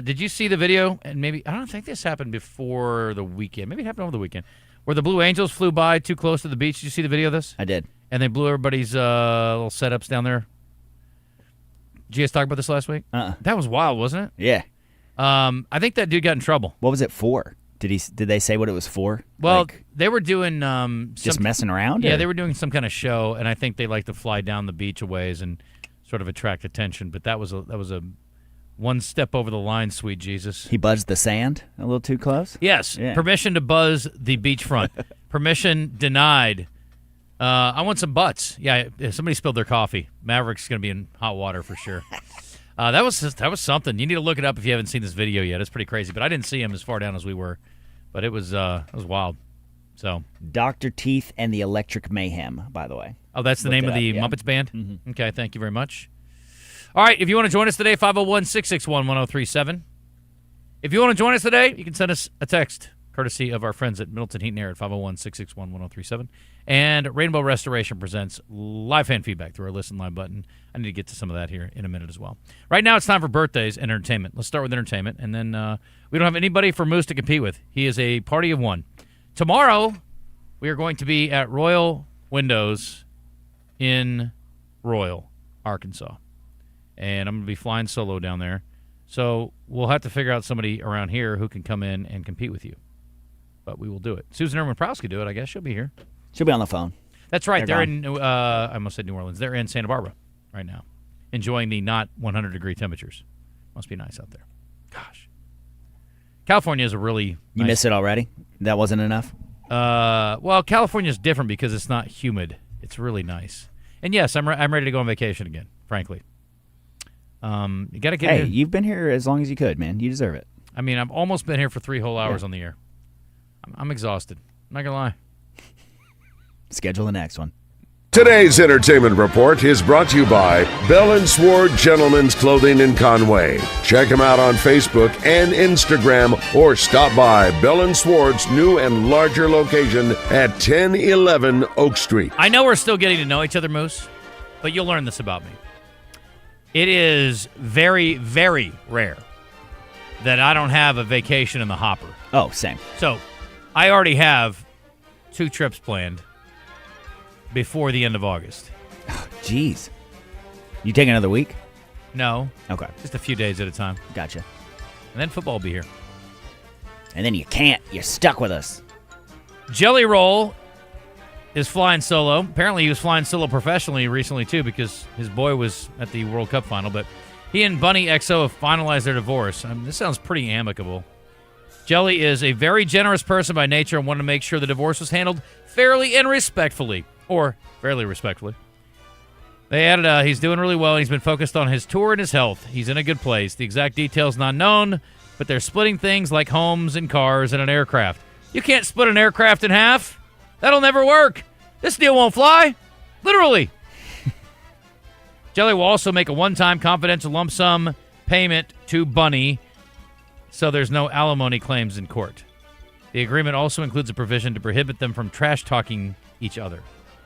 did you see the video? And maybe I don't think this happened before the weekend. Maybe it happened over the weekend, where the Blue Angels flew by too close to the beach. Did you see the video of this? I did. And they blew everybody's little setups down there. Did you guys talk about this last week? That was wild, wasn't it? Yeah. I think that dude got in trouble. What was it for? Did they say what it was for? Well, they were doing just messing around. Yeah, or? they were doing some kind of show, and I think they like to fly down the beach a ways and sort of attract attention. But that was a one step over the line, sweet Jesus. He buzzed the sand a little too close. Yes, Yeah. Permission to buzz the beachfront. Permission denied. I want some butts. Yeah, if somebody spilled their coffee, Maverick's going to be in hot water for sure. That was something. You need to look it up if you haven't seen this video yet. It's pretty crazy, but I didn't see him as far down as we were. But it was wild. So Dr. Teeth and the Electric Mayhem, by the way. Oh, that's the name of the Muppets band? Mm-hmm. Okay, thank you very much. All right, if you want to join us today, 501-661-1037. If you want to join us today, you can send us a text, courtesy of our friends at Middleton Heat and Air at 501-661-1037. And Rainbow Restoration presents live fan feedback through our Listen Live button. I need to get to some of that here in a minute as well. Right now, it's time for birthdays and entertainment. Let's start with entertainment, and then we don't have anybody for Moose to compete with. He is a party of one. Tomorrow, we are going to be at Royal Windows in Royal, Arkansas. And I'm going to be flying solo down there. So we'll have to figure out somebody around here who can come in and compete with you. But we will do it. Susan Erwin-Prowse could do it, I guess. She'll be here. She'll be on the phone. That's right. They're They're in, I almost said New Orleans. They're in Santa Barbara right now, enjoying the not 100-degree temperatures. Must be nice out there. Gosh. California is a really You miss it already? That wasn't enough? Well, California's different because it's not humid. It's really nice. And yes, I'm ready to go on vacation again, frankly. You got to get Hey, you've been here as long as you could, man. You deserve it. I mean, I've almost been here for 3 whole hours on the air. I'm exhausted. I'm not going to lie. Schedule the next one. Today's entertainment report is brought to you by Bell & Sword Gentlemen's Clothing in Conway. Check them out on Facebook and Instagram or stop by Bell & Sword's new and larger location at 1011 Oak Street. I know we're still getting to know each other, Moose, but you'll learn this about me. It is very, very rare that I don't have a vacation in the hopper. Oh, same. So I already have 2 trips planned before the end of August. Jeez. You take another week? No. Okay. Just a few days at a time. Gotcha. And then football will be here. And then you can't. You're stuck with us. Jelly Roll is flying solo. Apparently he was flying solo professionally recently, too, because his boy was at the World Cup final. But he and Bunny XO have finalized their divorce. This sounds pretty amicable. Jelly is a very generous person by nature and wanted to make sure the divorce was handled fairly and respectfully. Or fairly respectfully. They added he's doing really well. He's been focused on his tour and his health. He's in a good place. The exact details not known, but they're splitting things like homes and cars and an aircraft. You can't split an aircraft in half. That'll never work. This deal won't fly. Literally. Jelly will also make a one-time confidential lump sum payment to Bunny, so there's no alimony claims in court. The agreement also includes a provision to prohibit them from trash-talking each other.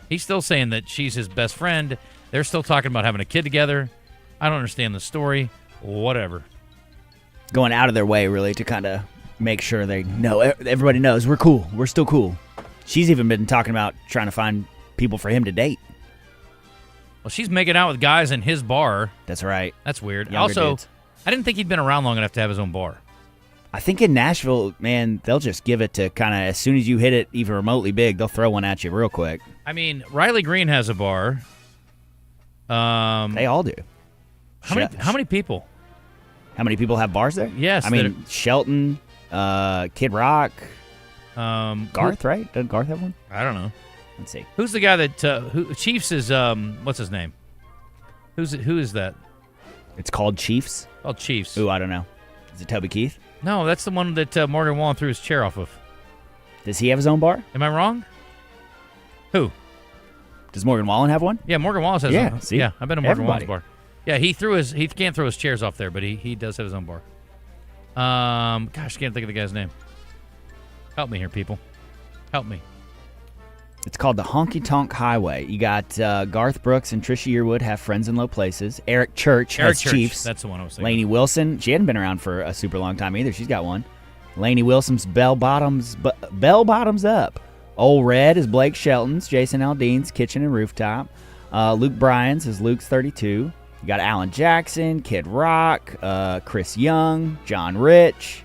He's still saying that she's his best friend. They're still talking about having a kid together. I don't understand the story. Whatever. Going out of their way, really, to kind of make sure they know. Everybody knows we're cool. We're still cool. She's even been talking about trying to find people for him to date. Well, she's making out with guys in his bar. That's right. That's weird. Younger Also, dudes. I didn't think he'd been around long enough to have his own bar. I think in Nashville, man, they'll just give it to kind of as soon as you hit it even remotely big, they'll throw one at you real quick. I mean, Riley Green has a bar. They all do. How many people? How many people have bars there? Yes. I mean, Shelton, Kid Rock, Garth, right? Doesn't Garth have one? I don't know. Let's see. Who's the guy that Chiefs is? What's his name? Who is that? It's called Chiefs. Called Chiefs. Ooh, I don't know. Is it Toby Keith? No, that's the one that Morgan Wallen threw his chair off of. Does he have his own bar? Am I wrong? Who? Does Morgan Wallen have one? Yeah, Morgan Wallen has Yeah, one. see? Yeah, I've been to Morgan Everybody. Wallen's bar. Yeah, he can't throw his chairs off there, but he does have his own bar. Gosh, can't think of the guy's name. Help me here, people. Help me. It's called the Honky Tonk Highway. You got Garth Brooks and Trisha Yearwood have Friends in Low Places. Eric Church has Chiefs. That's the one I was thinking. Lainey Wilson, she hadn't been around for a super long time either. She's got one. Lainey Wilson's Bell Bottoms Up. Old Red is Blake Shelton's. Jason Aldean's Kitchen and Rooftop. Luke Bryan's is Luke's 32. You got Alan Jackson, Kid Rock, Chris Young, John Rich,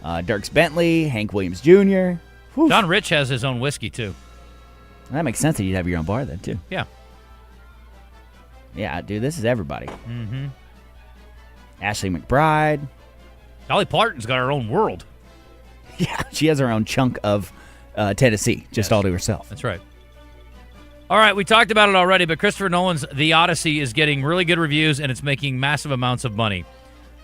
Dierks Bentley, Hank Williams Jr. Whew. John Rich has his own whiskey, too. That makes sense that you'd have your own bar then, too. Yeah. Yeah, dude, this is everybody. Mm-hmm. Ashley McBride. Dolly Parton's got her own world. Yeah, she has her own chunk of Tennessee, just all to herself. That's right. All right, we talked about it already, but Christopher Nolan's The Odyssey is getting really good reviews, and it's making massive amounts of money.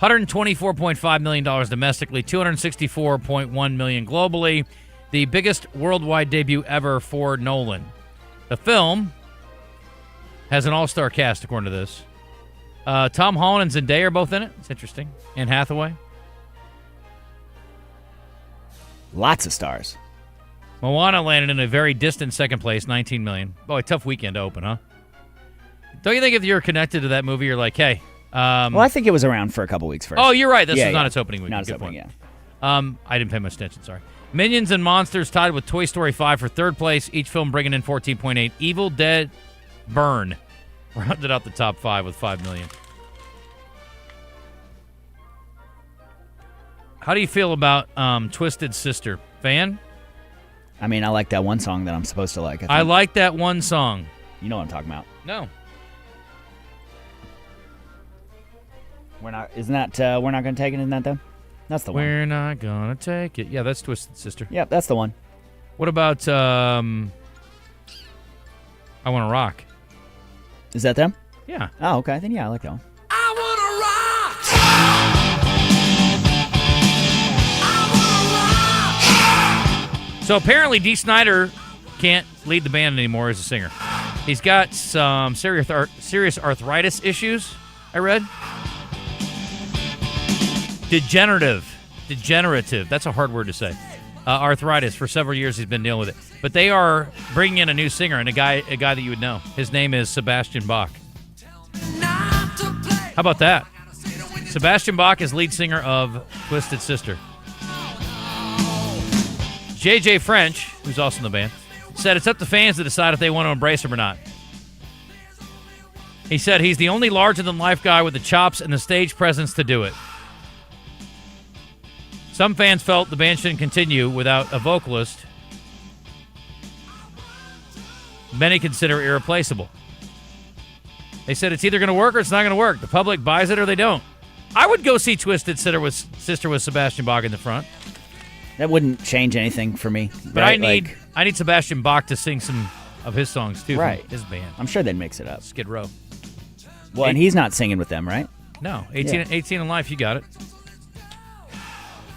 $124.5 million domestically, $264.1 million globally. The biggest worldwide debut ever for Nolan. The film has an all-star cast, according to this. Tom Holland and Zendaya are both in it. It's interesting. Anne Hathaway. Lots of stars. Moana landed in a very distant second place, $19 million. Boy, tough weekend to open, huh? Don't you think if you're connected to that movie, you're like, hey. Well, I think it was around for a couple weeks first. Oh, you're right. This is not its opening weekend. Not its Good opening, point. yeah. I didn't pay much attention, sorry. Minions and Monsters tied with Toy Story 5 for third place, each film bringing in 14.8. Evil Dead Burn rounded out the top 5 with $5 million. How do you feel about Twisted Sister? Fan? I mean, I like that one song that I'm supposed to like. I like that one song. You know what I'm talking about. No. We're not going to take it, isn't that though? That's the one. We're not gonna take it. Yeah, that's Twisted Sister. Yep, that's the one. What about I Wanna Rock? Is that them? Yeah. Oh, okay. Then yeah, I like that one. So apparently Dee Snider can't lead the band anymore as a singer. He's got some serious arthritis issues, I read. Degenerative. That's a hard word to say. Arthritis. For several years he's been dealing with it. But they are bringing in a new singer, and a guy that you would know. His name is Sebastian Bach. How about that? Sebastian Bach is lead singer of Twisted Sister. JJ French, who's also in the band, said it's up to fans to decide if they want to embrace him or not. He said he's the only larger-than-life guy with the chops and the stage presence to do it. Some fans felt the band shouldn't continue without a vocalist. Many consider it irreplaceable. They said it's either going to work or it's not going to work. The public buys it or they don't. I would go see Twisted Sister with Sebastian Bach in the front. That wouldn't change anything for me. But right? I need Sebastian Bach to sing some of his songs too. Right. From his band. I'm sure they'd mix it up. Skid Row. Well, and he's not singing with them, right? No. 18 in Life, you got it.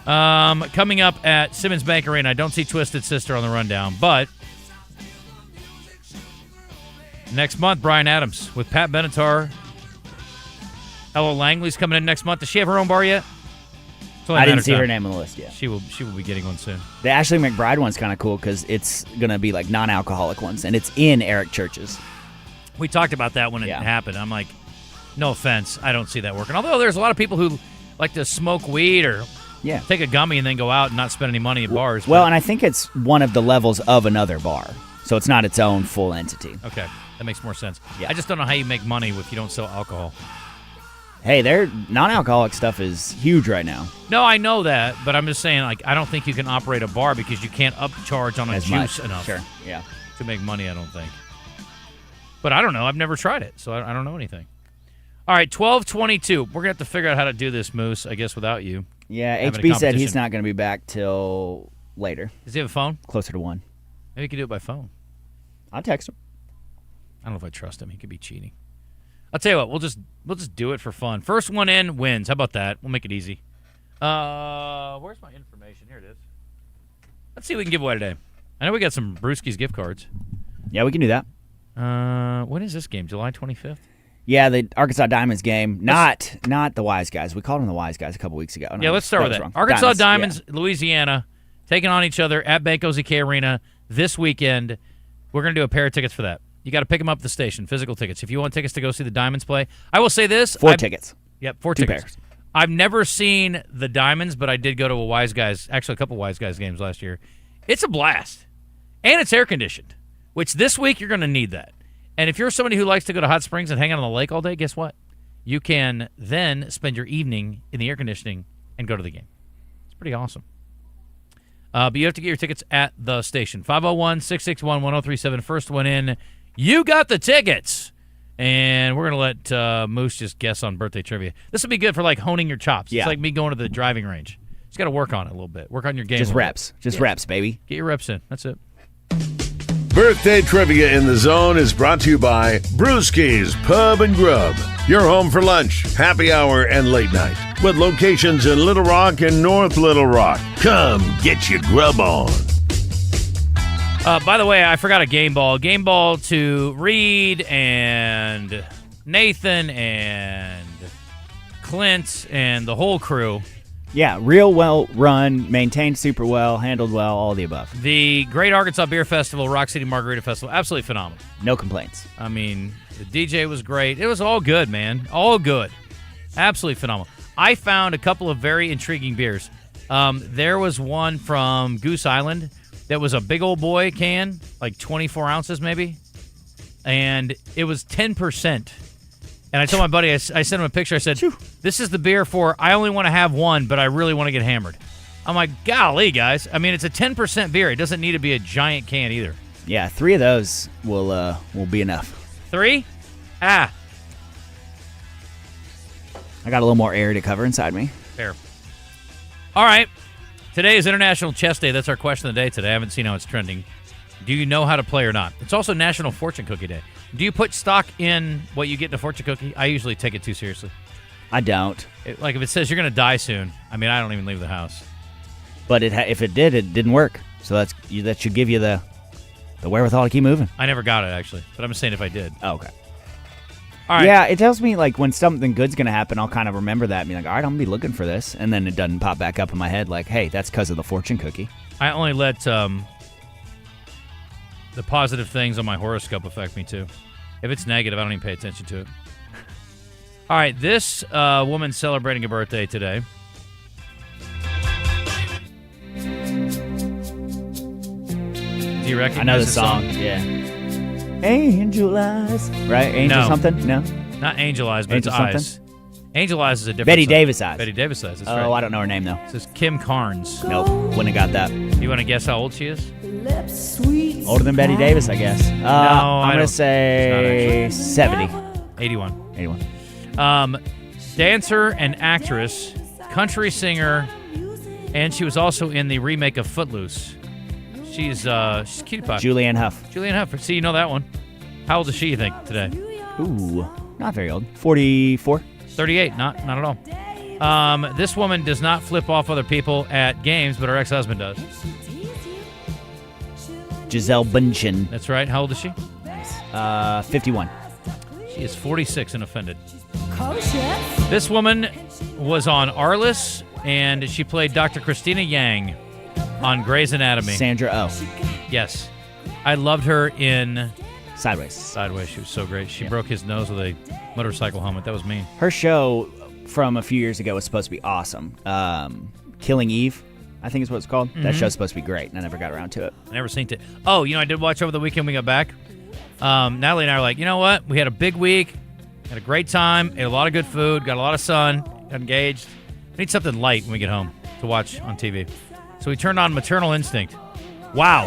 Coming up at Simmons Bank Arena, I don't see Twisted Sister on the rundown, but next month, Bryan Adams with Pat Benatar. Ella Langley's coming in next month. Does she have her own bar yet? I didn't see her name on the list yet. She will be getting one soon. The Ashley McBride one's kind of cool because it's going to be like non-alcoholic ones, and it's in Eric Church's. We talked about that when it happened. I'm like, no offense, I don't see that working. Although there's a lot of people who like to smoke weed or take a gummy and then go out and not spend any money at bars. Well, and I think it's one of the levels of another bar, so it's not its own full entity. Okay, that makes more sense. Yeah. I just don't know how you make money if you don't sell alcohol. Hey, their non-alcoholic stuff is huge right now. No, I know that, but I'm just saying, like, I don't think you can operate a bar because you can't upcharge on a juice enough. Sure, yeah. To make money, I don't think. But I don't know. I've never tried it, so I don't know anything. All right, 12:22. We're going to have to figure out how to do this, Moose, I guess, without you. Yeah, HB said he's not going to be back till later. Does he have a phone? Closer to 1. Maybe he can do it by phone. I'll text him. I don't know if I trust him. He could be cheating. I'll tell you what, we'll just do it for fun. First one in wins. How about that? We'll make it easy. Where's my information? Here it is. Let's see what we can give away today. I know we got some Brewski's gift cards. Yeah, we can do that. When is this game? July 25th? Yeah, the Arkansas Diamonds game. Not the Wise Guys. We called them the Wise Guys a couple weeks ago. Yeah, let's start with that. Wrong. Arkansas Diamonds, Louisiana, taking on each other at Bank OZK Arena this weekend. We're going to do a pair of tickets for that. You got to pick them up at the station, physical tickets. If you want tickets to go see the Diamonds play, I will say this. 4 tickets. Yep, 4 2 tickets. pairs. I've never seen the Diamonds, but I did go to a couple Wise Guys games last year. It's a blast. And it's air-conditioned, which this week you're going to need that. And if you're somebody who likes to go to hot springs and hang out on the lake all day, guess what? You can then spend your evening in the air conditioning and go to the game. It's pretty awesome. But you have to get your tickets at the station. 501-661-1037. First one in. You got the tickets. And we're going to let Moose just guess on birthday trivia. This will be good for, like, honing your chops. Yeah. It's like me going to the driving range. Just got to work on it a little bit. Work on your game. Just reps. Just reps, baby. Get your reps in. That's it. Birthday Trivia in the Zone is brought to you by Brewski's Pub and Grub. Your home for lunch, happy hour, and late night. With locations in Little Rock and North Little Rock. Come get your grub on. By the way, I forgot a game ball. Game ball to Reed and Nathan and Clint and the whole crew. Yeah, real well run, maintained super well, handled well, all the above. The Great Arkansas Beer Festival, Rock City Margarita Festival, absolutely phenomenal. No complaints. I mean, the DJ was great. It was all good, man. All good. Absolutely phenomenal. I found a couple of very intriguing beers. There was one from Goose Island that was a big old boy can, like 24 ounces maybe, and it was 10%. And I told my buddy, I sent him a picture. I said, this is the beer for, I only want to have one, but I really want to get hammered. I'm like, golly, guys. I mean, it's a 10% beer. It doesn't need to be a giant can either. Yeah, 3 of those will be enough. 3? Ah. I got a little more air to cover inside me. Fair. All right. Today is International Chess Day. That's our question of the day today. I haven't seen how it's trending. Do you know how to play or not? It's also National Fortune Cookie Day. Do you put stock in what you get in a fortune cookie? I usually take it too seriously. I don't. Like if it says you're going to die soon, I mean, I don't even leave the house. But if it did, it didn't work. So that should give you the wherewithal to keep moving. I never got it, actually. But I'm just saying if I did. Oh, okay. All right. Yeah, it tells me, like, when something good's going to happen, I'll kind of remember that and be like, all right, I'm going to be looking for this. And then it doesn't pop back up in my head like, hey, that's because of the fortune cookie. I only let the positive things on my horoscope affect me, too. If it's negative, I don't even pay attention to it. All right, this woman's celebrating a birthday today. Do you recognize I know the this song. Yeah. Angel Eyes. Right? Angel No. something? No? Not Angel Eyes, but Angel it's something? Eyes. Angel Eyes is a different Betty song. Davis Eyes. Betty Davis Eyes, that's Oh, right. I don't know her name, though. This is Kim Carnes. Nope. Wouldn't have got that. You want to guess how old she is? Older than Betty Davis, I guess. No, I'm going to say 70. 81. 81. Dancer and actress, country singer, and she was also in the remake of Footloose. She's cutie pie. Julianne Hough. Julianne Hough. See, you know that one. How old is she, you think, today? Ooh, not very old. 44. 38. Not at all. This woman does not flip off other people at games, but her ex-husband does. Giselle Bündchen. That's right. How old is she? 51. She is 46 and offended. This woman was on Arliss, and she played Dr. Christina Yang on Grey's Anatomy. Sandra Oh. Yes. I loved her in Sideways. Sideways. She was so great. She broke his nose with a motorcycle helmet. That was mean. Her show from a few years ago was supposed to be awesome. Killing Eve, I think is what it's called. That show's supposed to be great, and I never got around to it. I never seen it. Oh, I did watch over the weekend we got back. Natalie and I were like, you know what? We had a big week. Had a great time. Ate a lot of good food. Got a lot of sun. Got engaged. We need something light when we get home to watch on TV. So we turned on Maternal Instinct. Wow.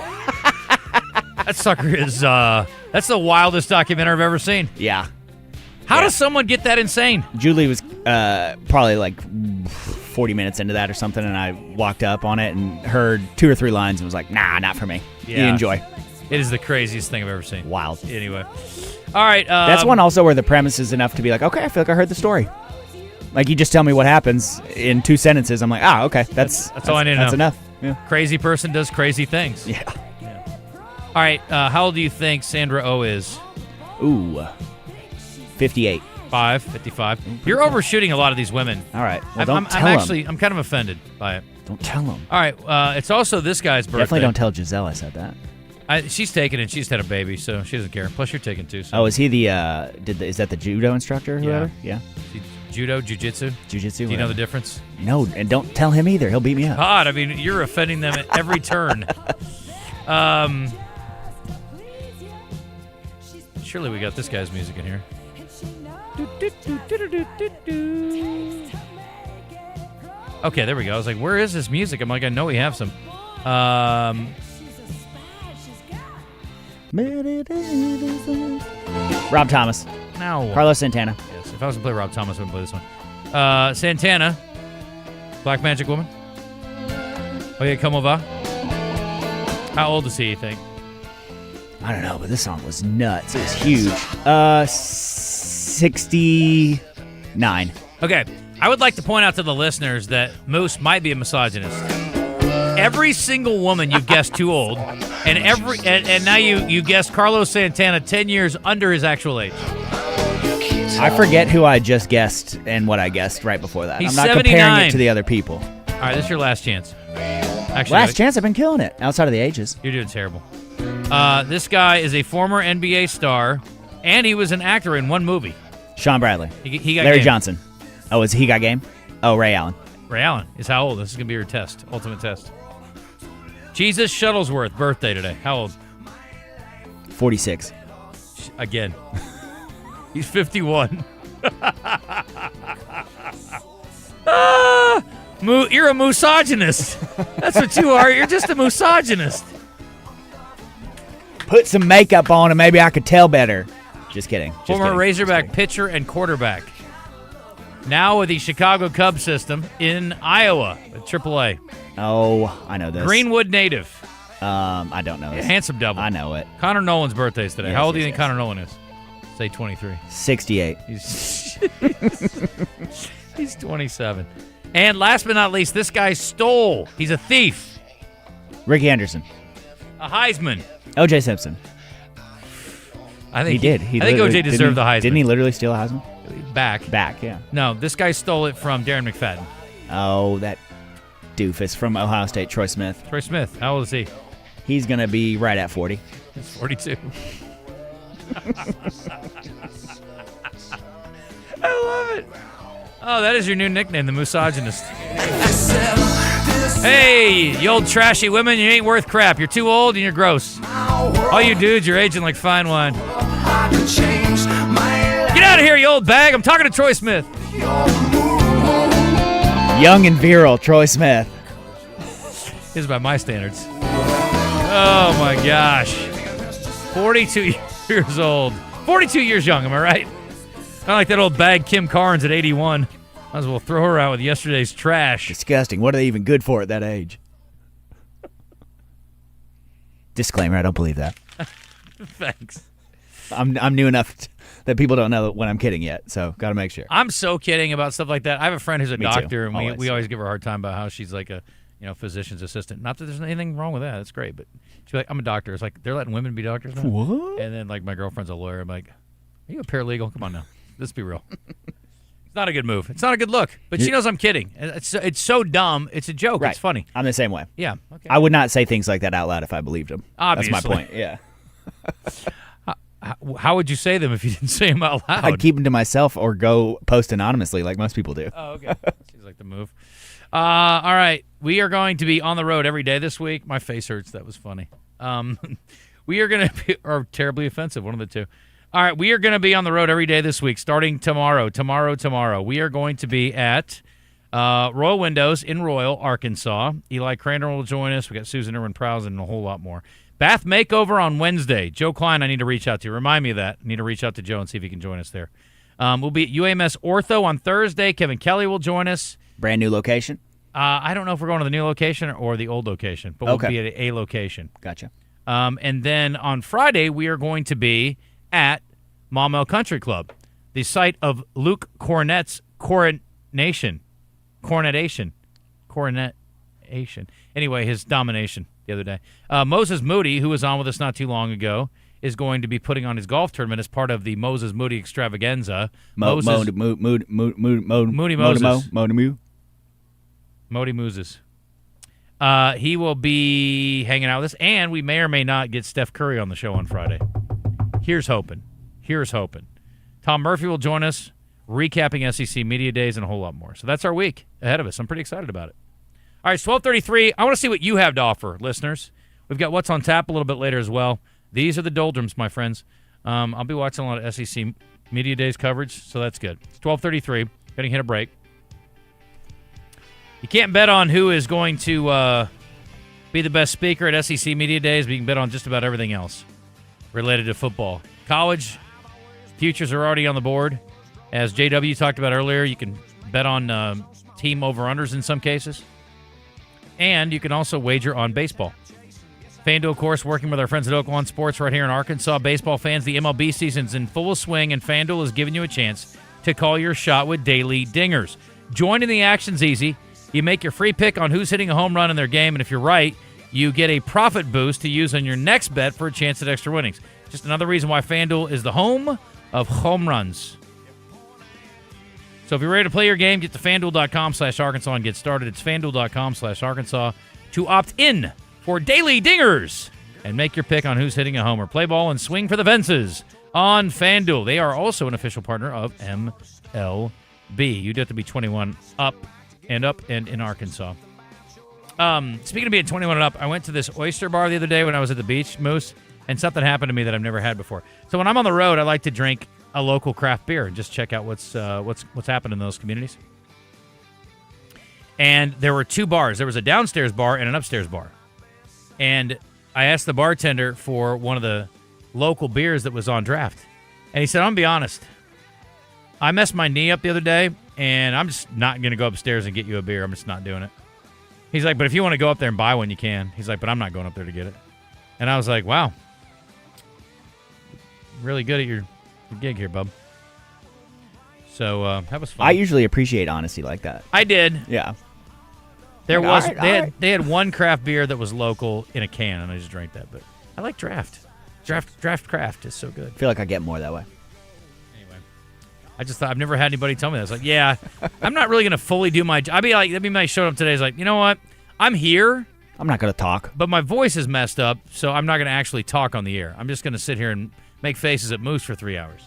That sucker is, that's the wildest documentary I've ever seen. Yeah. How does someone get that insane? Julie was probably like 40 minutes into that or something, and I walked up on it and heard 2 or 3 lines and was like, nah, not for me. Yeah. You enjoy. It is the craziest thing I've ever seen. Wild. Anyway. All right. That's one also where the premise is enough to be like, okay, I feel like I heard the story. Like, you just tell me what happens in 2 sentences. I'm like, okay, that's all I need to know. That's enough. Yeah. Crazy person does crazy things. Yeah. All right. How old do you think Sandra Oh is? Ooh, 58. 55. You're overshooting a lot of these women. All right. Well, don't tell I'm kind of offended by it. Don't tell them. All right. It's also this guy's birthday. Definitely don't tell Giselle I said that. She's taken it. She's had a baby, so she doesn't care. Plus, you're taken too. So. Oh, is he is that the judo instructor? Or whoever? Yeah. Judo, jiu-jitsu. Jiu-jitsu. Do you know the difference? No, and don't tell him either. He'll beat me up. God, I mean, you're offending them at every turn. Surely we got this guy's music in here. Okay, there we go. I was like, where is this music? I'm like, I know we have some. Rob Thomas. No. Carlos Santana. Yes, if I was to play Rob Thomas, I wouldn't play this one. Santana. Black Magic Woman. Oye, ¿cómo va? How old is he, you think? I don't know, but this song was nuts. It was huge. 69. Okay, I would like to point out to the listeners that Moose might be a misogynist. Every single woman you've guessed too old, and now you guessed Carlos Santana 10 years under his actual age. I forget who I just guessed and what I guessed right before that. He's I'm not 79. comparing it to the other people. All right, this is your last chance. Actually, Last chance, I've been killing it outside of the ages. You're doing terrible. This guy is a former NBA star, and he was an actor in one movie. Sean Bradley. He got Larry game. Johnson. Oh, is he got game? Oh, Ray Allen. Ray Allen is how old? This is going to be your test, ultimate test. Jesus Shuttlesworth, birthday today. How old? 46. Again. He's 51. You're a misogynist. That's what you are. You're just a misogynist. Put some makeup on and maybe I could tell better. Just kidding. Former Razorback pitcher and quarterback. Now with the Chicago Cubs system in Iowa at AAA. Oh, I know this. Greenwood native. I don't know this. Handsome double. I know it. Connor Nolan's birthday is today. Yes, How old do you yes, think Connor Nolan is? Say 23. 68. He's 27. And last but not least, this guy stole. He's a thief. Ricky Anderson. A Heisman. O.J. Simpson. I think he did. I think O.J. deserved the Heisman. Didn't he literally steal a Heisman? Back, yeah. No, this guy stole it from Darren McFadden. Oh, that doofus from Ohio State, Troy Smith. Troy Smith. How old is he? He's going to be right at 40. He's 42. I love it. Oh, that is your new nickname, the misogynist. Hey, you old trashy women, you ain't worth crap. You're too old and you're gross. All you dudes, you're aging like fine wine. Get out of here, you old bag. I'm talking to Troy Smith. Young and virile, Troy Smith. This is by my standards. Oh, my gosh. 42 years old. 42 years young, am I right? Not like that old bag Kim Carnes at 81. Might as well throw her out with yesterday's trash. Disgusting. What are they even good for at that age? Disclaimer, I don't believe that. Thanks. I'm new enough that people don't know when I'm kidding yet, so got to make sure. I'm so kidding about stuff like that. I have a friend who's a Me doctor, too. and we always give her a hard time about how she's like a physician's assistant. Not that there's anything wrong with that. That's great, but she's like, I'm a doctor. It's like, they're letting women be doctors now? What? And then, like, my girlfriend's a lawyer. I'm like, are you a paralegal? Come on now. Let's be real. It's not a good move. It's not a good look. But she knows I'm kidding. It's so dumb. It's a joke. Right. It's funny. I'm the same way. Yeah. Okay. I would not say things like that out loud if I believed them. Obviously. That's my point. Yeah. How would you say them if you didn't say them out loud? I'd keep them to myself or go post anonymously like most people do. Oh, okay. Seems like the move. All right. We are going to be on the road every day this week. My face hurts. That was funny. We are going to be or terribly offensive, one of the two. All right. We are going to be on the road every day this week, starting tomorrow. Tomorrow. We are going to be at Royal Windows in Royal, Arkansas. Eli Craner will join us. We got Susan Irwin-Prowse and a whole lot more. Bath Makeover on Wednesday. Joe Klein, I need to reach out to. Remind me of that. I need to reach out to Joe and see if he can join us there. We'll be at UAMS Ortho on Thursday. Kevin Kelly will join us. Brand new location? I don't know if we're going to the new location or the old location, but we'll be at a location. Gotcha. And then on Friday, we are going to be at Maumelle Country Club, the site of Luke Cornett's coronation. Anyway, his domination the other day. Moses Moody, who was on with us not too long ago, is going to be putting on his golf tournament as part of the Moses Moody extravaganza. Moody Moses. Modi Moses. He will be hanging out with us, and we may or may not get Steph Curry on the show on Friday. Here's hoping. Tom Murphy will join us, recapping SEC Media Days and a whole lot more. So that's our week ahead of us. I'm pretty excited about it. All right, it's 12:33. I want to see what you have to offer, listeners. We've got What's on Tap a little bit later as well. These are the doldrums, my friends. I'll be watching a lot of SEC Media Days coverage, so that's good. It's 12:33. Going to hit a break. You can't bet on who is going to be the best speaker at SEC Media Days, but you can bet on just about everything else related to football. College futures are already on the board. As JW talked about earlier, you can bet on team over-unders in some cases. And you can also wager on baseball. FanDuel, of course, working with our friends at Oaklawn Sports right here in Arkansas. Baseball fans, the MLB season's in full swing, and FanDuel is giving you a chance to call your shot with daily dingers. Join in the action's easy. You make your free pick on who's hitting a home run in their game, and if you're right, you get a profit boost to use on your next bet for a chance at extra winnings. Just another reason why FanDuel is the home of home runs. So if you're ready to play your game, get to FanDuel.com/Arkansas and get started. It's FanDuel.com/Arkansas to opt in for daily dingers and make your pick on who's hitting a homer. Play ball and swing for the fences on FanDuel. They are also an official partner of MLB. You do have to be 21 up and in Arkansas. Speaking of being 21 and up, I went to this oyster bar the other day when I was at the beach, Moose, and something happened to me that I've never had before. So when I'm on the road, I like to drink a local craft beer and just check out what's happened in those communities. And there were two bars. There was a downstairs bar and an upstairs bar. And I asked the bartender for one of the local beers that was on draft. And he said, I'm going to be honest. I messed my knee up the other day, and I'm just not going to go upstairs and get you a beer. I'm just not doing it. He's like, but if you want to go up there and buy one, you can. He's like, but I'm not going up there to get it. And I was like, wow. Really good at your gig here, bub. So that was fun. I usually appreciate honesty like that. I did. Yeah. There was they had one craft beer that was local in a can, and I just drank that. But I like draft. Draft craft is so good. I feel like I get more that way. I just thought, I've never had anybody tell me that. It's like, yeah, I'm not really going to fully do my job. I'd be like, I showed up today. It's like, you know what? I'm here. I'm not going to talk. But my voice is messed up, so I'm not going to actually talk on the air. I'm just going to sit here and make faces at Moose for 3 hours.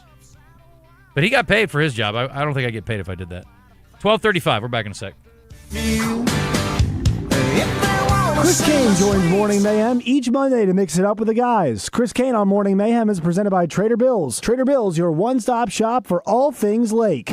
But he got paid for his job. I don't think I'd get paid if I did that. 12:35. We're back in a sec. Chris Kane joins Morning Mayhem each Monday to mix it up with the guys. Chris Kane on Morning Mayhem is presented by Trader Bill's. Trader Bill's, your one-stop shop for all things lake.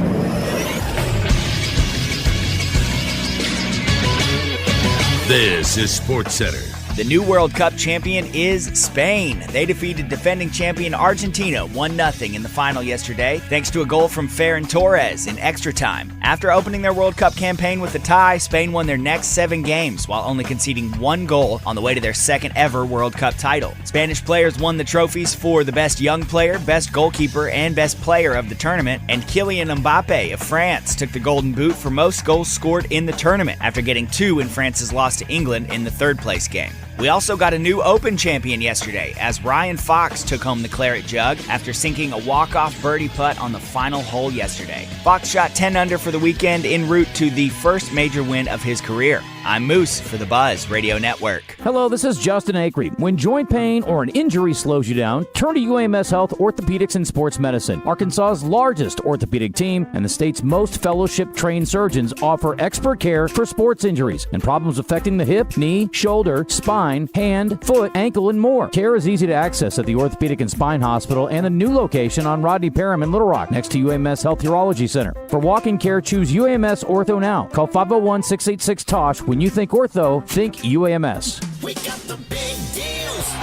This is SportsCenter. The new World Cup champion is Spain. They defeated defending champion Argentina 1-0 in the final yesterday, thanks to a goal from Ferran Torres in extra time. After opening their World Cup campaign with a tie, Spain won their next 7 games while only conceding 1 goal on the way to their second ever World Cup title. Spanish players won the trophies for the best young player, best goalkeeper, and best player of the tournament, and Kylian Mbappe of France took the Golden Boot for most goals scored in the tournament after getting 2 in France's loss to England in the third-place game. We also got a new Open champion yesterday as Ryan Fox took home the Claret Jug after sinking a walk-off birdie putt on the final hole yesterday. Fox shot 10 under for the weekend en route to the first major win of his career. I'm Moose for the Buzz Radio Network. Hello, this is Justin Acri. When joint pain or an injury slows you down, turn to UAMS Health Orthopedics and Sports Medicine. Arkansas's largest orthopedic team and the state's most fellowship-trained surgeons offer expert care for sports injuries and problems affecting the hip, knee, shoulder, spine, hand, foot, ankle, and more. Care is easy to access at the Orthopedic and Spine Hospital and the new location on Rodney Parham in Little Rock, next to UAMS Health Urology Center. For walk-in care, choose UAMS Ortho now. Call 501-686-TOSH. When you think ortho, think UAMS. We got the big deals.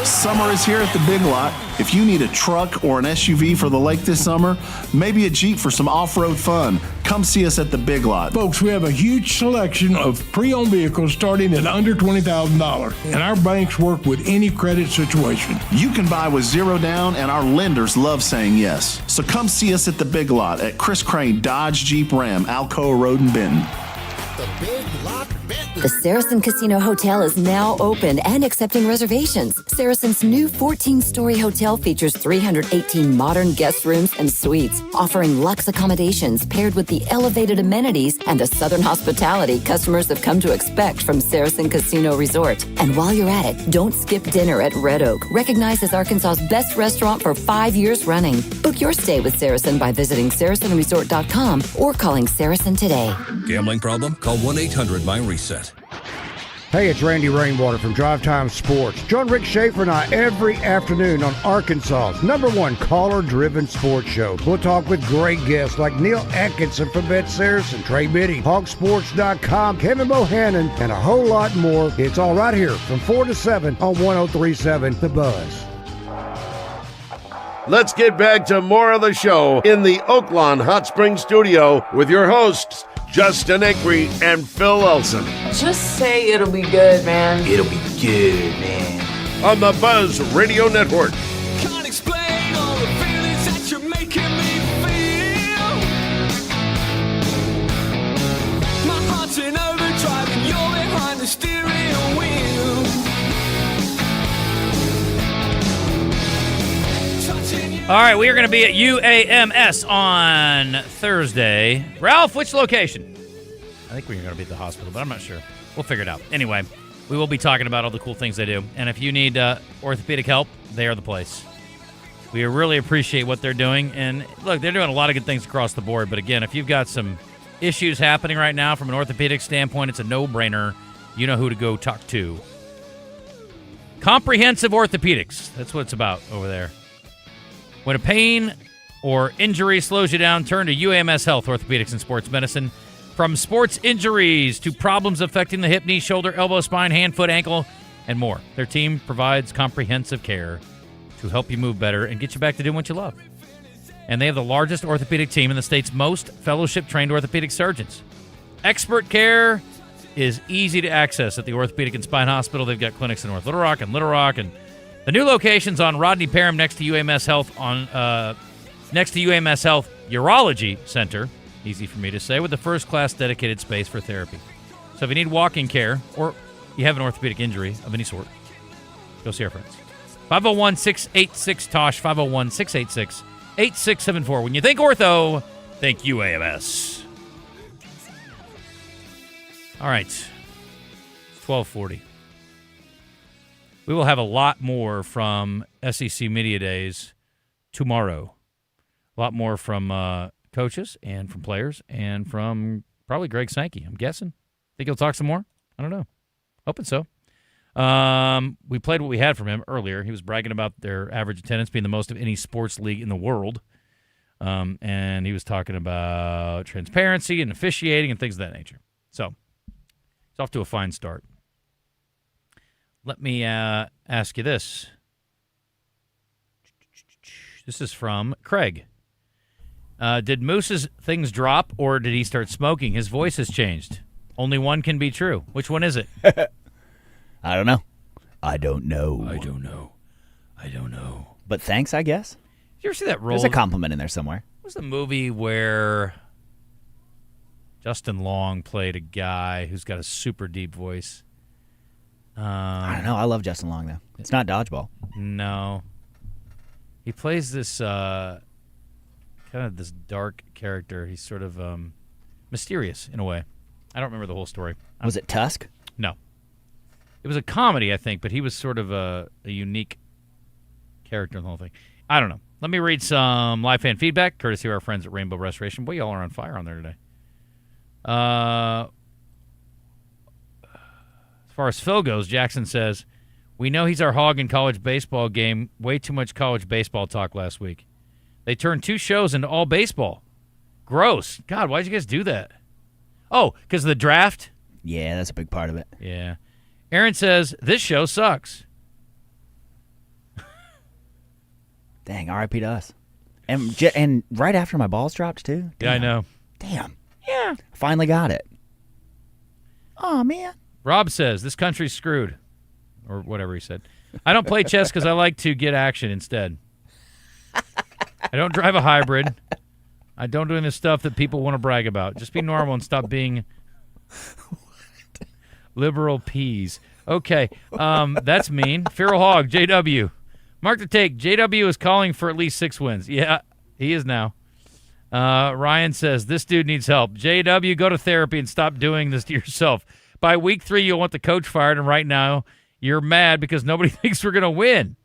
Summer is here at the Big Lot. If you need a truck or an SUV for the lake this summer, maybe a Jeep for some off-road fun, come see us at the Big Lot. Folks, we have a huge selection of pre-owned vehicles starting at under $20,000, and our banks work with any credit situation. You can buy with zero down, and our lenders love saying yes. So come see us at the Big Lot at Chris Crane Dodge Jeep Ram, Alcoa Road in Benton. The Big Lot Benton. The Saracen Casino Hotel is now open and accepting reservations. Saracen's new 14-story hotel features 318 modern guest rooms and suites, offering luxe accommodations paired with the elevated amenities and the southern hospitality customers have come to expect from Saracen Casino Resort. And while you're at it, don't skip dinner at Red Oak, recognized as Arkansas's best restaurant for 5 years running. Book your stay with Saracen by visiting SaracenResort.com or calling Saracen today. Gambling problem? Call 1-800-MY-RESET. Hey, it's Randy Rainwater from Drive Time Sports. Join Rick Schaefer and I every afternoon on Arkansas's #1 caller-driven sports show. We'll talk with great guests like Neil Atkinson from Bet Saracen, Trey Biddy, Hogsports.com, Kevin Bohannon, and a whole lot more. It's all right here from 4 to 7 on 103.7 The Buzz. Let's get back to more of the show in the Oaklawn Hot Springs studio with your hosts, Justin Acri and Phil Elson. Just say it'll be good, man. It'll be good, man. On the Buzz Radio Network. Can't explain all the feelings that you're making me feel. My heart's in overdrive and you're behind the steering wheel. All right, we are going to be at UAMS on Thursday. Ralph, which location? I think we're going to be at the hospital, but I'm not sure. We'll figure it out. Anyway, we will be talking about all the cool things they do. And if you need orthopedic help, they are the place. We really appreciate what they're doing. And look, they're doing a lot of good things across the board. But again, if you've got some issues happening right now from an orthopedic standpoint, it's a no-brainer. You know who to go talk to. Comprehensive Orthopedics. That's what it's about over there. When a pain or injury slows you down, turn to UAMS Health, Orthopedics and Sports Medicine. From sports injuries to problems affecting the hip, knee, shoulder, elbow, spine, hand, foot, ankle, and more. Their team provides comprehensive care to help you move better and get you back to doing what you love. And they have the largest orthopedic team in the state's most fellowship-trained orthopedic surgeons. Expert care is easy to access at the Orthopedic and Spine Hospital. They've got clinics in North Little Rock, and the new location's on Rodney Parham next to UAMS Health next to UAMS Health Urology Center. Easy for me to say, with the first-class dedicated space for therapy. So if you need walking care or you have an orthopedic injury of any sort, go see our friends. 501-686-TOSH, 501-686-8674. When you think ortho, think UAMS. All right, 1240. We will have a lot more from SEC Media Days tomorrow. A lot more from coaches and from players and from probably Greg Sankey, I'm guessing. Think he'll talk some more? I don't know. Hoping so. We played what we had from him earlier. He was bragging about their average attendance being the most of any sports league in the world. And he was talking about transparency and officiating and things of that nature. So, it's off to a fine start. Let me ask you this. This is from Craig. Did Moose's things drop, or did he start smoking? His voice has changed. Only one can be true. Which one is it? I don't know. I don't know. But thanks, I guess. Did you ever see that role? There's a compliment in there somewhere. What was the movie where Justin Long played a guy who's got a super deep voice? I don't know. I love Justin Long, though. It's not Dodgeball. No. He plays this kind of this dark character. He's sort of mysterious in a way. I don't remember the whole story. Was it Tusk? No. It was a comedy, I think, but he was sort of a unique character in the whole thing. I don't know. Let me read some live fan feedback, courtesy of our friends at Rainbow Restoration. Boy, y'all are on fire on there today. As far as Phil goes, Jackson says, we know he's our hog in college baseball game. Way too much college baseball talk last week. They turned 2 shows into all baseball. Gross. God, why'd you guys do that? Oh, because of the draft? Yeah, that's a big part of it. Yeah. Aaron says, this show sucks. Dang, R.I.P. to us. And right after my balls dropped, too? Damn. Yeah, I know. Damn. Yeah. Finally got it. Oh, man. Rob says, this country's screwed. Or whatever he said. I don't play chess because I like to get action instead. I don't drive a hybrid. I don't do any stuff that people want to brag about. Just be normal and stop being Liberal peas. Okay, that's mean. Feral Hog, JW. Mark the take. JW is calling for at least 6 wins. Yeah, he is now. Ryan says, this dude needs help. JW, go to therapy and stop doing this to yourself. By week 3, you'll want the coach fired, and right now you're mad because nobody thinks we're going to win.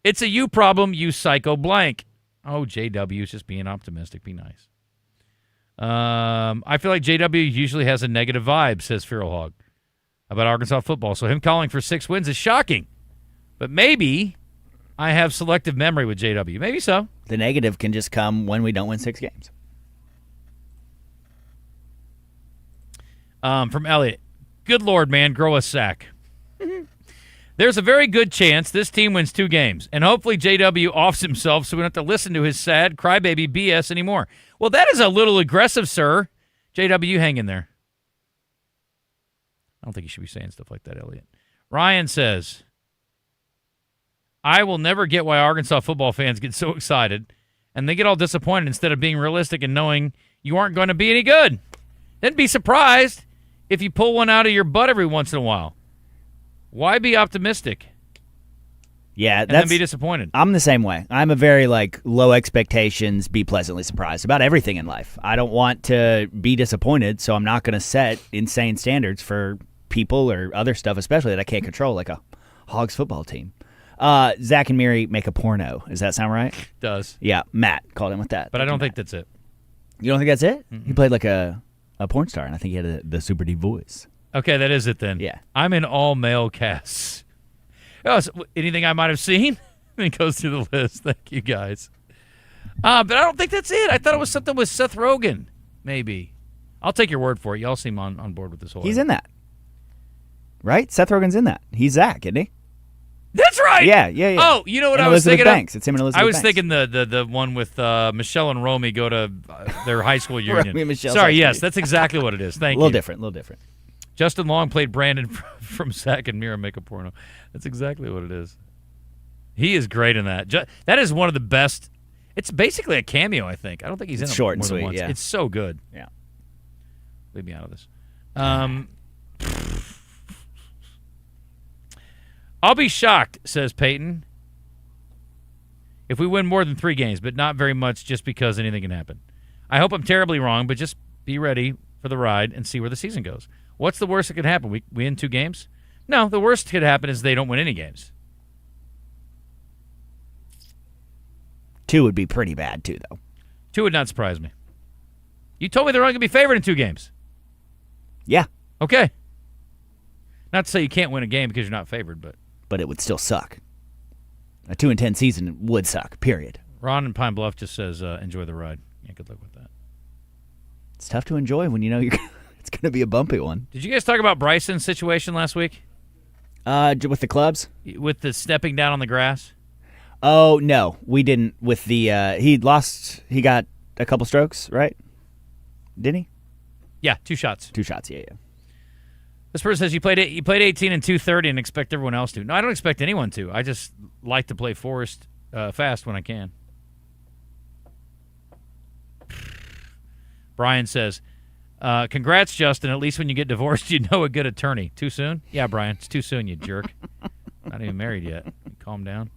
It's a you problem, you psycho blank. Oh, JW is just being optimistic. Be nice. I feel like JW usually has a negative vibe, says Feral Hog, about Arkansas football. So him calling for 6 wins is shocking. But maybe I have selective memory with JW. Maybe so. The negative can just come when we don't win 6 games. From Elliot. Good Lord, man, grow a sack. There's a very good chance this team wins 2 games, and hopefully JW offs himself so we don't have to listen to his sad crybaby BS anymore. Well, that is a little aggressive, sir. JW, you hang in there. I don't think you should be saying stuff like that, Elliot. Ryan says, I will never get why Arkansas football fans get so excited, and they get all disappointed instead of being realistic and knowing you aren't going to be any good. Then be surprised if you pull one out of your butt every once in a while. Why be optimistic? Yeah, and then be disappointed. I'm the same way. I'm a very low expectations, be pleasantly surprised about everything in life. I don't want to be disappointed, so I'm not going to set insane standards for people or other stuff, especially that I can't control, like a Hogs football team. Zach and Miri make a porno. Does that sound right? Does. Yeah, Matt called in with that. But I don't think that's it. You don't think that's it? Mm-mm. He played like a porn star, and I think he had the super deep voice. Okay, that is it then. Yeah. I'm in all male casts. Oh, so anything I might have seen? It goes through the list. Thank you, guys. But I don't think that's it. I thought it was something with Seth Rogen, maybe. I'll take your word for it. Y'all seem on board with this whole He's in that. Right? Seth Rogen's in that. He's Zach, isn't he? That's right. Yeah. Oh, you know what and I was Elizabeth thinking Banks. of? It's him and Elizabeth I was Banks. thinking the one with Michelle and Romy go to their high school union. Romy and Michelle's Sorry, high yes, school. that's exactly what it is. Thank A little you. different. Justin Long played Brandon from Zack and Mira Make a Porno. That's exactly what it is. He is great in that. That is one of the best. It's basically a cameo, I think. I don't think he's in it Short and more than sweet, once. yeah. It's so good. Yeah. Leave me out of this. I'll be shocked, says Peyton, if we win more than 3 games, but not very much just because anything can happen. I hope I'm terribly wrong, but just be ready for the ride and see where the season goes. What's the worst that could happen? We win 2 games? No, the worst that could happen is they don't win any games. 2 would be pretty bad, too, though. 2 would not surprise me. You told me they're only going to be favored in 2 games. Yeah. Okay. Not to say you can't win a game because you're not favored, but it would still suck. A 2-10 season would suck, period. Ron in Pine Bluff just says, enjoy the ride. Yeah, good luck with that. It's tough to enjoy when you know it's going to be a bumpy one. Did you guys talk about Bryson's situation last week? With the clubs? With the stepping down on the grass? Oh, no. We didn't. With the, he got a couple strokes, right? Didn't he? Yeah, 2 shots. 2 shots, yeah. This person says you played 18 and 230 and expect everyone else to. No, I don't expect anyone to. I just like to play fast when I can. Brian says, congrats, Justin. At least when you get divorced, you know a good attorney. Too soon? Yeah, Brian. It's too soon, you jerk. Not even married yet. Calm down.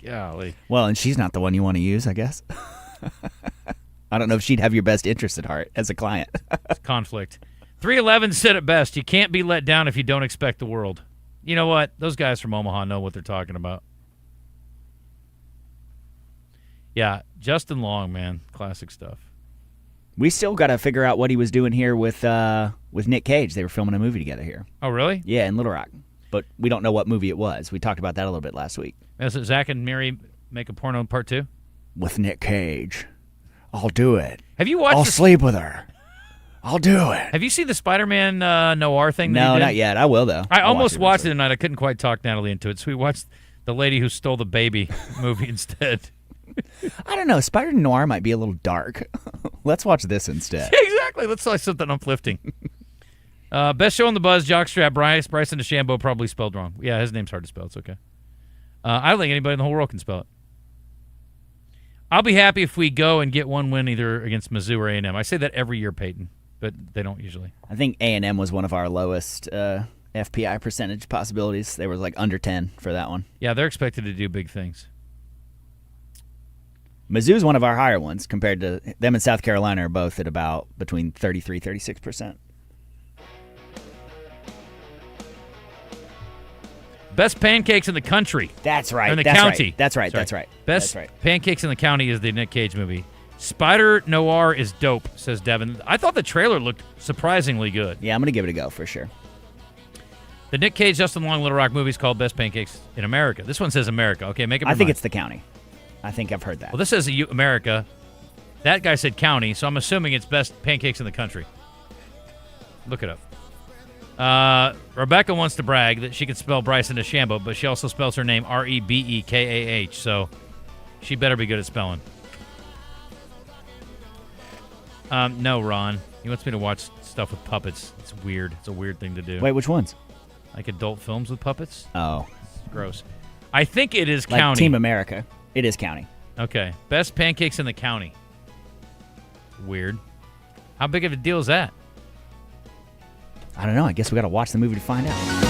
Golly. Well, and she's not the one you want to use, I guess. I don't know if she'd have your best interest at heart as a client. Conflict. 311 said it best. You can't be let down if you don't expect the world. You know what? Those guys from Omaha know what they're talking about. Yeah, Justin Long, man. Classic stuff. We still got to figure out what he was doing here with Nick Cage. They were filming a movie together here. Oh, really? Yeah, in Little Rock. But we don't know what movie it was. We talked about that a little bit last week. Is it Zach and Miri Make a Porno Part 2? With Nick Cage. I'll do it. Have you watched I'll sleep with her. I'll do it. Have you seen the Spider-Man noir thing? No, not yet. I will, though. I almost watched it tonight. I couldn't quite talk Natalie into it, so we watched the Lady Who Stole the Baby movie instead. I don't know. Spider Noir might be a little dark. Let's watch this instead. Exactly. Let's try something uplifting. Best show on the buzz, Jockstrap, Bryson DeChambeau, probably spelled wrong. Yeah, his name's hard to spell. It's okay. I don't think anybody in the whole world can spell it. I'll be happy if we go and get one win either against Mizzou or A&M. I say that every year, Peyton. but they don't usually. I think A&M was one of our lowest FPI percentage possibilities. They were like under 10 for that one. Yeah, they're expected to do big things. Mizzou's one of our higher ones compared to them, and South Carolina are both at about between 33-36%. Best pancakes in the country. That's right. In the That's county. Right. That's right. Sorry. That's right. Best That's right. pancakes in the county is the Nick Cage movie. Spider Noir is dope, says Devin. I thought the trailer looked surprisingly good. Yeah, I'm going to give it a go for sure. The Nick Cage, Justin Long, Little Rock movie is called Best Pancakes in America. This one says America. Okay, make it. I think it's the county. I think I've heard that. Well, this says America. That guy said county, so I'm assuming it's best pancakes in the country. Look it up. Rebecca wants to brag that she can spell Bryson DeChambeau, but she also spells her name Rebekah, so she better be good at spelling. No, Ron. He wants me to watch stuff with puppets. It's weird. It's a weird thing to do. Wait, which ones? Like adult films with puppets? Oh. It's gross. I think it is like county. Team America. It is county. Okay. Best pancakes in the county. Weird. How big of a deal is that? I don't know. I guess we got to watch the movie to find out.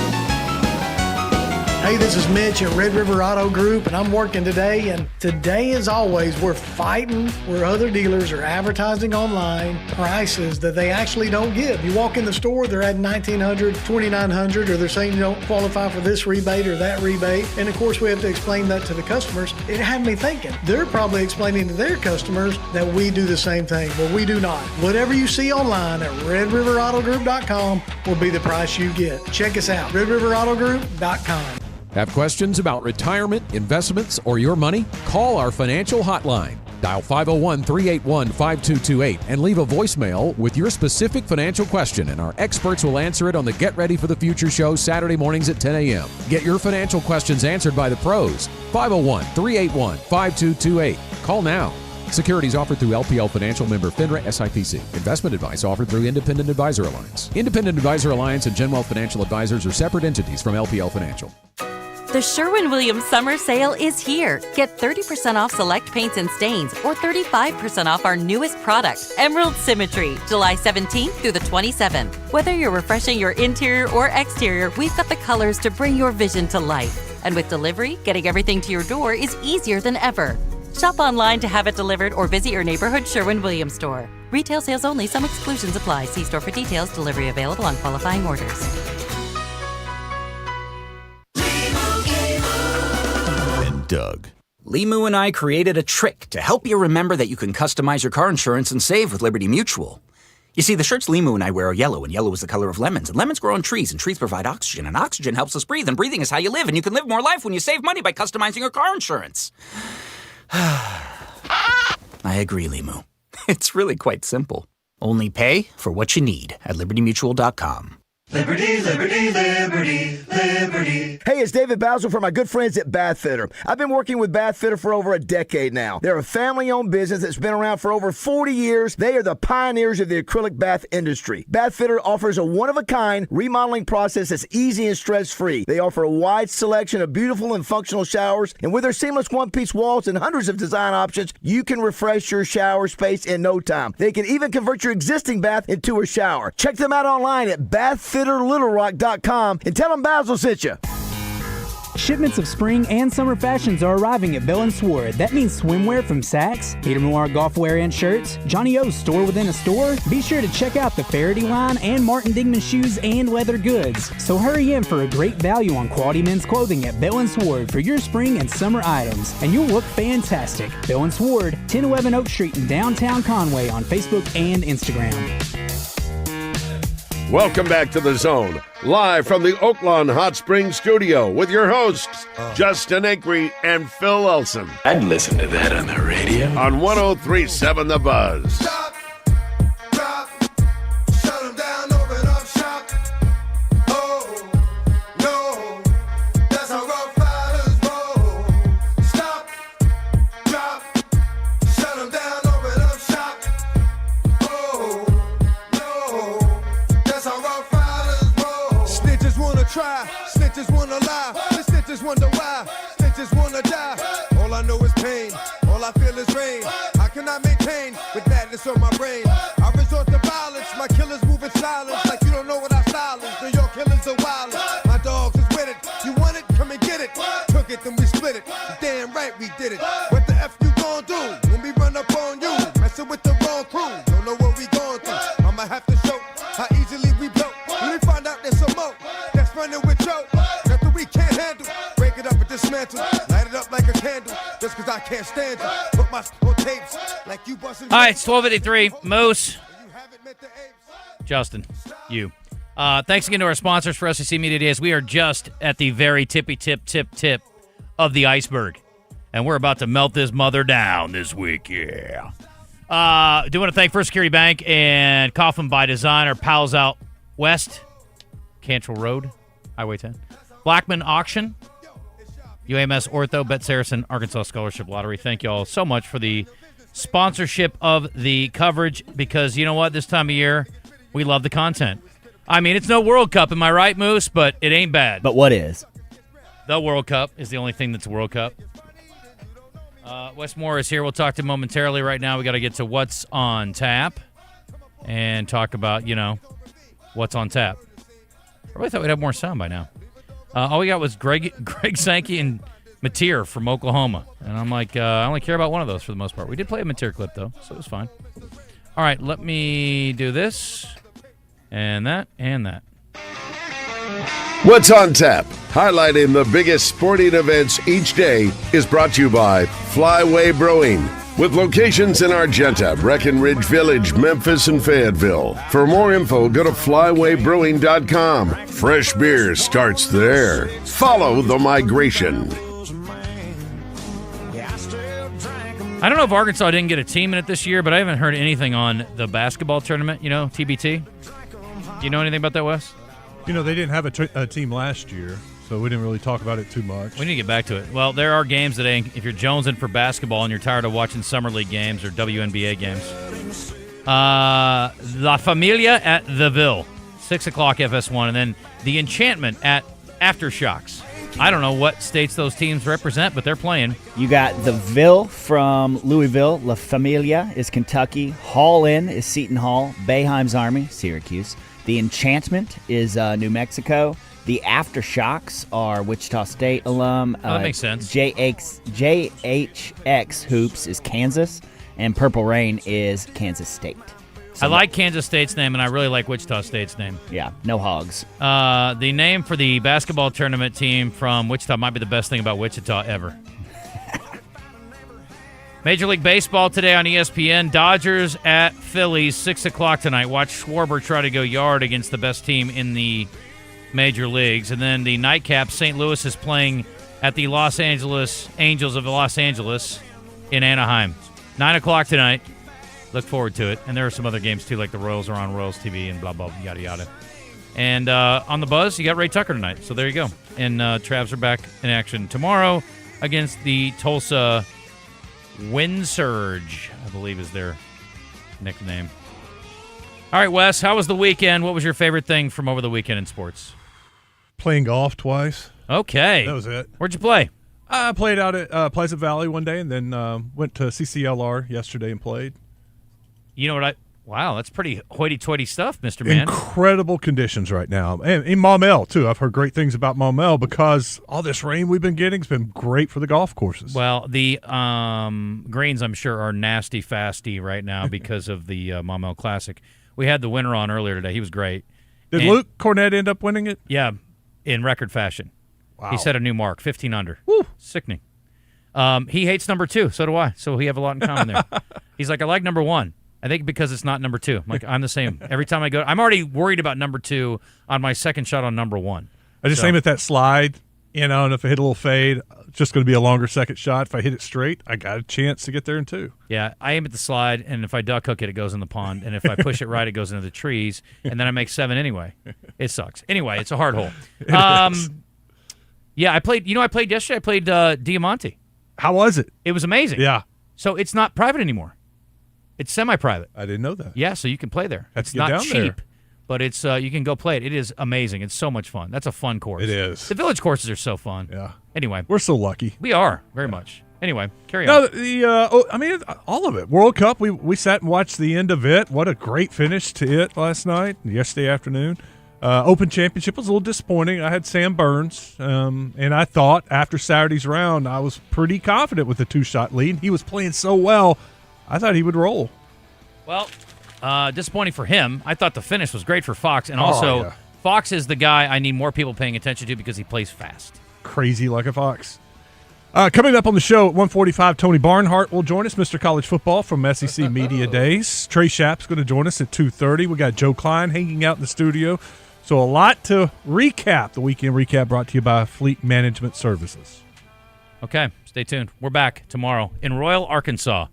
Hey, this is Mitch at Red River Auto Group, and I'm working today. And today, as always, we're fighting where other dealers are advertising online prices that they actually don't give. You walk in the store, they're at $1,900, $2,900, or they're saying you don't qualify for this rebate or that rebate. And of course, we have to explain that to the customers. It had me thinking, they're probably explaining to their customers that we do the same thing. Well, we do not. Whatever you see online at RedRiverAutoGroup.com will be the price you get. Check us out, RedRiverAutoGroup.com. Have questions about retirement, investments, or your money? Call our financial hotline. Dial 501-381-5228 and leave a voicemail with your specific financial question, and our experts will answer it on the Get Ready for the Future show Saturday mornings at 10 a.m. Get your financial questions answered by the pros. 501-381-5228. Call now. Securities offered through LPL Financial, member FINRA SIPC. Investment advice offered through Independent Advisor Alliance. Independent Advisor Alliance and Genwealth Financial Advisors are separate entities from LPL Financial. The Sherwin-Williams Summer Sale is here. Get 30% off select paints and stains or 35% off our newest product, Emerald Symmetry, July 17th through the 27th. Whether you're refreshing your interior or exterior, we've got the colors to bring your vision to life. And with delivery, getting everything to your door is easier than ever. Shop online to have it delivered or visit your neighborhood Sherwin-Williams store. Retail sales only. Some exclusions apply. See store for details. Delivery available on qualifying orders. Doug. Limu and I created a trick to help you remember that you can customize your car insurance and save with Liberty Mutual. You see, the shirts Limu and I wear are yellow, and yellow is the color of lemons, and lemons grow on trees, and trees provide oxygen, and oxygen helps us breathe, and breathing is how you live, and you can live more life when you save money by customizing your car insurance. I agree, Limu. It's really quite simple. Only pay for what you need at libertymutual.com. Liberty, liberty, liberty, liberty. Hey, it's David Basil from my good friends at Bath Fitter. I've been working with Bath Fitter for over a decade now. They're a family-owned business that's been around for over 40 years. They are the pioneers of the acrylic bath industry. Bath Fitter offers a one-of-a-kind remodeling process that's easy and stress-free. They offer a wide selection of beautiful and functional showers, and with their seamless one-piece walls and hundreds of design options, you can refresh your shower space in no time. They can even convert your existing bath into a shower. Check them out online at BathFitterLittleRock.com and tell them Basil sent you. Shipments of spring and summer fashions are arriving at Bell & Sword. That means swimwear from Saks, Peter Millar golf wear and shirts, Johnny O's store within a store. Be sure to check out the Faraday line and Martin Dingman shoes and leather goods. So hurry in for a great value on quality men's clothing at Bell & Sword for your spring and summer items, and you'll look fantastic. Bell & Sword, 1011 Oak Street in downtown Conway on Facebook and Instagram. Welcome back to The Zone, live from the Oaklawn Hot Springs studio with your hosts, Justin Acri and Phil Elson. I'd listen to that on the radio. On 103.7 The Buzz. Stop, drop, shut them down, open up shop. Oh, no, that's how rock fighters roll. Stop, drop, shut them down, open up shop. Oh, no. Snitches wanna try, snitches wanna lie, the snitches wonder why, snitches wanna die. All I know is pain, all I feel is rain. How can I maintain with madness on my brain? I resort to violence, my killer gon' do when we run up on you? Messing with the wrong crew, don't know what we going through. I'ma have to show how easily we blow. When we find out there's some more that's running with Joe, nothing we can't handle. Break it up and dismantle, light it up like a candle. Just cause I can't stand you, put my on tapes like you busting. All right, it's 12:53. Moose, Justin, you. Thanks again to our sponsors for SEC Media Days. We are just at the very tippy tip of the iceberg, and we're about to melt this mother down this week. Yeah. Do want to thank First Security Bank and Kaufman by Design, our pals out west, Cantrell Road, Highway 10. Blackman Auction, UAMS Ortho, Bet Saracen, Arkansas Scholarship Lottery. Thank you all so much for the sponsorship of the coverage, because you know what? This time of year, we love the content. I mean, it's no World Cup, am I right, Moose? But it ain't bad. But what is? The World Cup is the only thing that's a World Cup. Wes Moore is here. We'll talk to him momentarily. Right now, we got to get to what's on tap and talk about, what's on tap. I really thought we'd have more sound by now. All we got was Greg Sankey and Mateer from Oklahoma. And I'm like, I only care about one of those for the most part. We did play a Mateer clip, though, so it was fine. All right, let me do this and that and that. What's on tap? Highlighting the biggest sporting events each day is brought to you by Flyway Brewing, with locations in Argenta, Breckenridge Village, Memphis, and Fayetteville. For more info, go to flywaybrewing.com. Fresh beer starts there. Follow the migration. I don't know if Arkansas didn't get a team in it this year, but I haven't heard anything on the basketball tournament, TBT. Do you know anything about that, Wes? They didn't have a team last year, so we didn't really talk about it too much. We need to get back to it. Well, there are games today. If you're jonesing for basketball and you're tired of watching Summer League games or WNBA games, La Familia at the Ville, 6 o'clock FS1, and then the Enchantment at Aftershocks. I don't know what states those teams represent, but they're playing. You got the Ville from Louisville. La Familia is Kentucky. Hall Inn is Seton Hall. Boeheim's Army, Syracuse. The Enchantment is New Mexico. The Aftershocks are Wichita State alum. That makes sense. JHX Hoops is Kansas. And Purple Rain is Kansas State. I like Kansas State's name, and I really like Wichita State's name. Yeah, no hogs. The name for the basketball tournament team from Wichita might be the best thing about Wichita ever. Major League Baseball today on ESPN. Dodgers at Phillies, 6 o'clock tonight. Watch Schwarber try to go yard against the best team in the major leagues. And then the nightcap, St. Louis is playing at the Los Angeles Angels of Los Angeles in Anaheim. 9 o'clock tonight. Look forward to it. And there are some other games, too, like the Royals are on Royals TV and blah, blah, yada, yada. And on the Buzz, you got Ray Tucker tonight. So there you go. And Travs are back in action tomorrow against the Tulsa Wind Surge, I believe is their nickname. All right, Wes, how was the weekend? What was your favorite thing from over the weekend in sports? Playing golf twice. Okay. That was it. Where'd you play? I played out at Pleasant Valley one day and then went to CCLR yesterday and played. You know what wow, that's pretty hoity-toity stuff, Mr. Man. Incredible conditions right now. And in Maumelle, too. I've heard great things about Maumelle because all this rain we've been getting has been great for the golf courses. Well, the greens, I'm sure, are nasty-fasty right now because of the Maumelle Classic. We had the winner on earlier today. He was great. Did Luke Cornett end up winning it? Yeah, in record fashion. Wow. He set a new mark, 15 under. Woo. Sickening. He hates number 2. So do I. So we have a lot in common there. He's like, I like number 1. I think because it's not number 2. I'm like, I'm the same. Every time I go, I'm already worried about number 2 on my second shot on number 1. I just aim at that slide, and if I hit a little fade, it's just going to be a longer second shot. If I hit it straight, I got a chance to get there in 2. Yeah, I aim at the slide, and if I duck hook it, it goes in the pond. And if I push it right, it goes into the trees, and then I make 7 anyway. It sucks. Anyway, it's a hard hole. Yeah, I played yesterday. I played Diamante. How was it? It was amazing. Yeah. So it's not private anymore. It's semi-private. I didn't know that. Yeah, so you can play there. It's not cheap, but it's you can go play it. It is amazing. It's so much fun. That's a fun course. It is. The village courses are so fun. Yeah. Anyway. We're so lucky. We are, very much. Anyway, carry on. No, all of it. World Cup, we sat and watched the end of it. What a great finish to it last night, yesterday afternoon. Open Championship was a little disappointing. I had Sam Burns, and I thought after Saturday's round I was pretty confident with the 2-shot lead. He was playing so well, I thought he would roll. Well, disappointing for him. I thought the finish was great for Fox, and also Fox is the guy I need more people paying attention to because he plays fast. Crazy like a fox. Coming up on the show at 1:45, Tony Barnhart will join us, Mr. College Football from SEC Media Days. Trey Schapp's going to join us at 2:30. We got Joe Klein hanging out in the studio. So a lot to recap. The weekend recap brought to you by Fleet Management Services. Okay, stay tuned. We're back tomorrow in Royal, Arkansas.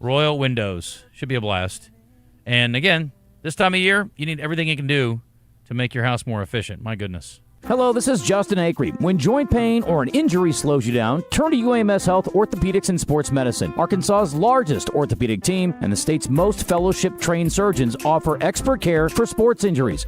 Royal Windows. Should be a blast. And again, this time of year, you need everything you can do to make your house more efficient. My goodness. Hello, this is Justin Acri. When joint pain or an injury slows you down, turn to UAMS Health Orthopedics and Sports Medicine. Arkansas's largest orthopedic team and the state's most fellowship-trained surgeons offer expert care for sports injuries.